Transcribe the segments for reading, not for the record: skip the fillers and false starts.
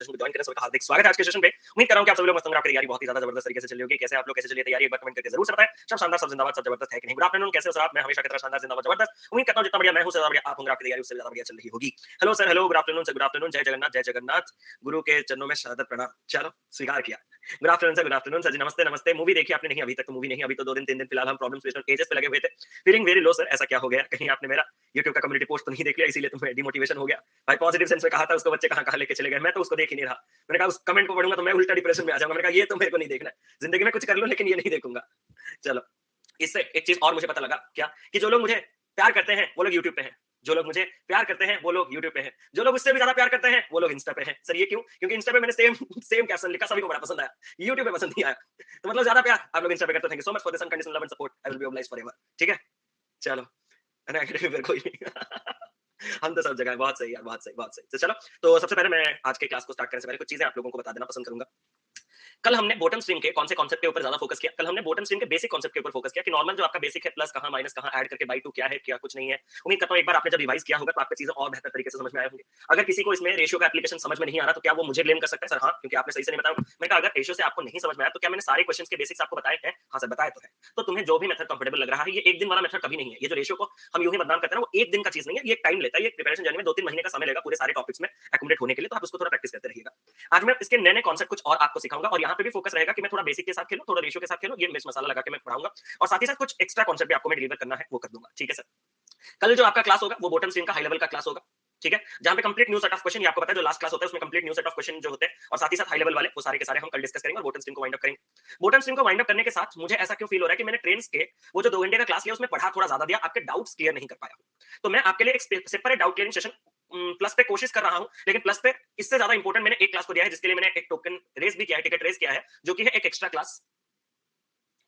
Session को join करें। सभी का हार्दिक स्वागत है आज के सेशन पे। उम्मीद कर रहा हूं कि आप सभी लोग मस्त होंगे, आपकी तैयारी बहुत ही ज्यादा जबरदस्त तरीके से चल रही होगी। कैसे आप लोग कैसे चल रही है तैयारी, एक बार कमेंट करके जरूर से बताएं। सब शानदार, सब जिंदाबाद, सब जबरदस्त है कि नहीं। गुड आफ्टरनून, कैसे हो सर आप? मैं हमेशा की तरह शानदार, जिंदाबाद, जबरदस्त। उम्मीद करता हूं जितना बढ़िया मैं हूं, उससे ज्यादा बढ़िया आप होंगे, आपकी तैयारी उससे ज्यादा बढ़िया चल रही होगी। Hello sir, hello, good afternoon sir, good afternoon. जय जगन्नाथ, जय जगन्नाथ। गुरु के चरणों में शहादत प्रणाम। चलो, स्वीकार किया। Good afternoon sir, good afternoon sir ji, नमस्ते नमस्ते। मूवी देखी आपने? नहीं, अभी तक तो मूवी नहीं, अभी तो 2 दिन 3 दिन फिलहाल हम प्रॉब्लम स्पेशल एजेस पे लगे हुए थे। फीलिंग वेरी लो सर, ऐसा क्या हो गया? कहीं आपने मेरा यूट्यूब का कम्युनिटी पोस्ट तो नहीं देख लिया, इसीलिए तो मैं डिमोटिवेशन हो गया। भाई पॉजिटिव सेंस में कहा था उसको, बच्चे कहां-कहां लेके चले गए, मैं तो उसको देख ही नहीं रहा। मैंने कहा उस कमेंट को पढ़ूंगा तो मैं उल्टा डिप्रेशन में आ जाऊंगा। मैंने कहा ये तो मेरे को नहीं देखना है, जिंदगी में कुछ कर लो लेकिन ये नहीं देखूंगा। चलो, इससे एक चीज और मुझे पता लगा, क्या कि जो लोग मुझे प्यार करते हैं वो लोग यूट्यूब पे हैं, जो लोग मुझे प्यार करते हैं वो लोग यूट्यूब पे हैं, जो लोग उससे भी ज्यादा प्यार करते हैं वो लोग इंस्टा पे हैं। सर ये क्यों? क्योंकि इंस्टा पे मैंने सेम सेम कैप्शन लिखा, सभी को बड़ा पसंद आया, यूट्यूब पे पसंद नहीं आया। तो मतलब ज्यादा प्यार आप लोग इंस्टा पे करते हो। Thank you so much for this unconditional love and support, I will be obliged forever. ठीक है, चलो। नेगेटिव फिर कोई नहीं। हम तो सब जगह है, बहुत सही यार, बहुत सही, बहुत सही। तो चलो, तो सबसे पहले मैं आज के क्लास को स्टार्ट करने से पहले कुछ चीजें आप लोगों को बता देना पसंद करूंगा। कल हमने बॉटम स्ट्रिंग के कौन से कॉन्सेप्ट के ऊपर ज्यादा फोकस किया? कल हमने बॉटम स्ट्रिंग के बेसिक कॉन्सेप्ट के ऊपर फोकस किया कि नॉर्मल जो आपका बेसिक है, प्लस कहां, माइनस कहां, ऐड करके बाई टू क्या है, क्या कुछ नहीं है। उम्मीद करता हूं एक बार आपने जब रिवाइज किया होगा तो आपको चीजें और बेहतर तरीके से समझ में आए होंगे। अगर किसी को इसमें रेशियो का एप्लीकेशन समझ में नहीं आ रहा तो क्या वो मुझे ब्लेम कर सकता है? सर हाँ, क्योंकि आपने सही से नहीं बताया। मैं कहा अगर रेशियो से आपको नहीं समझ में आया तो क्या मैंने सारे क्वेश्चंस के बेसिक्स आपको बताए हैं? हाँ सर, बताए तो है। तो तुम्हें जो भी मेथड कंफर्टेबल लग रहा है, ये एक दिन वाला मेथड कभी नहीं है। ये जो रेशियो को हम यूं ही बदनाम करते हैं ना, वो एक दिन का चीज नहीं है, ये एक टाइम लेता है। ये प्रिपरेशन जर्नी में 2-3 महीने का समय लेगा पूरे सारे टॉपिक्स में एकोमोडेट होने के लिए, तो आप उसको थोड़ा प्रैक्टिस करते रहिएगा। आज मैं इसके नए नए कॉन्सेप्ट कुछ और आपको सिखाऊंगा और यहाँ पे भी फोकस रहेगा कि मैं थोड़ा बेसिक के साथ खेलूं, थोड़ा रेशियो के साथ खेलूं, ये मिर्च मसाला लगा के मैं पढ़ाऊंगा। और साथ ही साथ कुछ एक्स्ट्रा कॉन्सेप्ट भी आपको मैं डिलीवर करना है वो कर दूंगा। ठीक है सर? कल जो आपका क्लास होगा वो बॉटम स्ट्रिंग का हाई लेवल का क्लास होगा। ठीक है, जहां पे complete new set of question, ये आपको पता है जो लास्ट क्लास होता है उसमें complete new set of question जो होते हैं, और साथ ही साथ हाई लेवल वाले वो सारे के सारे हम कल डिस्कस करेंगे और बॉटम स्ट्रिंग को वाइंड अप करेंगे। बॉटम स्ट्रिंग को वाइंड अप करने के साथ मुझे ऐसा क्यों फील हो रहा है कि मैंने ट्रेंड्स के वो जो 2 घंटे का क्लास लिया उसमें पढ़ा थोड़ा ज्यादा दिया, आपके डाउट्स क्लियर नहीं कर पाया हूं। तो मैं आपके लिए एक separate doubt clearing session plus पे कोशिश कर रहा हूं, लेकिन प्लस पे इससे ज्यादा इंपॉर्टेंट मैंने एक क्लास को दिया है, जिसके लिए मैंने एक टोकन रेस भी किया है, टिकट रेस किया है, जो कि है एक extra class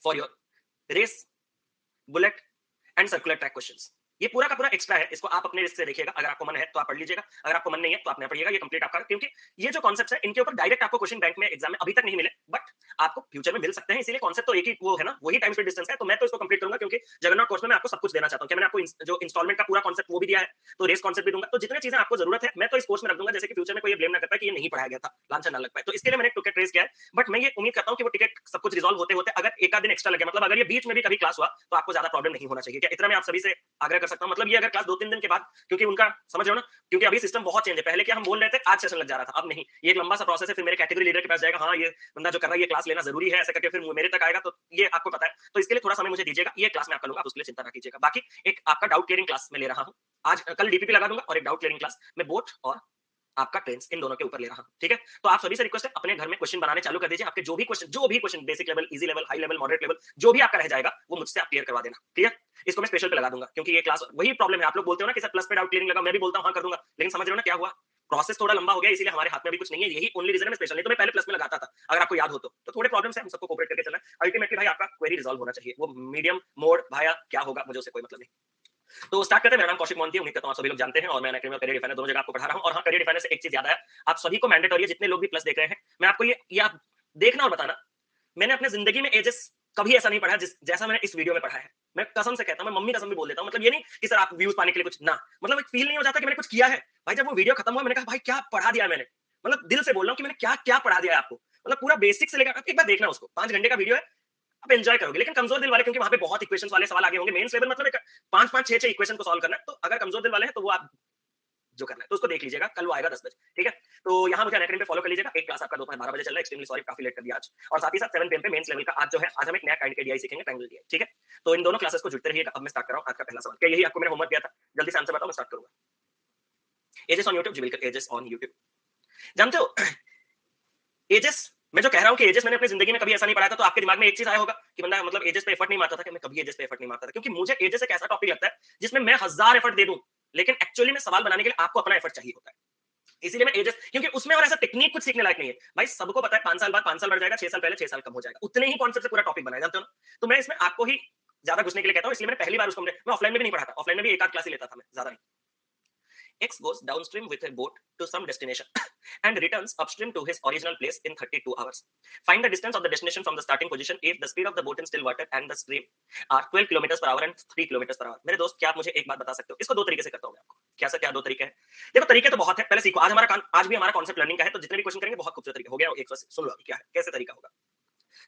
for your race, bullet and circular track questions. ये पूरा का पूरा एक्स्ट्रा है, इसको आप अपने रिस्क से देखिएगा। अगर आपको मन है तो आप पढ़ लीजिएगा, अगर आपको मन नहीं है तो आप नहीं पढ़िएगा। ये कंप्लीट आपका, क्योंकि ये जो कॉन्सेप्ट्स है इनके ऊपर डायरेक्ट आपको क्वेश्चन बैंक में एग्जाम में अभी तक नहीं मिले, बट आपको फ्यूचर में मिल सकते हैं। इसीलिए कॉन्सेप्ट तो एक ही वो है ना, वही टाइम स्पीड डिस्टेंस है। तो मैं तो इसको कंप्लीट करूंगा, क्योंकि जगन्नाथ कोर्स में मैं आपको सब कुछ देना चाहता हूं। क्या मैंने आपको जो इंस्टॉलमेंट का पूरा कॉन्सेप्ट वो भी दिया है, तो रेस कॉन्सेप्ट भी दूंगा। तो जितनी चीजें आपको जरूरत है मैं तो इस कोर्स में रख दूंगा, जैसे कि फ्यूचर में कोई ये ब्लेम ना कर पाए कि ये नहीं पढ़ाया गया था, लांछन ना लग पाए। तो इसके लिए मैंने टिकट रेस किया है। बट मैं ये उम्मीद करता हूं कि वो टिकट सब कुछ रिजॉल्व होते होते अगर एक आध दिन एक्स्ट्रा लगे, मतलब अगर ये बीच में भी कभी क्लास हुआ तो आपको ज्यादा प्रॉब्लम नहीं होना चाहिए। क्या इतना मैं आप सभी से आग्रह कर सकता हूं? मतलब ये अगर क्लास 2-3 दिन के बाद, क्योंकि उनका समझ रहे हो ना, क्योंकि अभी सिस्टम बहुत चेंज है। पहले क्या हम बोल रहे थे आज सेशन लग जा रहा था, अब नहीं, ये एक लंबा सा प्रोसेस है। फिर मेरे कैटेगरी लीडर के पास जाएगा, हाँ ये बंदा जो कर रहा है ये क्लास लेना जरूरी है, ऐसा करके फिर मेरे तक आएगा। तो ये आपको पता है, तो इसके लिए थोड़ा समय मुझे दीजिएगा। ये क्लास मैं आपका लूंगा, आप उसके लिए चिंता ना कीजिएगा। बाकी एक आपका डाउट क्लियरिंग क्लास मैं ले रहा हूं आज, कल डीपीपी लगा दूंगा, और एक डाउट क्लियरिंग क्लास मैं बोट और आपका ट्रेंड्स इन दोनों के ऊपर ले रहा हूं। ठीक है, तो आप सभी से रिक्वेस्ट है अपने घर में क्वेश्चन बनाने चालू कर दीजिए। आपके जो भी question basic level, easy level, high level, moderate level, जो भी आपका रह जाएगा वो मुझसे आप क्लियर करवा देना। क्लियर? इसको मैं स्पेशल पे लगा दूंगा, क्योंकि ये क्लास, वही प्रॉब्लम है, आप लोग बोलते हो ना कि सर प्लस पे डाउट क्लियरिंग लगा, मैं भी बोलता हूं हाँ कर दूंगा, लेकिन समझ रहे हो ना क्या हुआ, प्रोसेस थोड़ा लंबा हो गया, इसीलिए हमारे हाथ में भी कुछ नहीं है। यही ओनली रीजन है मैं स्पेशल, नहीं तो मैं पहले प्लस में लगाता था, अगर आपको याद हो तो थोड़े प्रॉब्लम्स है, हम सबको कोऑपरेट करके चलना है। अल्टीमेटली भाई आपका क्वेरी रिजॉल्व होना चाहिए, वो मीडियम मोड भाया क्या होगा मुझे उससे कोई मतलब नहीं। तो स्टार्ट करते हैं। मेरा नाम कौशिक मोहंती है, उम्मीद करता हूं आप सभी लोग जानते हैं, और मैं अनअकैडमी में करियर डिफाइनर दोनों जगह आपको पढ़ा रहा हूं। और हाँ, करियर डिफाइनर से एक चीज याद आया, आप सभी को मैंडेटरी है, जितने लोग भी प्लस देख रहे हैं, मैं आपको ये आप देखना और बताना, मैंने अपने जिंदगी में एजेस कभी ऐसा नहीं पढ़ा जिस जैसा मैंने इस वीडियो में पढ़ा है। मैं कसम से कहता हूं, मैं मम्मी कसम भी बोल देता हूं। मतलब ये नहीं कि सर आप व्यूज पाने के लिए कुछ ना, मतलब एक फील नहीं हो जाता कि मैंने कुछ किया है। भाई जब वो वीडियो खत्म हुआ मैंने कहा भाई क्या पढ़ा दिया मैंने, मतलब दिल से बोल रहा हूं कि मैंने क्या क्या पढ़ा दिया है आपको। मतलब पूरा बेसिक से लेकर, एक बार देखना उसको, 5 घंटे का वीडियो है, आप एंजॉय करोगे। लेकिन कमजोर दिल वाले, क्योंकि वहां पे बहुत इक्वेशंस वाले सवाल आगे होंगे, मेंस लेवल मतलब एक 5-5 6-6 इक्वेशन को सॉल्व करना है। तो अगर कमजोर दिल वाले हैं तो वो आप जो करना है तो उसको देख लीजिएगा, कल वो आएगा 10 बजे। ठीक है, तो यहाँ मुझे अनअकैडमी पे फॉलो कर लीजिएगा। एक क्लास आपका दोपहर 12 बजे चल रहा है, एक्सट्रीमली सॉरी काफी लेट कर दिया आज। और साथ ही साथ 7 पीएम पे मेंस लेवल का आज जो है, आज हम एक नया काइंड का डीआई सीखेंगे, ट्रायंगल डीआई। ठीक है, तो इन दोनों क्लासेस को जुड़ते रहिएगा। अब मैं स्टार्ट कर रहा हूँ आज का पहला सवाल। क्या यही आपको मैंने होमवर्क दिया था? जल्दी से आंसर बताओ, मैं स्टार्ट करूंगा। एजेस ऑन यूट्यूब, जी बिल्कुल, एजेस ऑन यूट्यूब। जानते हो एजेस, मैं जो कह रहा हूँ कि एजेस मैंने अपनी जिंदगी में कभी ऐसा नहीं पढ़ा था, तो आपके दिमाग में एक चीज आया होगा कि बंदा मतलब एजेस पे एफर्ट नहीं मारता था। कि मैं कभी एजेस पे एफर्ट नहीं मारता था, क्योंकि मुझे एजेस एक ऐसा टॉपिक लगता है जिसमें मैं 1000 एफर्ट दे दूं, लेकिन एक्चुअली में सवाल बनाने के लिए आपको अपना एफर्ट चाहिए होता है। इसीलिए मैं एजेस, क्योंकि उसमें और ऐसा टेक्निक कुछ सीखने लायक नहीं है भाई। सबको पता है 5 साल बाद 5 साल बढ़ जाएगा, 6 साल पहले 6 साल कम हो जाएगा, उतने ही कॉन्सेप्ट से पूरा टॉपिक बनाया, जानते हो ना। तो मैं इसमें आपको ही ज्यादा घुसने के लिए कहता हूं, इसलिए मैंने पहली बार उसको मैं ऑफलाइन में भी नहीं पढ़ा था, ऑफलाइन में भी एक आध क्लास ही लेता था मैं, ज्यादा नहीं। X goes downstream with a boat to some destination and returns upstream to his original place in 32 hours. Find the distance of the destination from the starting position if the speed of the boat in still water and the stream are 12 kilometers per hour and 3 kilometers per hour. मेरे दोस्त, क्या आप मुझे एक बात बता सकते हो? इसको दो तरीके से करता हूं मैं आपको। क्या सर क्या दो तरीके हैं? देखो तरीके तो बहुत है, पहले सीखो। आज भी हमारा कॉन्सेप्ट लर्निंग का है, तो जितने भी क्वेश्चन करेंगे बहुत खूबसूरत तरीके हो गया। एक सुन लो अभी क्या है, कैसे तरीका होगा।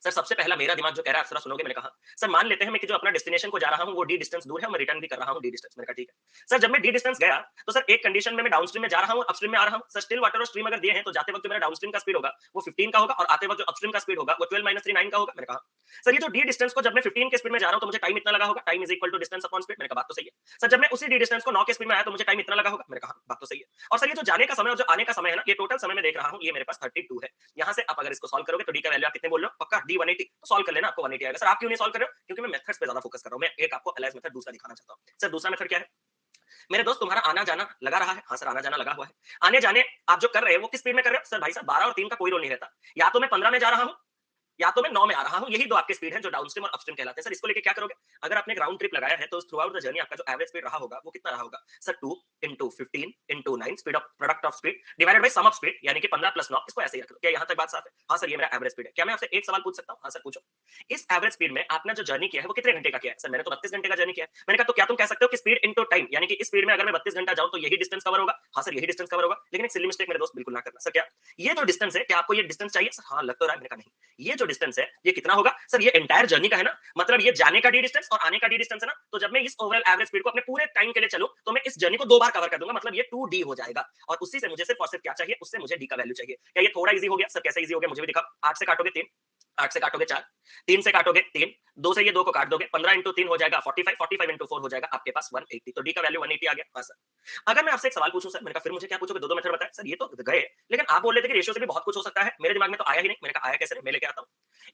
सर सबसे पहला मेरा दिमाग जो कह रहा है, आप थोड़ा सुनोगे। मैंने कहा सर मान लेते हैं मैं कि जो अपना डेस्टिनेशन को जा रहा हूँ वो डी डिस्टेंस दूर है और मैं रिटर्न भी कर रहा हूँ डी डिस्टेंस। मैंने कहा ठीक है सर। जब मैं डी डिस्टेंस गया तो सर एक कंडीशन में मैं डाउनस्ट्रीम में जा रहा हूँ और अपस्ट्रीम में आ रहा हूँ। सर स्टिल वाटर और स्ट्रीम अगर दिए हैं तो जाते वक्त जो मेरा डाउनस्ट्रीम का स्पीड होगा वो 15 का होगा और आते वक्त जो अपस्ट्रीम का स्पीड होगा वो 12 माइनस 3 9 का होगा। मैंने कहा सर ये जो डी डिस्टेंस को जब मैं 15 के स्पीड में जा रहा हूँ तो मुझे टाइम इतना लगा होगा। Time is equal to distance upon speed. मैंने कहा बात तो सही है सर। जब मैं उसी डी डिस्टेंस को 9 के स्पीड में आया तो मुझे टाइम इतना लगा होगा। मैंने कहा बात तो सही है। और सर ये जो जाने का समय और जो आने का समय है ना, ये टोटल समय मैं देख रहा हूँ ये मेरे पास 32 है। यहाँ से आप अगर इसको सॉल्व करोगे तो डी का वैल्यू आप कितने बोल रहे हो? पक्का डी 180। तो सॉल्व कर लेना, आपको 180 आएगा। सर आप क्यों नहीं सॉल्व कर रहे हो? क्योंकि मैं मेथड्स पे ज्यादा फोकस कर रहा हूँ। मैं एक आपको एलाइज मेथड दूसरा दिखाना चाहता हूँ। सर दूसरा मेथड क्या है? मेरे दोस्त तुम्हारा आना जाना लगा रहा है। हाँ सर आना जाना लगा हुआ है। आने जाने आप जो कर रहे हो वो किस स्पीड में कर रहे हो? सर भाई साहब 12 और 3 का कोई रोल नहीं रहता। या तो मैं 15 में जा रहा हूँ या तो मैं 9 में आ रहा हूँ। यही दो आपके स्पीड हैं जो डाउनस्ट्रीम और अपस्ट्रीम कहलाते हैं। सर इसको लेके क्या करोगे? अगर आपने एक राउंड ट्रिप लगाया है तो थ्रू आउट द जर्नी आपका जो एवरेज स्पीड रहा होगा वो कितना रहा होगा? Sir 2 into 15 into 9 speed of product of speed divided by sum of speed, यानी कि 15 प्लस 9। इसको ऐसे ही रख लो। क्या यहाँ तक बात साफ है? हाँ सर ये मेरा एवरेज स्पीड है। क्या मैं आपसे एक सवाल पूछ सकता हूँ? हाँ सर पूछो। इस एवरेज स्पीड में आपने जो जर्नी किया है वो कितने घंटे का किया है? सर मैंने तो 32 घंटे का जर्नी किया है। मैंने कहा तो क्या तुम कह सकते हो कि स्पीड इनटू टाइम, यानी कि इस स्पीड में अगर मैं 32 घंटा जाऊं तो यही डिस्टेंस कवर होगा? हाँ सर यही डिस्टेंस कवर होगा। लेकिन एक सिली मिस्टेक मेरे दोस्त बिल्कुल ना करना। सर क्या? ये जो डिस्टेंस है क्या आपको ये डिस्टेंस चाहिए? सर हाँ लग तो रहा है। मैंने कहा नहीं, ये जो डिस्टेंस है ये कितना होगा? सर ये एंटायर जर्नी का है ना, मतलब ये जाने का डी डिस्टेंस और आने का डी डिस्टेंस है ना। तो जब मैं इस ओवरऑल एवरेज स्पीड को अपने पूरे टाइम के लिए चलूं तो मैं इस जर्नी को 2 बार कवर कर दूंगा, मतलब ये 2d हो जाएगा। और उसी से मुझे सिर्फ और सिर्फ क्या चाहिए? उससे मुझे डी का वैल्यू चाहिए। क्या ये थोड़ा इजी हो गया? सर कैसे इजी हो गया मुझे भी दिखाओ। 8 से काटोगे 3, 8 से काटोगे 4, 3 से काटोगे 3, 2 से ये 2 को काट दोगे, 15 इंटू 3 हो जाएगा 45, 45 इंटू 4 हो जाएगा आपके पास 180। तो डी का वैल्यू 180 आ गया। हाँ सर। अगर मैं आपसे एक सवाल पूछूं सर, मैंने कहा फिर मुझे क्या पूछोगे? दो दो मेथड बताए। सर ये तो गए, लेकिन आप बोल रहे थे कि रेशियो से भी बहुत कुछ हो सकता है। मेरे दिमाग में तो आया ही नहीं। मैंने कहा आया कैसे? मैं लेके आता हूँ।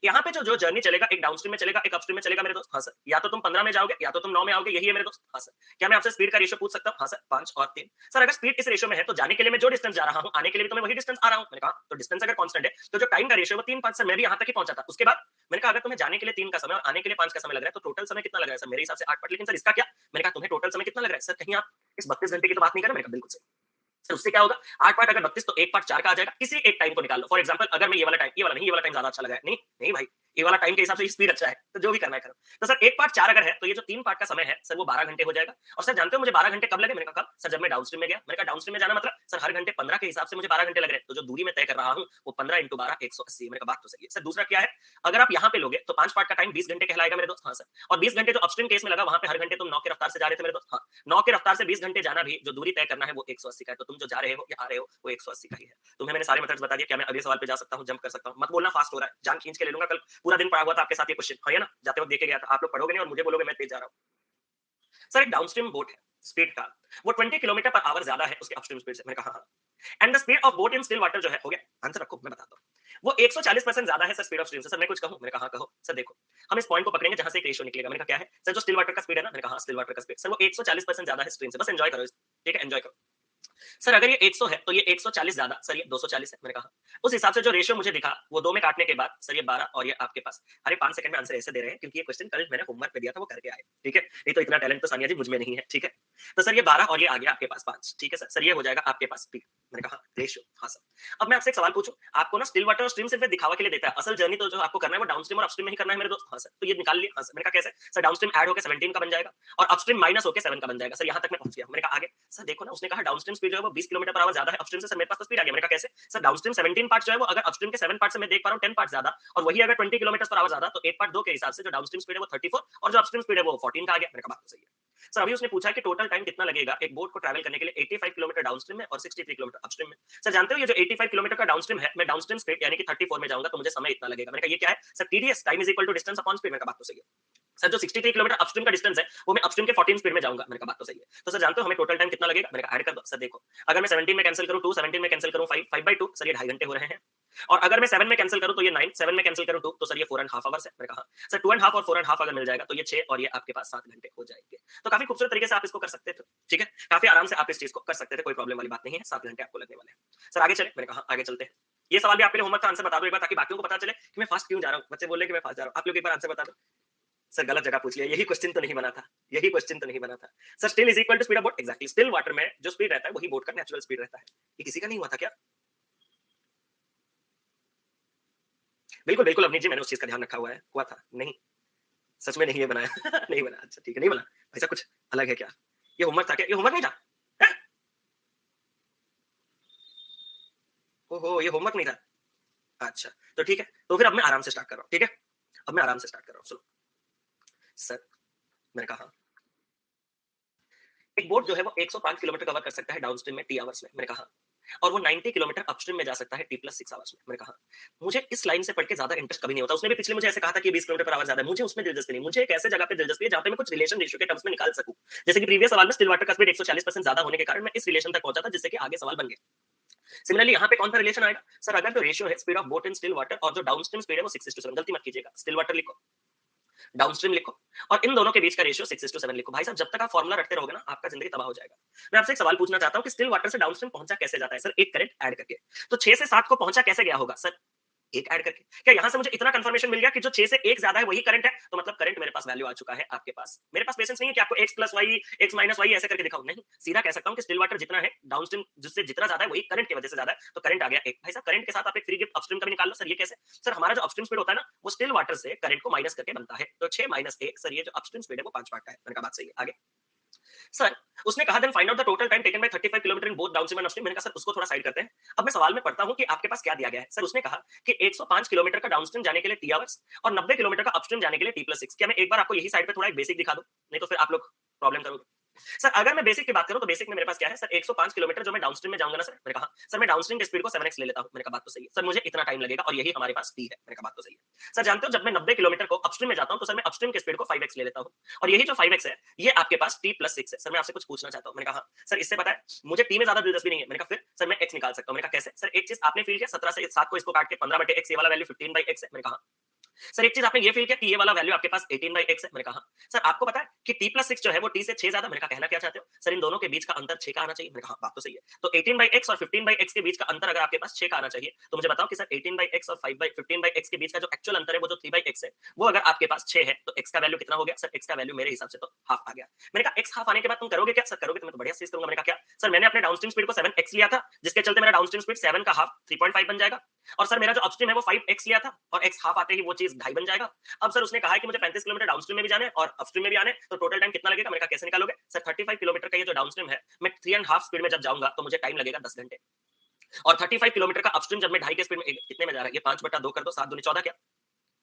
यहाँ पे जो जो जर्नी चलेगा, एक डाउनस्ट्रीम में चलेगा, एक अपस्ट्रीम में चलेगा मेरे दोस्त। हाँ सर। या तो तुम 15 में जाओगे या तो तुम 9 में आओगे, यही है मेरे दोस्त। हाँ सर। क्या मैं आपसे स्पीड का रेशियो पूछ सकता हूँ? हाँ सर 5 और 3। सर अगर स्पीड इस रेशियो में है तो जाने के लिए मैं जो डिस्टेंस जा रहा हूँ आने के लिए भी तो मैं वही डिस्टेंस आ रहा हूँ। मैंने कहा तो डिस्टेंस अगर कांस्टेंट है तो जो टाइम का रेशियो वो 3 5। सर मैं भी यहाँ तक ही पहुंचा था। उसके बाद मैंने कहा अगर तुम्हें जाने के लिए 3 का समय और आने के लिए 5 का समय लग रहा है तो टोटल समय कितना लग रहा है? सर मेरे हिसाब से 8 पार्ट। लेकिन सर इसका क्या? मैंने कहा तुम्हें टोटल समय कितना लग रहा है? सर कहीं आप इस 32 घंटे की तो बात नहीं कर रहे? मैंने कहा बिल्कुल सही। सर उससे क्या होगा? 8 पार्ट अगर 32 तो 1 पार्ट 4 का आ जाएगा। किसी एक टाइम को निकाल लो। फॉर एग्जांपल अगर मैं ये वाला टाइम, ये वाला नहीं, ये वाला टाइम ज्यादा अच्छा लगा है। नहीं, नहीं भाई, ये वाला टाइम के हिसाब से स्पीड अच्छा है। तो जो भी करना है करो। तो सर 1 पार्ट 4 अगर है तो ये जो 3 पार्ट का समय है सर वो 12 घंटे हो जाएगा। और सर जानते हो मुझे 12 घंटे कब लगे? मैंने कहा कब? सर जब मैं डाउनस्ट्रीम में गया। मैंने कहा डाउनस्ट्रीम में जाना मतलब सर हर घंटे 15 के हिसाब से मुझे 12 घंटे लग रहे हैं। तो जो दूरी मैं तय कर रहा हूँ वो 15 इंटू 12 180। मैंने कहा बात तो सही है। सर दूसरा क्या है? अगर आप यहाँ पे लोगे तो 5 पार्ट का टाइम 20 घंटे कहलाएगा मेरे दोस्त। हाँ सर। और 20 घंटे जो अपस्ट्रीम केस में लगा वहां पे हर घंटे तुम 9 की रफ्तार से जा रहे थे मेरे दोस्त। हाँ 9 की रफ्तार से 20 घंटे जाना भी जो दूरी तय करना है वो 180 का है। तो तुम जो जा रहे हो या आ रहे हो वो 180 का ही है। तुम्हें मैंने सारे मेथड्स बता दिए। क्या मैं अगले सवाल पे जा सकता हूँ? जंप कर सकता हूँ? मत बोलना फास्ट हो रहा है, जान खींच के ले लूंगा। कल पूरा दिन पड़ा हुआ था आपके साथ ये क्वेश्चन, है ना? जाते वक्त देके गया था। आप लोग पढ़ोगे नहीं और मुझे बोलोगे मैं तेज जा रहा हूँ। सर एक डाउनस्ट्रीम बोट है, स्पीड का वो 20 किलोमीटर पर आवर ज्यादा है उसके अपस्ट्रीम स्पीड से। मैंने कहा हाँ। And the speed of boat in still water जो है, हो गया आंसर रखो मैं बताता हूँ। वो 140% ज्यादा है सर स्पीड ऑफ स्ट्रीम से। सर मैं कुछ कहूँ? मैंने कहा हाँ कहो। सर देखो हम इस पॉइंट को पकड़ेंगे जहां से एक रेशियो निकलेगा। मैंने कहा क्या है? सर जो स्टिल वाटर का स्पीड है ना, मैंने कहा स्टिल वाटर का स्पीड सर वो 140% ज्यादा है स्ट्रीम से। बस एंजॉय करो ठीक है, एंजॉय करो। सर अगर ये 100 है तो ये 140 ज्यादा, सर ये 240 है। मैंने कहा उस हिसाब से जो रेशियो मुझे दिखा वो 2 में काटने के बाद सर ये 12 और ये आपके पास। अरे 5 सेकंड में आंसर ऐसे दे रहे हैं क्योंकि ये क्वेश्चन कल मैंने होमवर्क पे दिया था, वो करके आए। ठीक है, नहीं तो इतना टैलेंट तो सानिया जी मुझ में नहीं है। ठीक है, तो सर ये 12 और ये आ गया आपके पास 5। ठीक है सर, सर ये हो जाएगा आपके पास स्पीड। मैंने कहा रेशियो। हाँ सर। अब मैं आपसे एक सवाल पूछूं, आपको ना स्टिल वाटर और स्ट्रीम सिर्फ दिखावा के लिए देता है, असल जर्नी तो जो आपको करना है वो डाउनस्ट्रीम और अपस्ट्रीम में ही करना है मेरे दोस्त। हाँ सर, तो ये निकाल लिया। हाँ सर। मैंने कहा कैसे? सर डाउनस्ट्रीम ऐड होकर 17 का बन जाएगा और अपस्ट्रीम माइनस होकर 7 का बन जाएगा। सर यहाँ तक मैं पहुंच गया। मैंने कहा आगे? सर देखो ना, उसने कहा डाउनस्ट्रीम स्पीड जो है वो 20 किलोमीटर पर आवर ज्यादा है अपस्ट्रीम से। सर मेरे पास तो स्पीड आ गया। मैंने कहा कैसे? सर डाउनस्ट्रीम 17 पार्ट जो है वो अगर अपस्ट्रीम के 7 पार्ट से मैं देख पा रहा हूँ 10 पार्ट ज्यादा, और वही अगर 20 किलोमीटर पर आवर ज्यादा, तो 8 पार्ट 2 के हिसाब से जो डाउनस्ट्रीम स्पीड है वो 34 और जो अपस्ट्रीम स्पीड है वो 14 का आ गया। मैंने कहा बात तो सही है। सर अभी उसने पूछा कि टोटल टाइम कितना लगेगा एक बोट को ट्रैवल करने के लिए 85 किलोमीटर डाउनस्ट्रीम में और 63 किलोमीटर अपस्ट्रीम में। सर जानते हो ये जो 85 किलोमीटर का डाउनस्ट्रीम है, मैं डाउनस्ट्रीम स्पीड यानी कि 34 में जाऊंगा तो मुझे समय इतना लगेगा। मैंने कहा ये क्या है? Sir TDS, time is equal to distance upon speed. मैंने कहा बात तो सही है। सर जो 63 किलोमीटर अपस्ट्रीम का डिस्टेंस है वो मैं अपस्ट्रीम के 14 स्पीड में जाऊंगा। मैंने कहा बात तो सही है। तो सर जानते हो हमें टोटल टाइम कितना लगेगा? मैंने कहा ऐड कर दो। सर देखो अगर मैं 17 में कैंसिल करूं 2, 17 में कैंसिल करूं 5, 5 बाई 2, सर ये 2.5 घंटे हो रहे हैं। और अगर मैं 7 में कैंसिल करूं तो ये 9, 7 में कैंसिल करूं 2 तो सर ये 4 एंड हाफ आवर्स है। मैंने कहा सर 2 एंड हाफ और 4 एंड हाफ अगर मिल जाएगा तो ये 6 और ये आपके पास 7 घंटे हो जाएंगे। तो काफी खूबसूरत तरीके से आप इसको कर सकते थे। ठीक है, काफी आराम से आप इस चीज को कर सकते थे, कोई प्रॉब्लम वाली बात नहीं है। 7 घंटे आपको लगने वाले हैं। सर आगे चले? मैंने कहा आगे चलते हैं। ये सवाल भी आपके लिए होमवर्क का आंसर बता दो एक बार, ताकि बाकियों को पता चले कि मैं फास्ट क्यों जा रहा हूँ। बच्चे बोल रहे हैं कि मैं फास्ट जा रहा हूँ, आप लोग एक बार आंसर बता दो। सर गलत जगह पूछ लिया, यही क्वेश्चन तो नहीं बना था। यही क्वेश्चन तो नहीं बना था। Sir still is equal to speed of boat. Exactly, still water में जो स्पीड रहता है वही बोट का नेचुरल स्पीड रहता है। ये किसी का नहीं हुआ था क्या? बिल्कुल बिल्कुल अवनीत जी, मैंने उस चीज का ध्यान रखा हुआ है। हुआ था नहीं, सच में नहीं ये बनाया। नहीं बना। अच्छा ठीक है, नहीं बना। ऐसा कुछ अलग है क्या? ये होमवर्क था क्या? ये होमवर्क नहीं था? ओहो! ये होमवर्क नहीं था। अच्छा, तो ठीक है। तो फिर अब मैं आराम से स्टार्ट कर रहा हूँ, ठीक है? अब मैं आराम से स्टार्ट कर रहा हूँ, सुनो। सर, मैंने कहा एक बोट जो है वो 105 किलोमीटर कवर कर सकता है डाउनस्ट्रीम में टी आवर्स में। मैंने कहा और वो 90 किलोमीटर अपस्ट्रीम में जा सकता है टी प्लस 6 आवर्स में। मैंने कहा मुझे इस लाइन से पढ़ के ज्यादा इंटरेस्ट कभी नहीं होता। उसने भी पिछले मुझे ऐसे कहा था कि 20 किलोमीटर पर आवर ज्यादा है। मुझे उसमें दिलचस्पी नहीं। मुझे एक ऐसे जगह पे दिलचस्पी है जहां पे मैं कुछ रिलेशन रेशियो के टर्म्स में निकाल सकूं। जैसे कि प्रीवियस सवाल में स्टिल वाटर का स्पीड 140% ज्यादा होने के कारण मैं इस रिलेशन तक पहुंचा था जिससे कि आगे सवाल बन गया। सिमिलरली यहाँ पे कौन सा रिलेशन आएगा सर? अगर जो रेशियो है speed of boat in still water और जो डाउनस्ट्रीम स्पीड है वो 6:7, गलती मत कीजिएगा, स्टिल वाटर लिखो, डाउनस्ट्रीम लिखो और इन दोनों के बीच का रेशियो 6:7 लिखो। भाई साहब जब तक आप फॉर्मूला रखते रहोगे ना आपका जिंदगी तबाह हो जाएगा। मैं आपसे एक सवाल पूछना चाहता हूँ कि स्टिल वाटर से डाउनस्ट्रीम पहुंचा कैसे जाता है सर? एक करंट ऐड करके। तो 6 से 7 को पहुंचा कैसे गया होगा सर? एक ऐड करके। क्या यहां से मुझे इतना कंफर्मेशन मिल गया कि जो 6 से 1 ज्यादा है वही करंट है? तो मतलब करंट मेरे पास वैल्यू आ चुका है आपके पास। मेरे पास पेशेंस नहीं है कि आपको x plus y x minus y ऐसे करके दिखाऊं। नहीं, सीधा कह सकता हूं कि स्टिल वाटर जितना है डाउनस्ट्रीम जिससे जितना ज्यादा है वही करंट की वजह से ज्यादा है। तो करंट आ गया एक। भाई साहब करंट के साथ आप एक फ्री गिफ्ट अपस्ट्रीम का भी निकाल लो। सर ये कैसे? सर हमारा जो अपस्ट्रीम स्पीड होता है ना वो स्टिल वाटर से करंट को माइनस करके बनता है। तो 6 माइनस 1 सर ये जो अपस्ट्रीम स्पीड है वो 5 वाट का है। मैंने कहा बात सही है। आगे सर उसने कहा then find out the total time taken by 35 kilometre in both downstream and upstream. मैंने कहा सर उसको थोड़ा साइड करते हैं। अब मैं सवाल में पढ़ता हूं कि आपके पास क्या दिया गया है। सर उसने कहा कि 105 किलोमीटर का डाउनस्ट्रीम जाने के लिए टी आवर्स और 90 किलोमीटर का अपस्ट्रीम जाने के लिए टी प्लस 6। क्या मैं एक बार आपको यही साइड पे थोड़ा एक बेसिक दिखा दूं? नहीं तो फिर आप लोग प्रॉब्लम करोगे। सर अगर मैं बेसिक की बात करूं तो बेसिक में मेरे पास क्या है सर? 105 किलोमीटर जो मैं डाउनस्ट्रीम में जाऊंगा ना सर, मैंने कहा सर मैं डाउनस्ट्रीम की स्पीड को 7x ले लेता हूं। मैंने कहा बात तो सही है सर, मुझे इतना टाइम लगेगा और यही हमारे पास टी है। मैंने कहा बात तो सही है सर। जानते हो जब मैं 90 किलोमीटर को अपस्ट्रीम में जाता हूं तो सर मैं अपस्ट्रीम की स्पीड को 5x ले लेता हूं और यही जो 5x है ये आपके पास टी प्लस 6 है। सर मैं आपसे कुछ पूछना चाहता हूं। मैंने कहा हाँ। सर इससे पता है मुझे टी में ज्यादा दिलचस्पी नहीं है। मैंने कहा फिर सर मैं x निकाल सकता हूं। मैंने कहा कैसे? सर एक चीज आपने फील किया 17 से 7 को इसको काट के 15/x ये वाला वैल्यू 15/x है। मैंने कहा सर एक चीज आपने ये फील किया कि ये वाला वैल्यू आपके पास 18/x है। मैंने कहा सर आपको पता है कि t प्लस 6 जो है वो t से 6 ज्यादा। मैंने कहा कहना क्या चाहते हो? सर इन दोनों के बीच का अंतर 6 का आना चाहिए। मैंने कहा बात तो सही है। तो 18/x और 15/x के बीच का अंतर अगर आपके पास 6 का आना चाहिए तो मुझे बताओ कि सर 18/x और 15/x के बीच का जो एक्चुअल अंतर है वो जो 3/x है वो अगर आपके पास 6 है तो x का वैल्यू कितना हो गया? सर x का वैल्यू मेरे हिसाब से तो हाफ आ गया। मैंने कहा x हाफ आने के बाद तुम करोगे क्या? सर करोगे तो मैं तो बढ़िया चीज करूंगा। मैंने कहा क्या? सर मैंने अपने डाउनस्ट्रीम स्पीड को 7x लिया था जिसके चलते मेरा डाउनस्ट्रीम स्पीड 7 का हाफ 3.5 बन जाएगा और सर मेरा जो अपस्ट्रीम है वो 5x लिया था और x हाफ आते ही वो चीज 2.5 बन जाएगा। अब सर उसने कहा है कि मुझे 35 किलोमीटर डाउनस्ट्रीम में भी जाना है और अपस्ट्रीम में भी आना है तो टोटल टाइम कितना लगेगा? मैंने कहा कैसे निकालोगे? सर 35 किलोमीटर का ये जो डाउनस्ट्रीम है मैं 3.5 स्पीड में जब जाऊंगा तो मुझे टाइम लगेगा 10 घंटे और 35 किलोमीटर का अपस्ट्रीम जब मैं 2.5 के स्पीड में कितने में जा रहा है? ये 5/2 कर दो, 7 दूनी 14 क्या?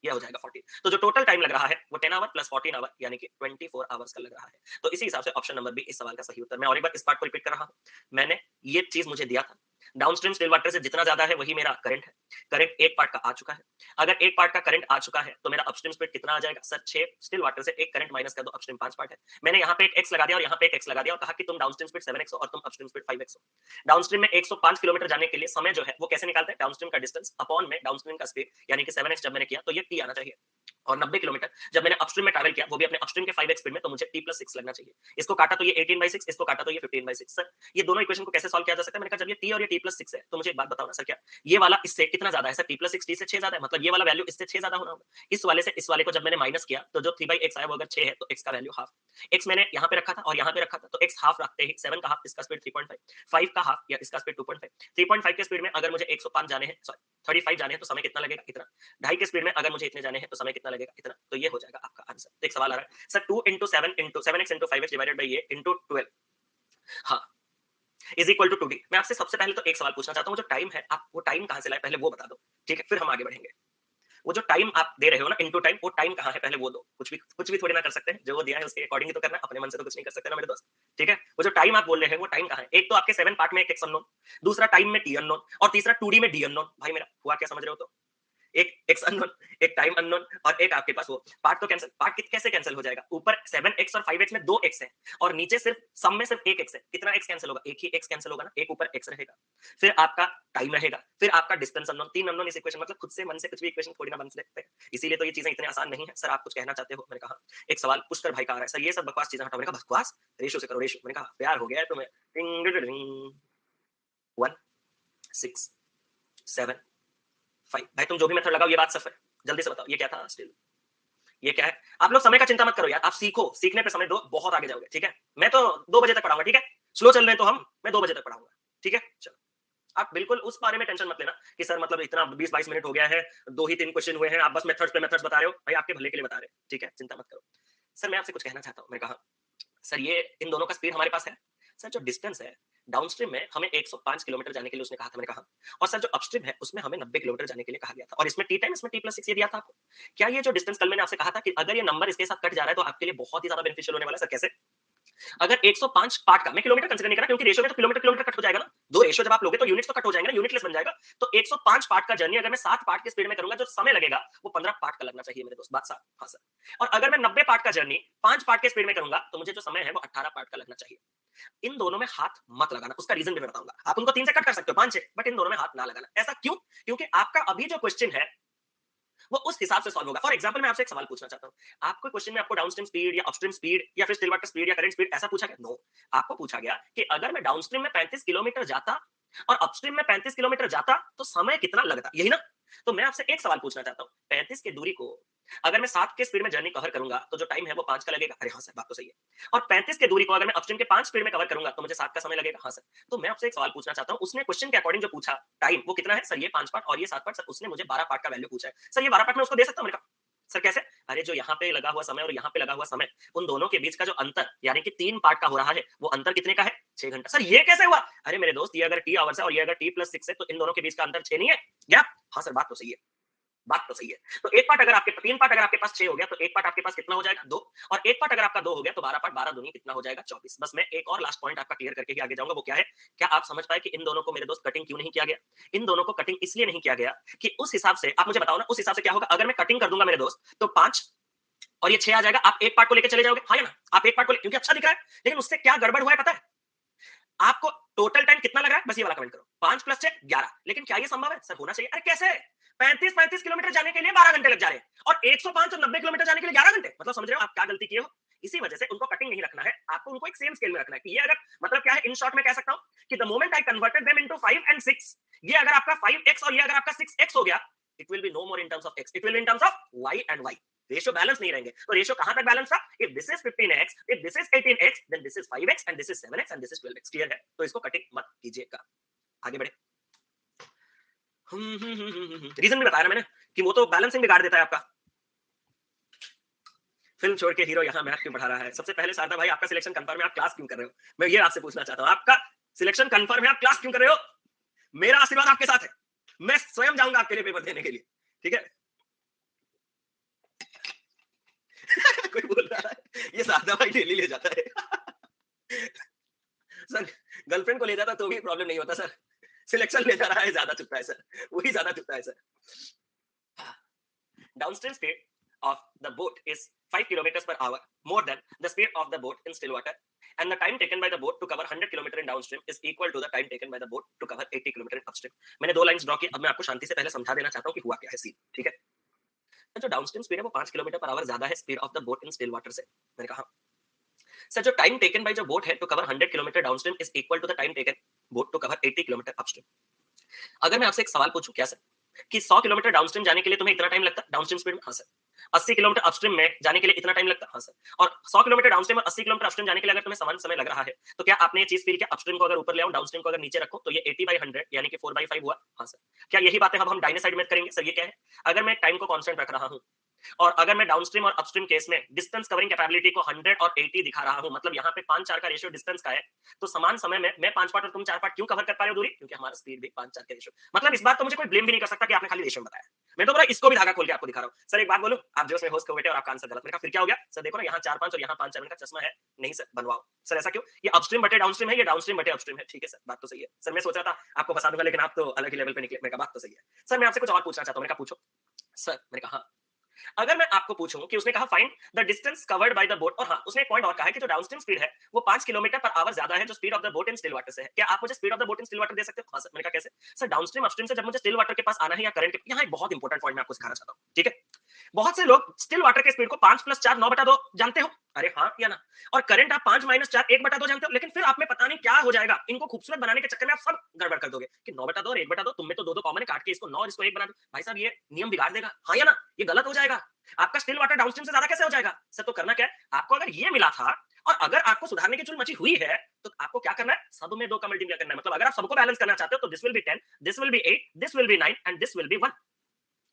ये हो जाएगा 40। तो जो टोटल टाइम लग रहा है वो 10 आवर प्लस 14 आवर यानी कि 24 आवर्स का लग रहा है। तो इसी हिसाब से ऑप्शन नंबर बी इस सवाल का सही उत्तर। मैं और एक बार इस पार्ट को रिपीट कर रहा हूं। मैंने ये चीज मुझे दिया था डाउनस्ट्रीम स्टिल वाटर से जितना ज्यादा है वही मेरा करंट है। करंट एक पार्ट का आ चुका है। अगर एक पार्ट का करंट आ चुका है तो मेरा अपस्ट्रीम स्पीड कितना आ जाएगा? सर 6 स्टिल वाटर से एक करंट माइनस कर दो, अपस्ट्रीम 5 पार्ट है। मैंने यहाँ पे एक एक्स लगा दिया और यहाँ पे एक एक्स लगा दिया और कहा कि तुम डाउनस्ट्रीम स्पीड 7x हो और तुम अपस्ट्रीम स्पीड 5x हो। डाउनस्ट्रीम में 105 किलोमीटर जाने के लिए समय जो है वो कैसे निकालते हैं? डाउनस्ट्रीम का डिस्टेंस अपॉन में डाउनस्ट्रीम का स्पीड यानी कि 7x जब मैंने किया तो ये टी आना चाहिए और 90 किलोमीटर जब मैंने अपस्ट्रीम में ट्रैवल किया वो भी अपने अपस्ट्रीम के 5x स्पीड में तो मुझे t प्लस 6 लगना चाहिए। इसको काटा तो ये 18/6, इसको काटा तो ये 15/6। सर ये दोनों इक्वेशन को कैसे सॉल्व किया जा सकता है? मैंने कहा जब ये t और ये t प्लस 6 है तो मुझे एक बात बताओ ना सर, क्या ये वाला इससे कितना ज्यादा है? सर t प्लस 6 t से 6 ज्यादा है मतलब ये वाला वैल्यू इससे 6 ज्यादा होना होगा। इस वाले से इस वाले को जब मैंने माइनस किया तो जो 3/x आया वो अगर 6 है तो x का वैल्यू हाफ। x मैंने यहाँ पे रखा था और यहाँ पे रखा था तो x हाफ रखते ही 7 का हाफ इसका स्पीड 3.5, 5 का हाफ या इसका स्पीड 2.5, 3.5 के स्पीड में अगर मुझे 105 जाने हैं, सॉरी 35 जाने हैं तो समय कितना लगेगा? इतना। 2.5 के स्पीड में अगर मुझे इतने जाने हैं तो समय कितना लगेगा? इतना। तो ये हो जाएगा आपका आंसर। तो एक सवाल आ रहा है sir 2 into 7 into 7x into 5x divided by ये into 12 हाँ इज इक्वल टू 2d। मैं आपसे सबसे पहले तो एक सवाल पूछना चाहता हूँ, जो टाइम है आप वो टाइम कहाँ से लाए पहले वो बता दो, ठीक है? फिर हम आगे बढ़ेंगे। वो जो टाइम आप दे रहे हो ना इनटू टाइम, वो टाइम कहाँ है पहले वो दो। कुछ भी थोड़ी ना कर सकते हैं, जो वो दिया है उसके अकॉर्डिंग ही तो करना है, अपने मन से तो कुछ नहीं कर सकते ना मेरे दोस्त। ठीक है, वो जो टाइम आप बोल रहे हैं वो टाइम कहाँ है? एक तो आपके 7 पार्ट में एक एक्स अननोन, दूसरा टाइम में टी अननोन और तीसरा 2d में डी अननोन। भाई मेरा हुआ क्या समझ रहे हो? तो एक एक्स अननोन, एक टाइम अननोन और एक आपके पास वो पार्ट। तो कैंसिल, पार्ट कैसे कैंसिल हो जाएगा? ऊपर 7x और 5x में 2x है और नीचे सिर्फ सम में सिर्फ एक x है। कितना x कैंसिल होगा? एक ही x कैंसिल होगा ना, एक ऊपर x रहेगा, फिर आपका टाइम रहेगा, फिर आपका डिस्टेंस अननोन। 3 अननोन इस इक्वेशन, मतलब खुद से मन से कुछ भी इक्वेशन थोड़ी ना बन सकते हैं। इसीलिए तो ये चीजें इतनी आसान नहीं है। सर आप कुछ कहना चाहते हो? मैंने कहा एक सवाल पुष्कर भाई का आ रहा है, सर ये सब बकवास चीजें हटाओ। मैंने कहा बकवास? रेशो से करो रेशो। मैंने कहा प्यार हो गया है तुम्हें। 1 6 7 5। भाई तुम जो भी मेथड लगाओ ये बात सफर, जल्दी से बताओ ये क्या था? स्टिल ये क्या है? आप लोग समय का चिंता मत करो यार, आप सीखो, सीखने पे समय दो, बहुत आगे जाओगे। ठीक है, मैं तो 2 बजे तक पढ़ाऊंगा। ठीक है, स्लो चल रहे हैं तो हम, मैं 2 बजे तक पढ़ाऊंगा। ठीक है, चलो आप बिल्कुल उस बारे में टेंशन मत लेना कि सर मतलब इतना 20-22 मिनट हो गया है, 2 ही 3 क्वेश्चन हुए हैं, आप बस मेथड्स पे मेथड्स बता रहे हो। भाई आपके भले के लिए बता रहे हैं। ठीक है, चिंता मत करो। सर मैं आपसे कुछ कहना चाहता हूँ। मैं कहा सर ये इन दोनों का स्पीड हमारे पास है। सर जो डिस्टेंस है, डाउनस्ट्रीम में हमें 105 किलोमीटर जाने के लिए उसने कहा था, मैंने कहा। और सर जो अपस्ट्रीम है उसमें हमें 90 किलोमीटर जाने के लिए कहा गया था, और इसमें टी टाइम, इसमें टी+6 ये दिया था आपको। क्या ये जो डिस्टेंस कल मैंने आपसे कहा था कि अगर ये नंबर इसके साथ कट जा रहा है तो आपके लिए बहुत ही ज्यादा बेनिफिशियल होने वाला है? सर कैसे? अगर 105 पार्ट का, मैं किलोमीटर कंसीडर नहीं कर रहा क्योंकि रेशियो में तो किलोमीटर किलोमीटर कट हो जाएगा ना, दो रेशियो जब आप लोगे तो यूनिट्स तो कट हो जाएंगे ना, यूनिटलेस बन जाएगा। तो 105 पार्ट का जर्नी अगर मैं 7 पार्ट की स्पीड में करूंगा, जो समय लगेगा वो 15 पार्ट का लगना चाहिए मेरे दोस्त, बात साफ। हाँ सर। और अगर मैं 90 पार्ट का जर्नी 5 पार्ट के स्पीड में करूंगा तो मुझे जो समय है वो 18 पार्ट का लगना चाहिए। इन दोनों में हाथ मत लगाना, उसका रीजन भी मैं बताऊंगा। आप उनको 3 से कट कर सकते हो, 5 से, बट इन दोनों में हाथ ना लगाना। ऐसा क्यों? क्योंकि आपका अभी जो क्वेश्चन है वो उस हिसाब से सॉल्व होगा। फॉर एग्जांपल मैं आपसे एक सवाल पूछना चाहता हूं, आपको क्वेश्चन में आपको डाउनस्ट्रीम स्पीड या अपस्ट्रीम स्पीड या फिर स्टिल वाटर स्पीड या करंट स्पीड ऐसा पूछा गया? नो। आपको पूछा गया कि अगर मैं डाउनस्ट्रीम में 35 किलोमीटर जाता और अपस्ट्रीम में 35 किलोमीटर जाता तो समय कितना लगता, यही ना? तो मैं आपसे एक सवाल पूछना चाहता हूं, 35 की दूरी को अगर मैं 7 के स्पीड में जर्नी कवर करूंगा तो जो टाइम है वो 5 का लगेगा। अरे हाँ सर, बात तो सही है। और 35 की दूरी को अगर मैं अपस्ट्रीम के 5 स्पीड में कवर करूंगा तो मुझे 7 का समय लगेगा। हाँ सर। तो मैं आपसे एक सवाल पूछना चाहता हूं, उसने क्वेश्चन के अकॉर्डिंग जो पूछा टाइम वो कितना है? सर ये 5 पार्ट और ये 7 पार्ट। सर उसने मुझे 12 पार्ट का वैल्यू पूछा है। सर ये 12 पार्ट मैं उसको दे सकता हूं? मैंने कहा सर कैसे? अरे जो यहाँ पे लगा हुआ समय और यहाँ पे लगा हुआ समय, उन दोनों के बीच का जो अंतर यानी कि 3 पार्ट का हो रहा है, वो अंतर कितने का है? 6 घंटा। सर ये कैसे हुआ? अरे मेरे दोस्त, ये अगर टी आवर्स है और ये अगर टी+6 है तो इन दोनों के बीच का अंतर 6 नहीं है? गैप? हाँ सर, बात तो सही है। बात तो सही है। तो एक पार्ट अगर आपके 3 पार्ट अगर आपके पास 6 हो गया तो एक पार्ट आपके पास कितना हो जाएगा? 2। और एक पार्ट अगर आपका 2 हो गया तो 12 पार्ट 12 दूनी कितना हो जाएगा? 24। बस मैं एक और लास्ट पॉइंट आपका क्लियर करके ही आगे जाऊंगा, वो क्या है? क्या आप समझ पाए कि इन दोनों को मेरे दोस्त कटिंग क्यों नहीं किया गया? इन दोनों को कटिंग इसलिए नहीं किया गया कि उस हिसाब से आप मुझे बताओ ना, उस हिसाब से क्या होगा? अगर मैं कटिंग कर दूंगा मेरे दोस्त तो 5 और ये 6 आ जाएगा, आप एक पार्ट को लेके चले जाओगे, हाँ या ना? आप एक पार्ट को क्योंकि अच्छा दिख रहा है, लेकिन उससे क्या गड़बड़ हुआ है पता है? आपको टोटल टाइम कितना लग रहा है? बस ये वाला कमेंट करो। 5 + 6 11। लेकिन क्या ये संभव है? सर होना चाहिए। अरे कैसे? 35-35 किलोमीटर जाने के लिए 12 घंटे लग जा रहे हैं और 105 और 90 किलोमीटर जाने के लिए 11 घंटे। मतलब समझ रहे हो आप क्या गलती किए हो? इसी वजह से उनको कटिंग नहीं रखना है, आपको उनको एक सेम स्केल में रखना है कि ये अगर मतलब क्या है, इन शॉर्ट में कह सकता हूं कि the moment I converted them into 5 and 6, ये अगर आपका 5x और ये अगर आपका 6x हो गया, it will be no more in terms of x, it will be in terms of y and y। Ratio balance नहीं रहेंगे। तो रेशियो कहां तक बैलेंस था? If this is 15x, if this is 18x, then this is 5x and this is 7x and this is 12x। Clear है? तो इसको cutting मत कीजिएगा। आगे बढ़े। रीजन भी बताया ना मैंने कि वो तो बैलेंसिंग बिगाड़ देता है आपका। फिल्म छोड़ के हीरो यहाँ मैथ क्यों पढ़ा रहा है? सबसे पहले शारदा भाई, आपका सिलेक्शन कंफर्म है, आप क्लास क्यों कर रहे हो? मैं ये आपसे पूछना चाहता हूँ, आपका सिलेक्शन कंफर्म है, आप क्लास क्यों कर रहे हो? मेरा आशीर्वाद आपके साथ है, मैं स्वयं जाऊंगा आपके लिए पेपर देने के लिए, ठीक है? कोई बोल रहा है ये शारदा भाई डेली ले जाता है। सर गर्लफ्रेंड को ले जाता तो भी प्रॉब्लम नहीं होता सर, सिलेक्शन ले जा रहा है ज्यादा चुपता है सर, वही ज्यादा चुपता है sir. Downstream speed of the boat is 5 kilometers per hour, more than the speed of the boat in still water. And the time taken by the boat to cover 100 kilometer in downstream is equal to the time taken by the boat to cover 80 kilometer in upstream. मैंने दो lines draw की, अब मैं आपको शांति से पहले समझा देना चाहता हूँ कि हुआ क्या है सीन, ठीक है? तो जो डाउनस्ट्रीम स्पीड है वो 5 किलोमीटर पर आवर ज्यादा है speed of the boat in still water से। मैंने कहा सर जो टाइम टेकन बाय जो बोट है to cover 100 kilometre downstream is equal to the time taken boat to cover 80 kilometre upstream. अगर मैं आपसे एक सवाल पूछूं क्या सर कि 100 किलोमीटर डाउनस्ट्रीम जाने के लिए तुम्हें इतना टाइम लगता है डाउनस्ट्रीम स्पीड में? हाँ सर। 80 किलोमीटर अपस्ट्रीम में जाने के लिए इतना टाइम लगता है? हाँ सर। और 100 किलोमीटर डाउनस्ट्रीम और 80 किलोमीटर अपस्ट्रीम जाने के लिए अगर तुम्हें समान समय लग रहा है तो क्या आपने ये चीज फील किया अपस्ट्रीम को अगर ऊपर ले आऊं डाउनस्ट्रीम को अगर नीचे रखूं तो ये 80/100 यानी कि 4/5 हुआ? हाँ सर। क्या यही बातें अब हम दाहिने साइड में करेंगे? सर ये क्या है? अगर मैं टाइम को कांस्टेंट रख रहा हूं और अगर मैं डाउनस्ट्रीम और अपस्ट्रीम केस में डिस्टेंस कवरिंग कैपेबिलिटी को 100 और 80 दिखा रहा हूं, मतलब यहाँ पे 5-4 का रेशियो डिस्टेंस का है, तो समान समय में मैं 5 पार्ट और तुम 4 पार्ट क्यों कवर कर पा रहे हो दूरी? क्योंकि हमारा स्पीड भी 5-4 का रेशियो। मतलब इस बात को मुझे कोई ब्लेम भी नहीं कर सकता कि आपने खाली रेशियो बताया। मैं तो पूरा इसको भी धागा खोल के आपको दिखा रहा हूं। सर एक बात बोलूं, आप जोश में होश खो बैठे और आपका आंसर गलत। मैंने कहा फिर क्या हो गया? सर देखो ना, यहाँ 4-5 और यहाँ 5-4 का चश्मा है। नहीं सर, बनवाओ। सर ऐसा क्यों? ये अपस्ट्रीम बटे डाउनस्ट्रीम है, ये डाउनस्ट्रीम बटे अपस्ट्रीम है। ठीक है सर, बात तो सही है। सर मैं सोच रहा था आपको फंसा दूंगा लेकिन आप तो अलग ही लेवल पे निकले। मैंने कहा बात तो सही है। सर मैं आपसे कुछ और पूछना चाहता हूं। मैंने कहा पूछो। सर मैंने कहा अगर मैं आपको पूछूं कि उसने कहा find the distance covered by the boat, और हाँ उसने एक पॉइंट और कहा है कि जो डाउनस्ट्रीम स्पीड है वो 5 किलोमीटर पर आवर ज्यादा है जो speed of the boat in still water से है। क्या आप मुझे speed of the boat in still water दे सकते हो? हाँ सर। मैंने कहा कैसे? सर डाउनस्ट्रीम अपस्ट्रीम से जब मुझे स्टिल वाटर के पास आना है या करंट, यहाँ एक बहुत इंपॉर्टेंट पॉइंट मैं आपको सिखाना चाहता हूँ, ठीक है? बहुत से लोग स्टिल वाटर के स्पीड को 5+4 9/2 जानते हो, अरे हाँ या ना? और करंट आप 5-4 1/2 जानते हो, लेकिन फिर आप में पता नहीं क्या हो जाएगा, इनको खूबसूरत बनाने के चक्कर में आप सब गड़बड़ कर दोगे कि 9/2 और 1/2, तुम में तो दो कॉमन है, काट के इसको 9 और इसको 1 बना दो। भाई साहब ये नियम बिगाड़ देगा, हाँ या ना? ये गलत हो जाएगा। आपका स्टिल वाटर डाउनस्ट्रीम से ज्यादा कैसे हो जाएगा? सर तो करना क्या है, आपको अगर ये मिला था और अगर आपको सुधारने की चुल मची हुई है तो आपको क्या करना है? सब में 2 का मल्टीप्लाई करना है। मतलब अगर आप सबको बैलेंस करना चाहते हो तो this will be 10, this will be 8, this will be 9 and this will be 1।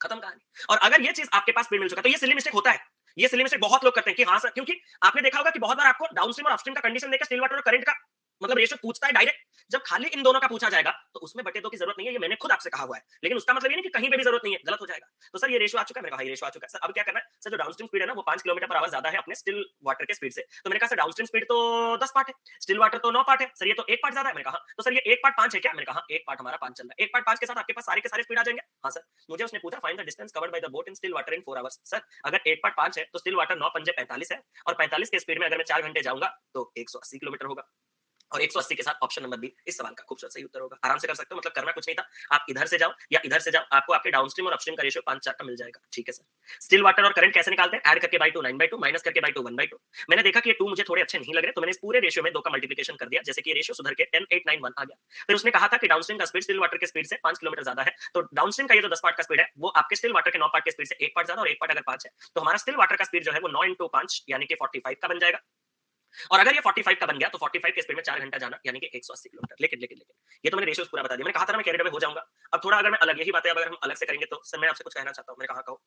खत्म कहानी। और अगर ये चीज आपके पास स्पीड मिल चुका है तो ये सिली मिस्टेक होता है। ये सिली मिस्टेक बहुत लोग करते हैं कि हाँ सर, क्योंकि आपने देखा होगा कि बहुत बार आपको डाउनस्ट्रीम और अपस्ट्रीम का कंडीशन देकर स्टिल वाटर और करंट का मतलब रेशियो पूछता है डायरेक्ट जब खाली इन दोनों का पूछा जाएगा तो उसमें बटे दो की जरूरत नहीं है, ये मैंने खुद आपसे कहा हुआ है, लेकिन उसका मतलब ये नहीं कि कहीं पे भी जरूरत नहीं है, गलत हो जाएगा। तो सर ये रेशियो आ चुका है, मैंने कहा ये रेशियो आ चुका है। सर अब क्या करना है? सर जो डाउनस्ट्रीम स्पीड है ना वो 5 किलोमीटर पर आवर ज्यादा है अपने स्टिल वाटर के स्पीड से। तो मैंने कहा सर डाउनस्ट्रीम स्पीड तो 10 पार्ट है, स्टिल वाटर तो 9 पार्ट है, सर ये तो 1 पार्ट ज्यादा है। मैंने कहा तो सर ये 1 पार्ट 5 है क्या? मैंने कहा 1 पार्ट हमारा 5 चल रहा है, 1 पार्ट 5 के साथ आपके पास सारे के सारे स्पीड आ जाएंगे। हाँ सर। मुझे उसने पूछा find the distance covered by the boat in still water in 4 hours. Sir अगर 1 पार्ट 5 है तो स्टिल वाटर 9 पंजे 45 है, और 45 के स्पीड में अगर मैं 4 घंटे जाऊंगा तो 180 किलोमीटर होगा। और 180 के साथ ऑप्शन नंबर बी इस सवाल का खूबसूरत सही उत्तर होगा। आराम से कर सकते हो, मतलब करना कुछ नहीं था। आप इधर से जाओ या इधर से जाओ, आपको आपके डाउनस्ट्रीम और अपस्ट्रीम का रेशियो 5-4 का मिल जाएगा। ठीक है सर। स्टिल वाटर और करंट कैसे निकालते हैं? ऐड करके बाई 2 9/2 माइनस करके बाई 2 1/2। मैंने देखा कि ये 2 मुझे थोड़े अच्छे नहीं लग रहे, तो मैंने इस पूरे रेशियो में 2 का मल्टीप्लिकेशन कर दिया, जैसे कि ये रेशियो सुधर के 10 8 9 1 आ गया। फिर उसने कहा था कि डाउनस्ट्रीम का स्पीड स्टिल वाटर के स्पीड से 5 किलोमीटर ज्यादा है, तो डाउनस्ट्रीम का ये जो 10 पार्ट का स्पीड है वो आपके स्टिल वाटर के 9 पार्ट के स्पीड से 1 पार्ट ज्यादा, और 1 पार्ट अगर 5 है तो हमारा स्टिल वाटर का स्पीड जो है वो 9 into 5 यानी कि 45 का बन जाएगा। और अगर ये 45 का बन गया तो 45 के स्पीड में 4 घंटा जाना यानी कि 180 किलोमीटर। लेकिन ये तो मैंने रेशियोस पूरा बता दिया। मैंने कहा था ना मैं कैरियर में हो जाऊंगा। अब थोड़ा अगर मैं अलग यही बातें अब अगर हम अलग से करेंगे तो सर मैं आपसे कुछ कहना चाहता हूं। मैंने कहा कहो।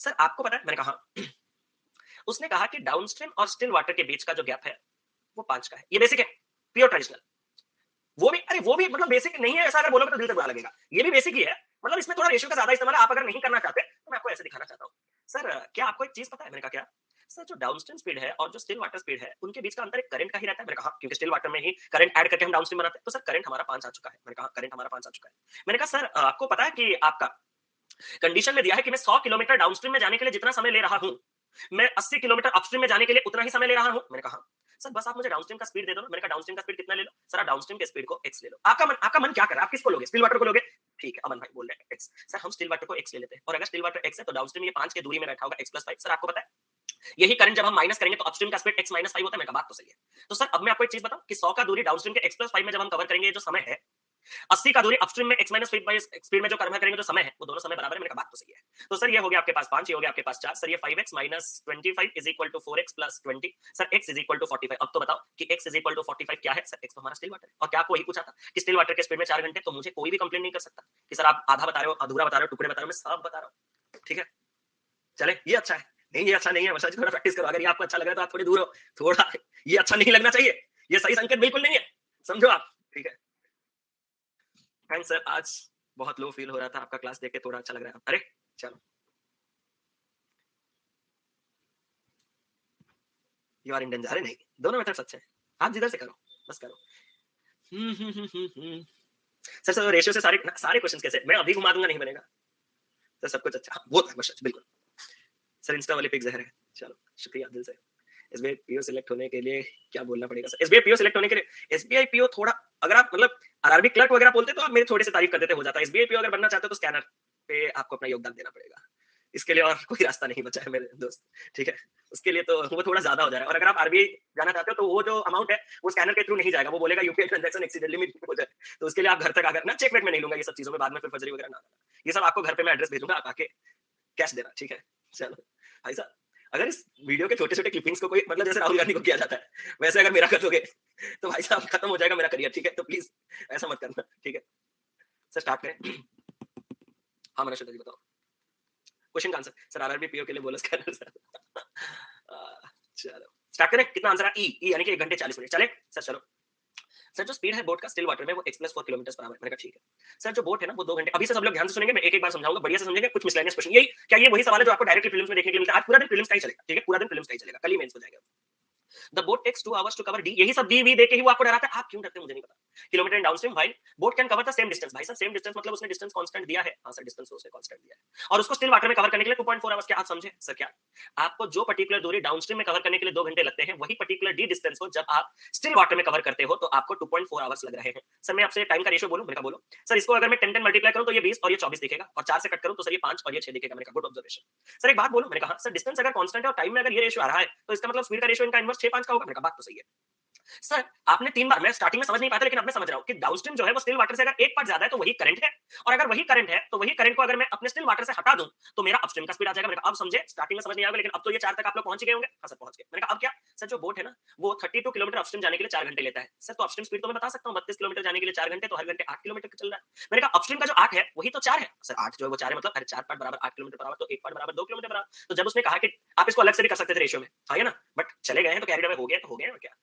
सर आपको पता है, मैंने कहा उसने कहा कि डाउनस्ट्रीम और स्टिल वाटर के बीच का जो गैप है वो 5 का है। ये बेसिक है, प्योर ट्रेडिशनल। वो भी मतलब बेसिक नहीं है, ऐसा अगर बोलोगे तो दिल से बुरा लगेगा। ये भी बेसिक ही है, मतलब इसमें थोड़ा रेशियो का ज्यादा इस्तेमाल है। आप अगर नहीं करना चाहते तो मैं आपको ऐसे दिखाना चाहता हूँ। सर क्या आपको एक चीज पता है? मैंने कहा क्या? सर जो डाउनस्ट्रीम स्पीड है और जो स्टिल वाटर स्पीड है उनके बीच का अंतर एक करंट का ही रहता है। मैंने कहा क्योंकि स्टिल वाटर में ही करंट ऐड करके हम डाउनस्ट्रीम बनाते हैं। तो सर करंट हमारा 5 आ चुका है। मैंने कहा करंट हमारा 5 आ चुका है। मैंने कहा सर आपको पता है कि आपका कंडीशन में दिया है कि मैं 100 किलोमीटर डाउनस्ट्रीम में जाने के लिए जितना समय ले रहा हूं, मैं 80 किलोमीटर अपस्ट्रीम में जाने के लिए उतना ही समय ले रहा हूं। मैंने कहा सर बस आप मुझे डाउनस्ट्रीम का स्पीड दे दो ना। मैंने कहा डाउनस्ट्रीम का स्पीड कितना ले लो? सर आप डाउनस्ट्रीम के स्पीड को x ले लो। आपका मन क्या कर रहा है? आप किसको लोगे? स्टिल वाटर को लोगे? ठीक है, अमन भाई बोल रहे हैं x। सर हम स्टिल वाटर को x ले लेते हैं, और अगर स्टिल वाटर x है तो डाउनस्ट्रीम ये 5 के दूरी में बैठा होगा x + 5। सर आपको पता है यही करंट जब हम माइनस करेंगे तो अपस्ट्रीम का स्पीड x - 5 होता है। मेरा बात तो सही है। तो सर अब मैं आपको एक चीज बताऊं कि 100 का दूरी डाउनस्ट्रीम के x + 5 में जब हम कवर करेंगे जो समय है, 80 का दूरी अपस्ट्रीम में x - 5 स्पीड में जो कवर करेंगे जो समय है वो दोनों समय बराबर है। मेरे का बात तो सही है। तो सर ये हो गया आपके पास 5, ये हो गया आपके पास 4। सर ये 5x - 25 = 4x + 20। Sir x = 45। अब तो बताओ कि x = 45 क्या है? सर x तो हमारा स्टिल वाटर है। और क्या आपको वही पूछा था कि स्टिल वाटर के स्पीड में 4 घंटे? तो मुझे कोई भी कंप्लेंट नहीं कर सकता कि सर आप आधा बता रहे हो, अधूरा बता रहे हो, टुकड़े बता रहे हो। मैं सब बता रहा हूं। ठीक है, चले ये अच्छा है। नहीं ये अच्छा नहीं है, वर्षा जी थोड़ा प्रैक्टिस करो। अगर ये आपको अच्छा लग रहा है तो आप थोड़ी दूर हो। थोड़ा ये अच्छा नहीं लगना चाहिए, ये सही संकेत बिल्कुल नहीं है, समझो आप। ठीक है, थैंक्स सर। आज बहुत लो फील हो रहा था, आपका क्लास देख के थोड़ा अच्छा लग रहा है। अरे चलो, यू आर इन डेंजर। अरे नहीं, दोनों मेथड सच है। आप जिधर से करो बस करो। सर सर रेशियो से सारे सारे क्वेश्चंस कैसे मैं अभी घुमा दूंगा? नहीं बनेगा सर, सब कुछ अच्छा। हाँ, वो था बस बिल्कुल। सर इंस्टा वाले पिक जहर है। चलो शुक्रिया दिल से। एसबीआई पीओ सिलेक्ट होने के लिए क्या बोलना पड़ेगा? सर एसबीआई पीओ सिलेक्ट होने के लिए एसबीआई पीओ थोड़ा, अगर आप मतलब आरआरबी क्लर्क वगैरह बोलते तो आप मेरे थोड़े से तारीफ कर देते, हो जाता। एसबीआई पीओ अगर बनना चाहते हो तो स्कैनर पे आपको अपना योगदान देना पड़ेगा। इसके लिए और कोई रास्ता नहीं बचा है मेरे दोस्त। ठीक है, उसके लिए तो वो थोड़ा ज्यादा हो जा रहा है। और अगर आप आरबीआई जाना चाहते हो तो वो जो अमाउंट है वो स्कैनर के थ्रू नहीं जाएगा, वो बोलेगा यूपीआई ट्रांजैक्शन एक्सीडेंट लिमिट हो जाए। तो उसके लिए आप घर तक आकर ना, चेक वेक में नहीं लूंगा ये सब चीजों में, बाद में फिर फर्जरी वगैरह ना आना। ये सब आपको घर पे मैं एड्रेस भेजूंगा, आप आके कैश देना। ठीक है, चलो भाई साहब, अगर इस वीडियो के छोटे छोटे क्लिपिंग्स को कोई मतलब जैसे राहुल गांधी को किया जाता है वैसे अगर मेरा कर दोगे तो भाई साहब खत्म हो जाएगा मेरा करियर। ठीक है, तो प्लीज ऐसा मत करना। ठीक है सर, स्टार्ट करें? हाँ मनोज जी बताओ क्वेश्चन का आंसर। सर आरआरबी पीओ के लिए बोलो स्कैनर सर। चलो स्टार्ट करें। कितना आंसर है? ई यानी कि 1 घंटे 40 मिनट। चले सर चलो। सर जो स्पीड है बोट का स्टिल वाटर में वो x + 4 किलोमीटर पर आवर। मैंने कहा ठीक है। सर जो बोट है ना वो 2 घंटे, अभी से सब लोग ध्यान से सुनेंगे, मैं एक एक बार समझाऊंगा, बढ़िया से समझेंगे। कुछ मिसलेनियस क्वेश्चन यही क्या, ये वही सवाल है जो आपको डायरेक्टली प्रीलिम्स में देखने के लिए मिलता है। आज पूरा दिन प्रीलिम्स का ही चलेगा। ठीक है, पूरा दिन प्रीलिम्स का ही चलेगा, कल ही मेंस हो जाएगा। The boat takes 2 hours to cover D. यही सब डी वी देके ही वो आपको डराता है। आप क्यों डरते हैं मुझे नहीं पता। Kilometre in downstream while boat can cover the same distance. भाई साहब सेम डिस्टेंस मतलब उसने डिस्टेंस कांस्टेंट दिया है। हां सर डिस्टेंस उसने कांस्टेंट दिया है, और उसको स्टिल वाटर में कवर करने के लिए 2.4 आवर्स। क्या आप समझे सर? क्या आपको जो पर्टिकुलर दूरी डाउनस्ट्रीम में कवर करने के लिए 2 घंटे लगते हैं, वही पर्टिकुलर डी डिस्टेंस को जब आप स्टिल वाटर में कवर करते हो तो आपको 2.4 आवर्स लग रहे हैं। सर मैं आपसे टाइम का रेशियो बोलूं? मैंने कहा बोलो। सर इसको अगर मैं 10 10 मल्टीप्लाई करूं तो ये 20 और ये 24 दिखेगा, और 4 से कट करूं तो सर ये 5 और ये 6 दिखेगा। मैंने कहा गुड ऑब्जर्वेशन। सर एक बात बोलूं? मैंने कहा सर डिस्टेंस अगर कांस्टेंट है और टाइम में अगर ये रेशियो आ रहा है तो इसका मतलब स्पीड का रेशियो इनका इनवर्स 6 5 का होगा। मैंने कहा बात तो सही है। सर आपने 3 बार, मैं स्टार्टिंग में समझ नहीं पाया था लेकिन अब मैं समझ रहा हूं कि डाउनस्ट्रीम जो है वो स्टिल वाटर से अगर 1 पार्ट ज्यादा है तो वही करंट है, और अगर वही करंट है तो वही करंट को अगर मैं अपने स्टिल वाटर से हटा दूं तो मेरा अपस्ट्रीम का स्पीड आ जाएगा। मैंने कहा अब समझे, स्टार्टिंग में समझ नहीं आया लेकिन अब तो ये 4 तक आप लोग पहुंच गए होंगे। हां सर पहुंच गए। मैंने कहा अब क्या? सर जो बोट है ना वो 32 किलोमीटर अपस्ट्रीम जाने के लिए 4 घंटे लेता है। सर तो अपस्ट्रीम स्पीड तो मैं बता सकता हूं, 32 किलोमीटर जाने के लिए 4 घंटे तो हर घंटे 8 किलोमीटर चल रहा है। मैंने कहा अपस्ट्रीम का जो 8 है वही तो 4 है। सर 8 जो है वो 4 है, मतलब अरे 4 पार्ट बराबर 8 किलोमीटर पर आवर, तो 1 पार्ट बराबर 2 किलोमीटर पर आवर। तो जब उसने कहा कि आप इसको अलग से भी कर सकते थे रेशियो में, हाँ है ना, बट चले गए हैं तो कैरिड अवे हो गए तो हो गए और क्या।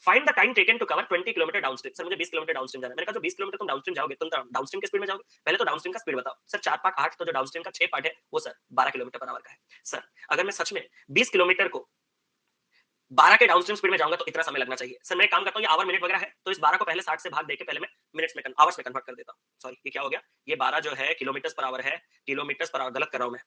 Find the time taken to cover 20 kilometre downstream. Sir मुझे 20 किलोमीटर डाउनस्ट्रीम जाना है। मैंने कहा जो 20 किलोमीटर तुम डाउनस्ट्रीम जाओगे तुम डाउनस्ट्रीम के स्पीड में जाओगे, पहले तो डाउनस्ट्रीम का स्पीड बताओ। सर 4 पार्ट 8, तो जो डाउनस्ट्रीम का 6 पार्ट है वो सर 12 किलोमीटर पर आवर का है। सर अगर मैं सच में 20 किलोमीटर को 12 के डाउनस्ट्रीम स्पीड में जाऊंगा तो इतना समय लगना चाहिए। सर मैं एक काम करता हूँ, ये आवर मिनट वगैरह है तो इस 12 को पहले 60 से भाग देके पहले मैं मिनट्स में आवर्स में कन्वर्ट कर देता हूँ। सॉरी ये क्या हो गया, ये 12 जो है किलोमीटर पर आवर है, किलोमीटर पर आवर गलत कर रहा हूं मैं,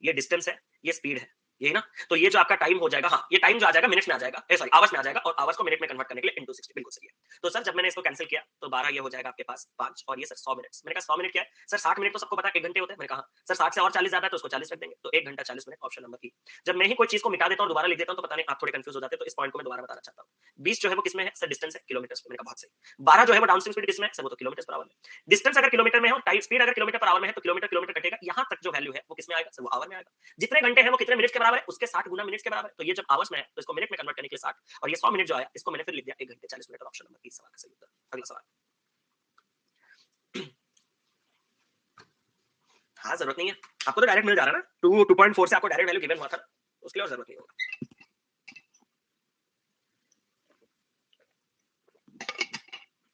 ये डिस्टेंस है, ये स्पीड है, यही ना। तो ये जो आपका टाइम हो जाएगा, हाँ ये टाइम जो आ जाएगा मिनट्स में आ जाएगा, सॉरी आवर्स में आ जाएगा, और आवर्स को मिनट में कन्वर्ट करने के लिए इनटू 60 बिल्कुल सही है। तो सर जब मैंने इसको कैंसिल किया तो 12 ये हो जाएगा आपके पास 5, और ये सर 100 मिनट्स। मैंने कहा 100 मिनट क्या है सर, 60 मिनट तो सबको पता है 1 घंटे होते हैं। मैंने कहा सर 60 से और 40 ज्यादा है तो उसको 40 रख देंगे, तो 1 घंटा 40 मिनट ऑप्शन नंबर 3। जब मैं ही कोई चीज को मिटा देता हूँ दोबारा लिख देता हूँ तो पता नहीं आप थोड़े कंफ्यूज हो जाते हैं, तो इस पॉइंट को मैं दोबारा बताना चाहता हूँ। 20 जो है वो किसमें है सर, डिस्टेंस है, किलोमीटर में। मैंने कहा बहुत सही। 12 जो है वो डाउनस्ट्रीम स्पीड किसमें है सर, वो तो किलोमीटर पर आवर में। डिस्टेंस अगर किलोमीटर में हो, टाइम स्पीड अगर किलोमीटर पर आवर में है तो किलोमीटर किलोमीटर कटेगा, यहाँ तक जो वैल्यू है वो किसमें आएगा सर, वो आवर में आएगा। जितने घंटे हैं वो कितने मिनट के बराबर है, उसके 60 गुना मिनट के बराबर है। तो ये जब आवर्स में है तो इसको मिनट में कन्वर्ट करने के लिए 60, और ये 100 मिनट जो आया इसको मैंने फिर लिख दिया 1 घंटे 40 मिनट, और ऑप्शन नंबर 30 सवाल का सही उत्तर। अगला सवाल। हाँ जरूरत नहीं है, आपको तो डायरेक्ट मिल जा रहा है ना, 2.4 से आपको डायरेक्ट वैल्यू गिवन हुआ था, उसके लिए और जरूरत नहीं होगा।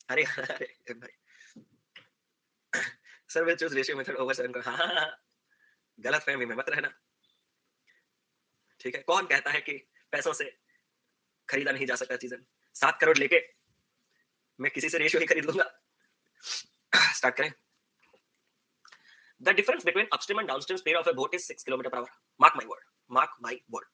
अरे अरे भाई sir will choose ratio method over 7 का। हाँ गलत फहमी में मत रहना, ठीक है। कौन कहता है कि पैसों से खरीदा नहीं जा सकता चीजें। 7 करोड़ लेके मैं किसी से रेशियो ही खरीद लूंगा। स्टार्ट करें। The difference between upstream and downstream speed of a boat is 6 kilometre per hour. Mark my word, mark my word.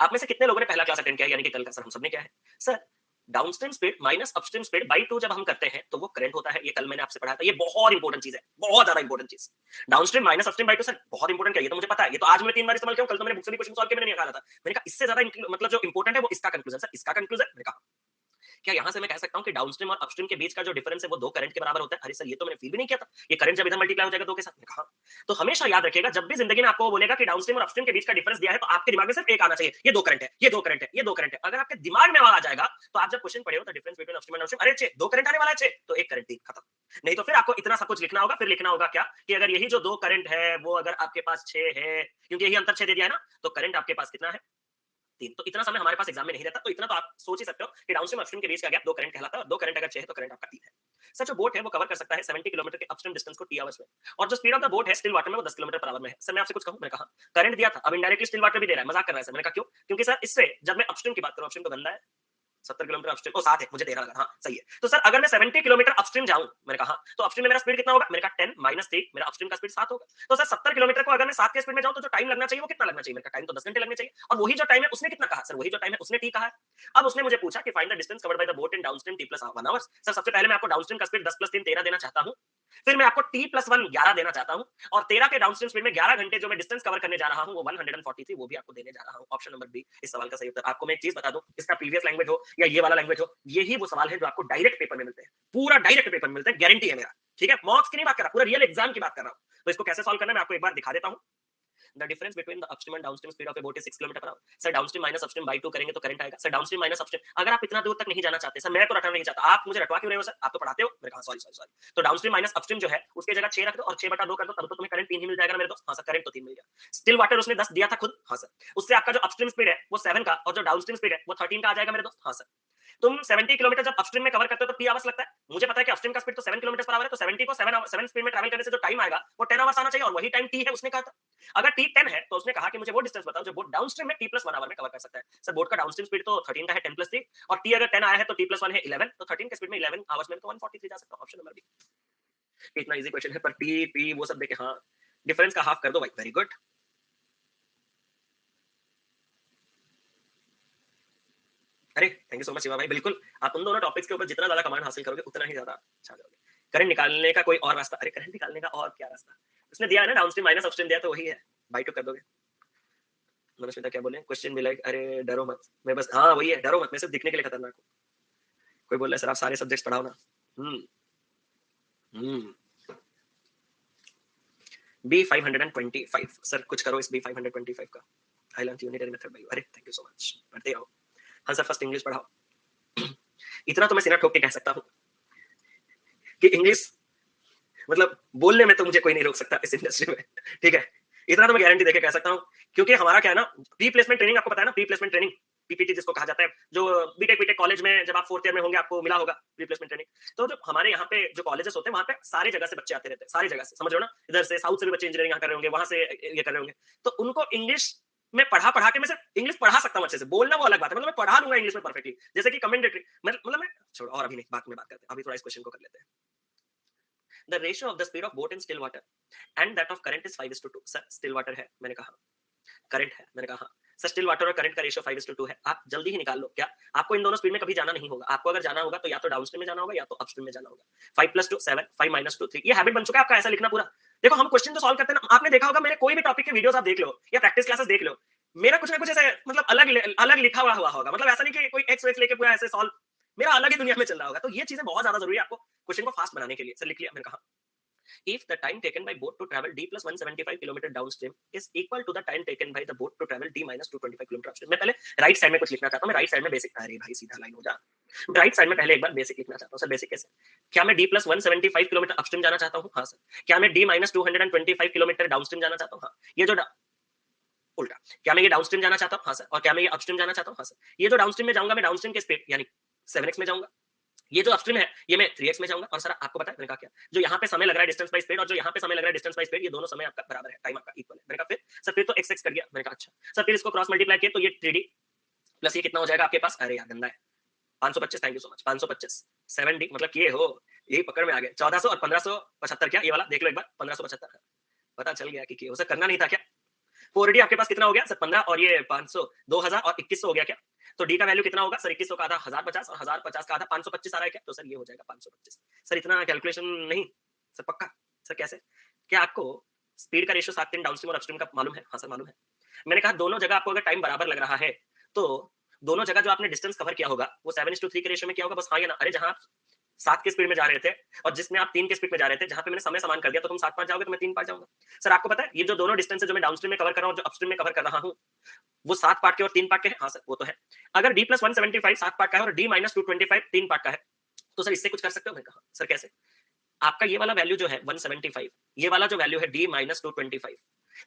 आप में से कितने लोगों ने पहला क्लास अटेंड किया, यानी कि कल का? सर हम सबने किया है। Sir downstream speed minus upstream speed by 2 जब हम करते हैं तो वो करंट होता है। ये कल मैंने आपसे पढ़ा था, ये बहुत इंपॉर्टेंट चीज है, बहुत ज्यादा इंपॉर्टेंट चीज। Downstream minus upstream by 2 sir बहुत इंपॉर्टेंट है, ये तो मुझे पता है, ये तो आज मैंने 3 बार इस्तेमाल किया, कल तो मैंने बुक से भी क्वेश्चन सॉल्व किया, मैंने निकाला था। मैंने कहा इससे ज्यादा मतलब जो इंपॉर्टेंट है वो इसका कंक्लूजन। सर इसका कंक्लूजन मैंने कहा क्या यहां से मैं कह सकता हूं कि डाउनस्ट्रीम और अपस्ट्रीम के बीच का जो डिफरेंस है वो 2 करंट के बराबर होता है? अरे सर ये तो मैंने फील भी नहीं किया था, ये करंट जब इधर मल्टीप्लाई हो जाएगा 2 के साथ। मैंने कहा तो हमेशा याद रखिएगा जब भी जिंदगी में आपको बोलेगा कि डाउनस्ट्रीम और अपस्ट्रीम के बीच का डिफरेंस दिया है तो आपके दिमाग में सिर्फ एक आना चाहिए, ये 2 करंट है, ये 2 करंट है, ये 2 करंट है। अगर आपके दिमाग में आ जाएगा तो आप जब क्वेश्चन पढ़े हो तो difference between upstream and downstream, अरे 6 2 करंट आने वाला है, 6 तो 1 करंट ही खत्म। नहीं तो फिर आपको इतना सब कुछ लिखना होगा, फिर लिखना होगा क्या कि अगर यही जो 2 करंट है वो अगर आपके पास 6 है, क्योंकि यही अंतर 6 दे दिया है ना, तो करंट आपके पास कितना है 3। तो इतना समय हमारे पास एग्जाम में नहीं रहता, तो इतना तो आप सोच ही सकते हो कि डाउनस्ट्रीम अपस्ट्रीम के बीच का गैप 2 करंट कहलाता है, और 2 करंट अगर 6 है तो करंट आपका 3 है। सर जो बोट है वो कवर कर सकता है 70 किलोमीटर के अपस्ट्रीम डिस्टेंस को टी आवर्स में, और जो स्पीड ऑफ द बोट है स्टिल वाटर में वो 10 किलोमीटर पर आवर में है। सर मैं आपसे कुछ कहूं, मैंने कहा करंट दिया था, अब इनडायरेक्टली स्टिल वाटर भी दे रहा है, मजाक कर रहा है सर। मैंने कहा क्यों, क्योंकि सर इससे जब मैं अपस्ट्रीम की बात करूं, अपस्ट्रीम तो गंदा है 70 किलोमीटर अपस्ट्रीम, ओ 7 है, मुझे 13 लगा, हाँ सही है। तो सर अगर मैं 70 किलोमीटर अपस्ट्रीम जाऊं, मैंने कहा तो अपस्ट्रीम में मेरा स्पीड कितना होगा, मैंने कहा 10 माइनस 3, मेरा अपस्ट्रीम का स्पीड 7 होगा। तो सर 70 किलोमीटर को अगर मैं 7 के स्पीड में जाऊं तो जो टाइम लगना चाहिए वो कितना लगना चाहिए, मेरे का टाइम तो 10 घंटे लगने चाहिए, और वही जो टाइम है उसने कितना कहा सर, वही जो टाइम है उसने टी कहा है। अब उसने मुझे पूछा कि find the distance covered by the boat in downstream T plus 1 hours. Sir सबसे पहले मैं आपको डाउनस्ट्रीम का स्पीड 10 प्लस 3 13 देना चाहता हूं, फिर मैं आपको टी प्लस 1 11 देना चाहता हूं, और 13 के डाउनस्ट्रीम स्पीड में 11 घंटे जो मैं डिस्टेंस कवर करने जा रहा हूं वो 143 वो भी आपको देने जा रहा हूं। ऑप्शन नंबर बी इस सवाल का सही उत्तर। आपको मैं एक चीज बता दूं, इसका प्रीवियस लैंग्वेज हो या ये वाला लैंग्वेज हो, यही वो सवाल है जो आपको डायरेक्ट पेपर में मिलते हैं, पूरा डायरेक्ट पेपर में मिलता है, गारंटी है मेरा, ठीक है। मॉक्स की नहीं बात कर रहा, पूरा रियल एग्जाम की बात कर रहा हूं। तो इसको कैसे सॉल्व करना है मैं आपको एक बार दिखा देता हूं। The difference between the upstream and downstream speed of A boat is 6 kilometre per hour. Sir downstream minus upstream by 2 करेंगे तो करंट आएगा। सर डाउनस्ट्रीम माइनस अपस्ट्रीम, अगर आप इतना दूर तक नहीं जाना चाहते, सर मैं तो रटना नहीं चाहता, आप मुझे रटवा क्यों रहे हो सर, आप तो पढ़ाते हो। मैंने कहा सॉरी सॉरी सॉरी। तो डाउनस्ट्रीम माइनस अपस्ट्रीम जो है उसकी जगह 6 रख दो और 6/2 कर दो, तब तो तुम्हें करंट 3 ही मिल जाएगा ना मेरे दोस्त। हाँ सर करंट तो 3 मिल गया। स्टिल वाटर उसने 10 दिया था खुद, हाँ सर। उससे आपका जो अपस्ट्रीम स्पीड है वो 7 का, और जो डाउनस्ट्रीम स्पीड है वो 13 का आ जाएगा मेरे दोस्त, हाँ सर। तुम 70 किलोमीटर जब अपस्ट्रीम में कवर करते हो तो 3 आवर्स लगता है। मुझे पता है कि अपस्ट्रीम का स्पीड तो 7 किलोमीटर पर आवर है, तो 70 को 7 स्पीड में ट्रैवल करने से जो टाइम आएगा वो 10 आवर्स आना चाहिए, और वही टाइम टी है उसने कहा था। अगर टी 10 है तो उसने कहा कि मुझे वो डिस्टेंस बताओ जो बोट डाउनस्ट्रीम में टी प्लस 1 आवर में कवर कर सकता है। सर बोट का डाउनस्ट्रीम स्पीड तो 13 का है, 10 प्लस 3, और टी अगर 10 आया है तो टी प्लस 1 है 11, तो 13 के स्पीड में 11 आवर्स में तो 143 जा सकता हूं। Option number B. इतना इजी क्वेश्चन है, पर टी पी वो सब देखे, हाँ डिफरेंस का हाफ कर दो भाई, वेरी गुड। अरे thank you so much Shiva भाई, बिल्कुल आप उन दोनों टॉपिक्स के ऊपर जितना ज्यादा कमांड हासिल करोगे उतना ही ज्यादा अच्छा जाओगे। करंट निकालने का कोई और रास्ता, अरे करंट निकालने का और क्या रास्ता, उसने दिया है ना डाउनस्ट्रीम माइनस अपस्ट्रीम दिया, तो वही है, बाई टू कर दोगे। मनस्मिता क्या बोले, क्वेश्चन भी लाइक अरे डरो मत, मैं बस हाँ वही है, डरो मत, मैं सिर्फ दिखने के लिए खतरनाक हूँ। कोई बोल रहा है सर आप सारे सब्जेक्ट्स पढ़ाओ ना। हम्म हम्म B525 सर कुछ करो इस B525 का। आई लर्न यूनिटरी मेथड भाई, अरे थैंक यू सो मच, पढ़ते रहो। हाँ सर फर्स्ट इंग्लिश पढ़ाओ। इतना तो मैं सीना ठोक के कह सकता हूँ कि इंग्लिश मतलब बोलने में तो मुझे कोई नहीं रोक सकता इस इंडस्ट्री में, ठीक है। इतना तो मैं गारंटी देके कह सकता हूँ, क्योंकि हमारा क्या है ना, प्री प्लेसमेंट ट्रेनिंग आपको पता है ना, प्री प्लेसमेंट ट्रेनिंग पीपीटी जिसको कहा जाता है, जो बीटेक बीटेक कॉलेज में जब आप फोर्थ ईयर में होंगे आपको मिला होगा रिप्लेसमेंट ट्रेनिंग। तो जो हमारे यहाँ पे जो कॉलेजेस होते हैं वहाँ पे सारी जगह से बच्चे आते रहते हैं, सारी जगह से, समझ रहे हो ना, इधर से साउथ से भी बच्चे इंजीनियरिंग यहाँ कर रहे होंगे, वहां से ये कर रहे होंगे। तो उनको इंग्लिश मैं पढ़ा के मैं सिर्फ इंग्लिश पढ़ा सकता हूँ अच्छे से, बोलना वो अलग बात है, मतलब मैं पढ़ा लूंगा इंग्लिश में परफेक्टली, जैसे कि कमेंडेटरी, मतलब मैं छोड़ो, और अभी नहीं, बात में बात करते हैं, अभी थोड़ा इस क्वेश्चन को कर लेते हैं। The ratio of the speed of boat in still water and that of current is 5:2। Sir still water है, मैंने कहा करंट है, मैंने कहा सर स्टिल वाटर और करंट का रेशियो 5:2 है, आप जल्दी ही निकाल लो। क्या आपको इन दोनों स्पीड में कभी जाना नहीं होगा, आपको अगर जाना होगा तो या तो डाउनस्ट्रीम में जाना होगा या तो अपस्ट्रीम में जाना होगा। 5 + 2 7, 5 - 2 3, ये हैबिट बन चुका है आपका ऐसा लिखना पूरा। देखो हम क्वेश्चन तो सॉल्व करते हैं ना, आपने देखा होगा मेरे कोई भी टॉपिक के वीडियोस आप देख लो या प्रैक्टिस क्लासेस देख लो, मेरा कुछ ना कुछ ऐसे मतलब अलग लिखा हुआ होगा, मतलब ऐसा नहीं कि कोई एक्स वेक्स लेके पूरा ऐसे सॉल्व, मेरा अलग ही दुनिया में चल रहा होगा। तो ये चीजें बहुत ज्यादा जरूरी है आपको क्वेश्चन को फास्ट बनाने के लिए। सर लिख लिया, मैंने कहा if the time taken by boat to travel d plus 175 km downstream is equal to the time taken by the boat to travel d minus 225 km upstream। मैं पहले राइट साइड में कुछ लिखना चाहता हूँ, मैं राइट साइड में basic, अरे भाई सीधा लाइन हो जा, राइट साइड में पहले एक बार बेसिक लिखना चाहता हूँ। सर बेसिक कैसे, क्या मैं d plus 175 किलोमीटर अपस्ट्रीम जाना चाहता हूँ? हाँ सर। क्या मैं d minus 225 किलोमीटर डाउनस्ट्रीम जाना चाहता हूँ? हाँ। ये जो उल्टा, क्या मैं ये डाउनस्ट्रीम जाना चाहता हूँ? हाँ सर। और क्या मैं ये अपस्ट्रीम जाना चाहता हूँ? हाँ सर। ये जो डाउनस्ट्रीम में जाऊंगा मैं डाउनस्ट्रीम के स्पीड यानी 7x में जाऊंगा, ये जो अपस्ट्रीम है ये मैं 3x में जाऊंगा। और सर आपको पता है मैंने कहा क्या, जो यहाँ पे समय लग रहा है डिस्टेंस बाय स्पीड और जो यहाँ पे समय लग रहा है डिस्टेंस बाय स्पीड, ये दोनों समय आपका बराबर है, टाइम आपका इक्वल है। मैंने कहा फिर सर फिर तो x x कर गया। मैंने कहा अच्छा सर, फिर इसको क्रॉस मल्टीप्लाई किया तो ये 3d प्लस ये कितना हो जाएगा आपके पास, अरे यार गंदा है, 525, thank you so much, 525 7d मतलब ये हो, यही पकड़ में आ गया, 1400 और 1575, क्या ये वाला देख लो एक बार, 1575 पता चल गया कि उसे करना नहीं था क्या। 4d आपके पास कितना हो गया सर, 15 और ये 500, 2000 और 2100 हो गया क्या। तो डी का वैल्यू कितना होगा सर, 2100 का आधा 1050 और 1050 का आधा 525 आ रहा है क्या, तो सर ये हो जाएगा 525। सर इतना कैलकुलेशन नहीं सर, पक्का सर कैसे, क्या आपको स्पीड का रेशियो 7 डाउनस्ट्रीम और अपस्ट्रीम का मालूम है? हाँ सर मालूम है। मैंने कहा दोनों जगह आपको अगर टाइम बराबर लग रहा है तो दोनों जगह जो आपने डिस्टेंस कवर किया होगा वो 7:3 के रेशियो में किया होगा, बस हाँ या ना। अरे जहां 7 के स्पीड में जा रहे थे और जिसमें आप 3 के स्पीड में जा रहे थे, जहां पे मैंने समय समान कर दिया तो तुम 7 पार जाओगे तो मैं 3 पार जाऊंगा। सर आपको पता है ये जो दोनों डिस्टेंस है जो मैं डाउनस्ट्रीम में कवर कर रहा हूँ, जो अपस्ट्रीम में कवर कर रहा हूँ, वो 7 पार्ट के और 3 पार्ट के हैं। हाँ सर वो तो है। अगर d + 175 7 पार्ट का है और d - 225 3 पार्ट का है, तो सर इससे कुछ कर सकते हो? मैंने कहा सर कैसे, आपका ये वाला वैल्यू जो है 175, ये वाला जो वैल्यू है d - 225,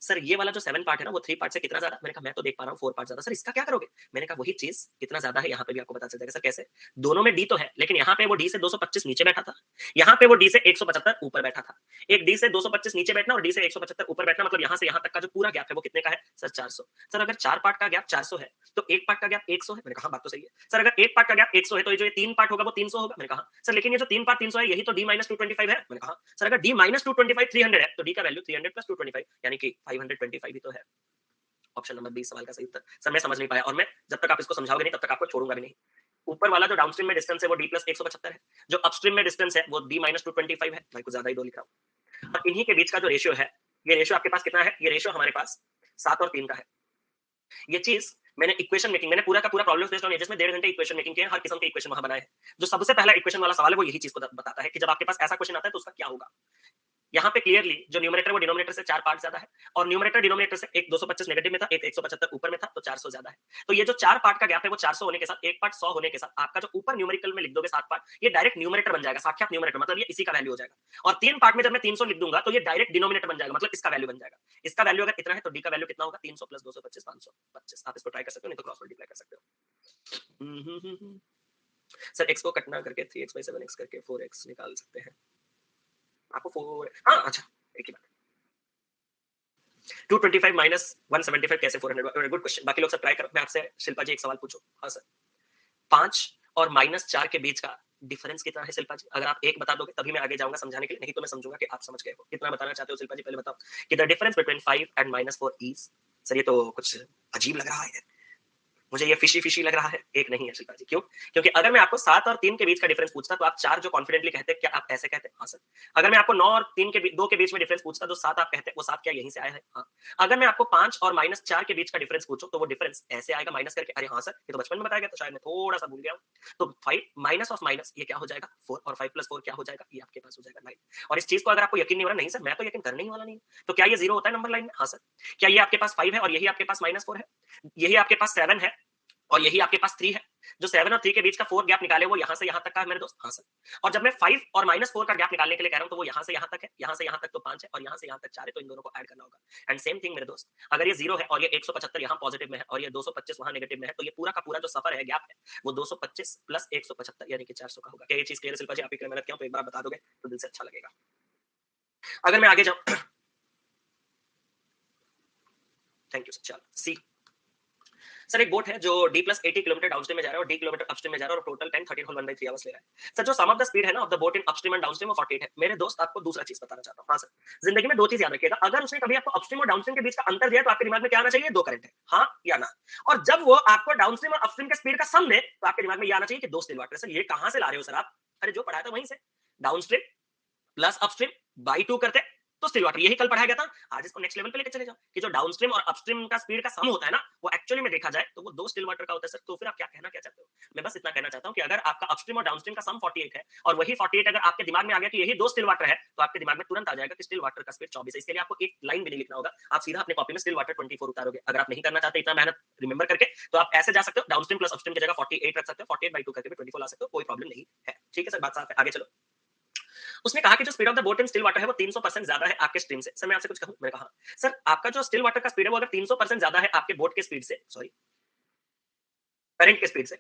सर ये वाला जो 7 पार्ट है ना वो 3 पार्ट से कितना ज्यादा। मैंने कहा मैं तो देख पा रहा हूँ 4 पार्ट ज्यादा। सर इसका क्या करोगे? मैंने कहा वही चीज कितना ज्यादा है यहाँ पे भी आपको पता चल जाएगा। सर कैसे, दोनों में d तो है लेकिन यहाँ पे वो d से 225 नीचे बैठा था, यहाँ पे वो d से 175 ऊपर बैठा था। एक d से 225 नीचे बैठना और d से 175 ऊपर बैठना, मतलब यहाँ से यहाँ तक का जो पूरा गैप है वो कितने का है सर, 400। सर अगर 4 पार्ट का गैप 400 है तो एक पार्ट का गैप 100 है। मैंने कहा बात तो सही है। सर अगर एक पार्ट का गैप 100 है तो ये जो 3 पार्ट होगा वो 300 होगा। मैंने कहा सर लेकिन ये जो 3 पार्ट 300 है यही तो d - 225 है। मैंने कहा सर अगर d - 225 300 है तो d का वैल्यू 300 + 225 यानी कि 525 ही तो है। ऑप्शन नंबर 20 सवाल का सही उत्तर। सर मैं समझ नहीं पाया और मैं जब तक आप इसको समझाओगे नहीं तब तक आपको छोड़ूंगा भी नहीं। ऊपर वाला जो डाउनस्ट्रीम में डिस्टेंस है वो d + 175 है, जो अपस्ट्रीम में डिस्टेंस है वो d - 225 है। मैं कुछ ज्यादा ही दो लिख रहा हूँ। और इन्हीं के बीच का जो रेशियो है, ये रेशियो आपके पास कितना है, ये रेशियो हमारे पास 7 और 3 का है। ये चीज मैंने इक्वेशन मेकिंग, मैंने पूरा का पूरा प्रॉब्लम बेस्ड ऑन एजेस में 1.5 घंटे इक्वेशन मेकिंग किया है, हर किस्म के इक्वेशन वहां बनाए हैं। जो सबसे पहला इक्वेशन वाला सवाल है वो यही चीज को बताता है कि जब आपके पास ऐसा क्वेश्चन आता है तो उसका क्या होगा। यहाँ पे क्लियरली जो न्यूमरेटर वो डिनोमिनेटर से 4 पार्ट ज्यादा है और न्यूमरेटर डिनोमिनेटर से एक 225 नेगेटिव में था, एक 175 ऊपर में था, तो 400 ज्यादा है। तो ये जो 4 पार्ट का गैप है वो 400 होने के साथ एक पार्ट 100 होने के साथ आपका जो ऊपर न्यूमेरिकल में लिख दोगे 7 पार्ट, ये डायरेक्ट न्यूमरेटर बन जाएगा, साक्षात न्यूमरेटर, मतलब ये इसी का वैल्यू हो जाएगा। और 3 पार्ट में जब मैं 300 लिख दूंगा तो ये डायरेक्ट डिनोमिनेटर बन जाएगा, मतलब इसका वैल्यू बन जाएगा। इसका वैल्यू अगर इतना है तो डी का वैल्यू कितना होगा, 300 + 225 525। आप इसको ट्राई कर सकते हो, नहीं तो क्रॉस मल्टीप्लाई कर सकते हो। सर x को कटना करके 3x / 7x करके 4x निकाल सकते हैं। आपको 4, हाँ अच्छा एक ही बात, 225 - 175 कैसे 400, गुड क्वेश्चन। बाकी लोग सब ट्राई करो। मैं आपसे शिल्पा जी एक सवाल पूछूं? हाँ सर। 5 और -4 के बीच का डिफरेंस कितना है शिल्पा जी? अगर आप एक बता दोगे तभी मैं आगे जाऊंगा समझाने के लिए, नहीं तो मैं समझूंगा कि आप समझ गए हो। कितना बताना चाहते हो शिल्पा जी पहले बताओ कि the difference between 5 and -4 is. Sir ये तो कुछ अजीब लग रहा है, मुझे ये फिशी फिशी लग रहा है। एक नहीं है शिल्पा जी, क्यों? क्योंकि अगर मैं आपको 7 और 3 के बीच का डिफरेंस पूछता तो आप 4 जो कॉन्फिडेंटली कहते, क्या आप ऐसे कहते? हाँ सर। अगर मैं आपको 9 और 3 के 2 के बीच में डिफरेंस पूछता तो 7 आप कहते, वो 7 क्या यहीं से आया है? हाँ। अगर मैं आपको 5 और -4 के बीच का डिफरेंस पूछूं तो वो डिफरेंस ऐसे आएगा माइनस करके। अरे हाँ सर, ये तो बचपन में बताया गया तो शायद मैं थोड़ा सा भूल गया हूं। तो 5 माइनस ऑफ माइनस ये क्या हो जाएगा 4 और 5 + 4 क्या हो जाएगा, ये आपके पास हो जाएगा 9। और इस चीज को अगर आपको यकीन नहीं हो रहा, नहीं सर मैं तो यकीन करने ही वाला नहीं हूं, तो क्या ये 0 होता है नंबर लाइन में? हाँ सर। क्या ये आपके पास 5 है और यही आपके पास -4 है, यही आपके पास 7 है और यही आपके पास 3 है। जो 7 और 3 के बीच का 4 गैप निकाले वो यहाँ से यहाँ तक का है मेरे दोस्त। हाँ सर। और जब मैं 5 और -4 का गैप निकालने के लिए कह रहा हूँ तो वो यहाँ से यहाँ तक है, यहाँ से यहाँ तक तो 5 है और यहाँ से यहाँ तक 4 है, तो इन दोनों को ऐड करना होगा। एंड सेम थिंग मेरे दोस्त, अगर ये 0 है और ये 175 यहाँ पॉजिटिव में है और ये 225 वहाँ नेगेटिव में है, तो ये पूरा का पूरा जो सफर है, गैप है, वो 225 प्लस 175 यानी कि 400 का होगा। क्या ये चीज़ क्लियर है शिल्पा जी? आप ही के लिए मेहनत किया हूँ, तो एक बार बता दोगे तो दिल से अच्छा लगेगा। अगर मैं आगे जाऊँ थैंक यू सर। चलो सी सर, एक बोट है जो d प्लस 80 किलोमीटर डाउनस्ट्रीम में जा रहा है और d किलोमीटर अपस्ट्रीम में जा रहा है और टोटल टाइम 13 होल 1/3 आवर्स ले रहा है। सर, जो सम ऑफ द स्पीड है ना of the boat in upstream and downstream वो 48 है। मेरे दोस्त आपको दूसरा चीज बताना चाहता हूं। हाँ सर, जिंदगी में दो चीज याद रखिएगा। अगर उसने कभी आपको अपस्ट्रीम और डाउनस्ट्रीम के बीच का अंतर दिया तो आपके दिमाग में क्या आना चाहिए? दो करंट है, हाँ या ना। और जब वो आपको डाउनस्ट्रीम और अपस्ट्रीम के स्पीड का सम दे तो आपके दिमाग में ये आना चाहिए कि दो स्टिल वाटर। सर, ये कहां से ला रहे हो सर आप? अरे जो पढ़ाया था वहीं से, डाउनस्ट्रीम प्लस अपस्ट्रीम बाई 2 करते तो स्टिल वाटर। यही कल पढ़ाया गया था। आज इसको नेक्स्ट लेवल पे लेके चले जाओ कि जो डाउनस्ट्रीम और अपस्ट्रीम का स्पीड का सम होता है ना, वो एक्चुअली में देखा जाए तो वो दो स्टिल वाटर का होता है। सर, तो फिर आप क्या कहना क्या चाहते हो? मैं बस इतना कहना चाहता हूं कि अगर आपका अपस्ट्रीम और डाउनस्ट्रीम का सम 48 है और वही 48 अगर आपके दिमाग में आ गया कि यही दो स्टिल वाटर है, तो आपके दिमाग में तुरंत आ जाएगा कि स्टिल वाटर का स्पीड 24 है। इसके लिए आपको एक लाइन भी नहीं लिखना होगा, आप सीधा अपने कॉपी में स्टिल वाटर 24 उतारोगे। अगर आप नहीं करना चाहते इतना मेहनत रिमेंबर करके, तो आप ऐसे जा सकते हो, डाउनस्ट्रीम प्लस अपस्ट्रीम की जगह 48 रख सकते हो, 48/2 करके भी 24 ला सकते हो, कोई प्रॉब्लम नहीं है। ठीक है सर, बात साफ है। आगे चलो। उसने कहा कि जो speed of the boat in still water है वो 300% ज्यादा है आपके स्ट्रीम से। सर, मैं आपसे कुछ कहूं? मैंने कहा सर, आपका जो स्टिल वाटर का स्पीड है वो अगर 300% ज्यादा है आपके बोट के स्पीड से, सॉरी करंट के स्पीड से,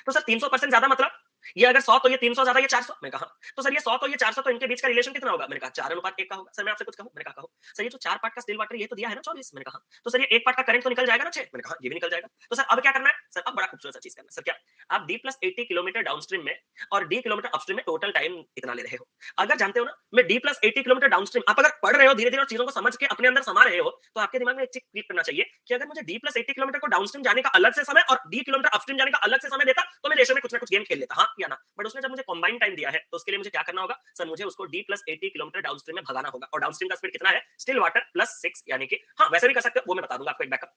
तो सर 300% ज्यादा मतलब ये अगर 100 तो ये 300 ज्यादा ये 400। मैं कहा तो सर ये 100 तो ये 400 तो इनके बीच का रिलेशन कितना होगा? मैंने कहा 4:1 का होगा। सर, मैं आपसे कुछ कहूं? मैंने कहा कहो। सर, ये जो 4 पार्ट का स्टिल वाटर ये तो दिया है ना 24। मैंने कहा तो सर ये एक पार्ट का करंट तो निकल जाएगा ना 6। मैंने कहा ये भी निकल जाएगा। तो सर अब क्या करना है? सर अब बड़ा खूबसूरत सा चीज करना है। सर क्या? आप d प्लस 80 किलोमीटर डाउनस्ट्रीम में और d किलोमीटर अपस्ट्रीम में टोटल टाइम इतना ले रहे हो। अगर जानते हो ना मैं d प्लस 80 किलोमीटर डाउनस्ट्रीम, आप अगर पढ़ रहे हो धीरे धीरे और चीजों को समझ के अपने अंदर समा रहे हो, तो आपके दिमाग में एक चीज क्लिक करना चाहिए कि अगर मुझे d प्लस 80 किलोमीटर को डाउनस्ट्रीम जाने का अलग से समय और d किलोमीटर अपस्ट्रीम जाने का अलग से समय देता तो मैं रेशो में कुछ ना कुछ गेम खेल लेता, हाँ या ना। बट उसने जब मुझे कंबाइन टाइम दिया है तो उसके लिए मुझे क्या करना होगा? सर, मुझे उसको d प्लस 80 किलोमीटर डाउनस्ट्रीम में भगाना होगा। और डाउनस्ट्रीम का स्पीड कितना है? स्टिल वाटर प्लस 6, यानी कि हाँ वैसे भी कर सकते हो, वो मैं बता दूंगा आपको एक बैकअप,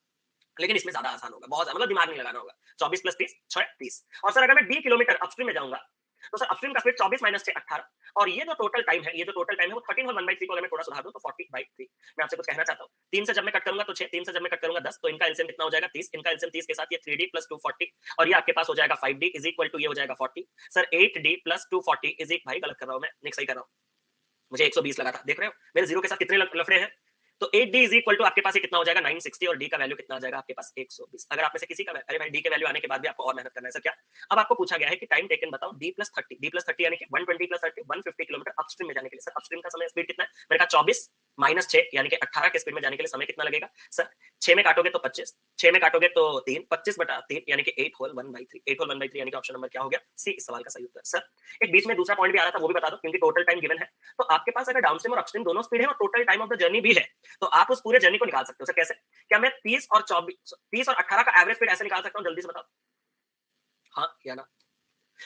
लेकिन इसमें ज्यादा आसान होगा, बहुत ज्यादा, मतलब दिमाग नहीं लगाना होगा। 24 प्लस 30 6 30। और सर अगर मैं d किलोमीटर अपस्ट्रीम में जाऊंगा तो सर अपस्ट्रीम का स्पीड 24 माइनस 6 18। और ये जो टोटल टाइम है, ये जो टोटल टाइम है वो 13 और 1/3 को अगर मैं थोड़ा सुधार दूं तो 40/3। मैं आपसे कुछ कहना चाहता हूं, 3 से जब मैं कट करूंगा तो 6, 3 से जब मैं कट करूंगा 10, तो इनका एलसीएम कितना हो जाएगा? 30। इनका एलसीएम 30 के साथ ये 3d प्लस 240 और ये आपके पास हो जाएगा 5d इज इक्वल टू ये हो जाएगा 40। Sir 8d plus 240 is equal, भाई गलत कर रहा हूं मैं, नहीं सही कर रहा हूं, मुझे 120 लगा था, देख रहे हो मेरे जीरो के साथ कितने लफड़े हैं। तो 8d इज इक्वल टू आपके पास ये कितना हो जाएगा? 960 और d का वैल्यू कितना आ जाएगा आपके पास? 120। अगर आप में से किसी का, अरे भाई d के वैल्यू आने के बाद भी आपको और मेहनत करना है। सर क्या? अब आपको पूछा गया है कि टाइम टेकन बताओ d प्लस 30, d प्लस 30 यानी कि 120 प्लस 30 150 किलोमीटर अपस्ट्रीम में जाने के लिए। सर अपस्ट्रीम का समय स्पीड कितना है? मैंने कहा 24 माइनस 6 यानी कि 18 के स्पीड में जाने के लिए समय कितना लगेगा? सर 6 में काटोगे तो 25, 6 में काटोगे तो 3, 25/3 यानी कि 8 होल 1/3, 8 होल 1/3 यानी कि ऑप्शन नंबर क्या हो गया? सी इस सवाल का सही उत्तर। सर एक बीच में दूसरा पॉइंट भी आ रहा था, वो भी बता दो क्योंकि टोटल टाइम गिवन है। तो आपके पास अगर डाउनस्ट्रीम और अपस्ट्रीम दोनों स्पीड है और total time of the journey भी है, तो आप उस पूरे जर्नी को निकाल सकते हो। सर कैसे? क्या मैं 30 और 24, 30 और 18 का एवरेज स्पीड ऐसे निकाल सकता हूं? जल्दी से बताओ, हाँ या ना।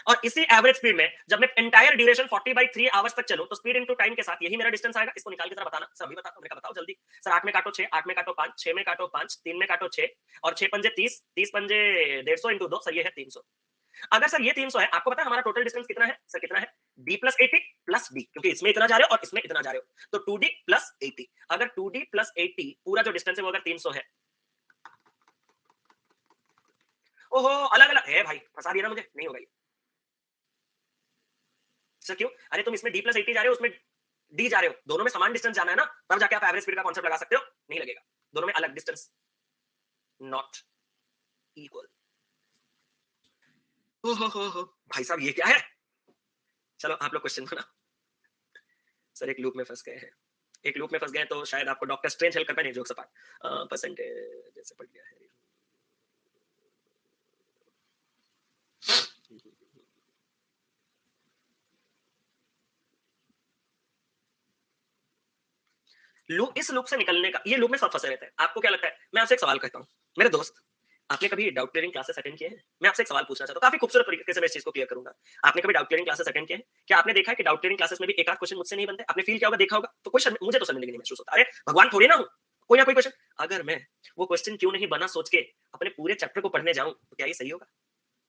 और इसी एवरेज स्पीड में जब मैं एंटायर ड्यूरेशन 40/3 आवर्स तक चलूं तो स्पीड इनटू टाइम के साथ यही मेरा डिस्टेंस आएगा। इसको निकाल के जरा बताना। सर अभी बताता हूं, मैंने कहा बताओ जल्दी। सर 8 में काटो 6, 8 में काटो 5, 6 में काटो 5, 3 में काटो 6 और 6 पंजे 30, 30 पंजे 150 इंटू 2, सर ये है 300। अगर सर ये 300 है, आपको पता है हमारा टोटल डिस्टेंस कितना है? सर कितना है? d प्लस 80 प्लस d, क्योंकि इसमें इतना जा रहे हो और इसमें इतना जा रहे हो, तो 2d प्लस 80। अगर 2d प्लस 80 पूरा जो डिस्टेंस है वो अगर 300 है, ओहो अलग अलग है भाई, फंसा दिया ना मुझे, नहीं होगा ये। सर क्यों? अरे तुम इसमें d प्लस 80 जा रहे हो, उसमें d जा रहे हो, दोनों में समान डिस्टेंस जाना है ना, तब जाके आप एवरेज स्पीड का कॉन्सेप्ट लगा सकते हो। नहीं लगेगा, दोनों में अलग डिस्टेंस, नॉट इक्वल। हो भाई साहब ये क्या है? चलो आप लोग क्वेश्चन बनाओ। सर एक लूप में फंस गए हैं, एक लूप में फंस गए तो शायद आपको डॉक्टर स्ट्रेंज हेल्प कर पाए। नहीं, जोक्स अपार्ट, परसेंटेज जैसे पढ़ लिया है। लूप, इस लूप से निकलने का, ये लूप में सब फंसे रहते हैं। आपको क्या लगता है? मैं आपसे एक सवाल कहता हूँ मेरे दोस्त, आपने कभी डाउट क्लियरिंग क्लासेस अटेंड किए हैं? मैं आपसे एक सवाल पूछना चाहता हूँ, काफी खूबसूरत तरीके से मैं इस चीज को क्लियर करूंगा। आपने कभी डाउट क्लियरिंग क्लासेस अटेंड किए हैं? क्या आपने देखा है कि डाउट क्लियरिंग क्लासेस में भी एक आध क्वेश्चन मुझसे नहीं बनते? आपने फील किया होगा, देखा होगा, तो कोई मुझे तो शर्मिंदगी नहीं महसूस होता। अरे भगवान थोड़ी ना हूँ, कोई ना कोई क्वेश्चन, अगर मैं वो क्वेश्चन क्यों नहीं बना सोच के अपने पूरे चैप्टर को पढ़ने जाऊं तो क्या ये सही होगा?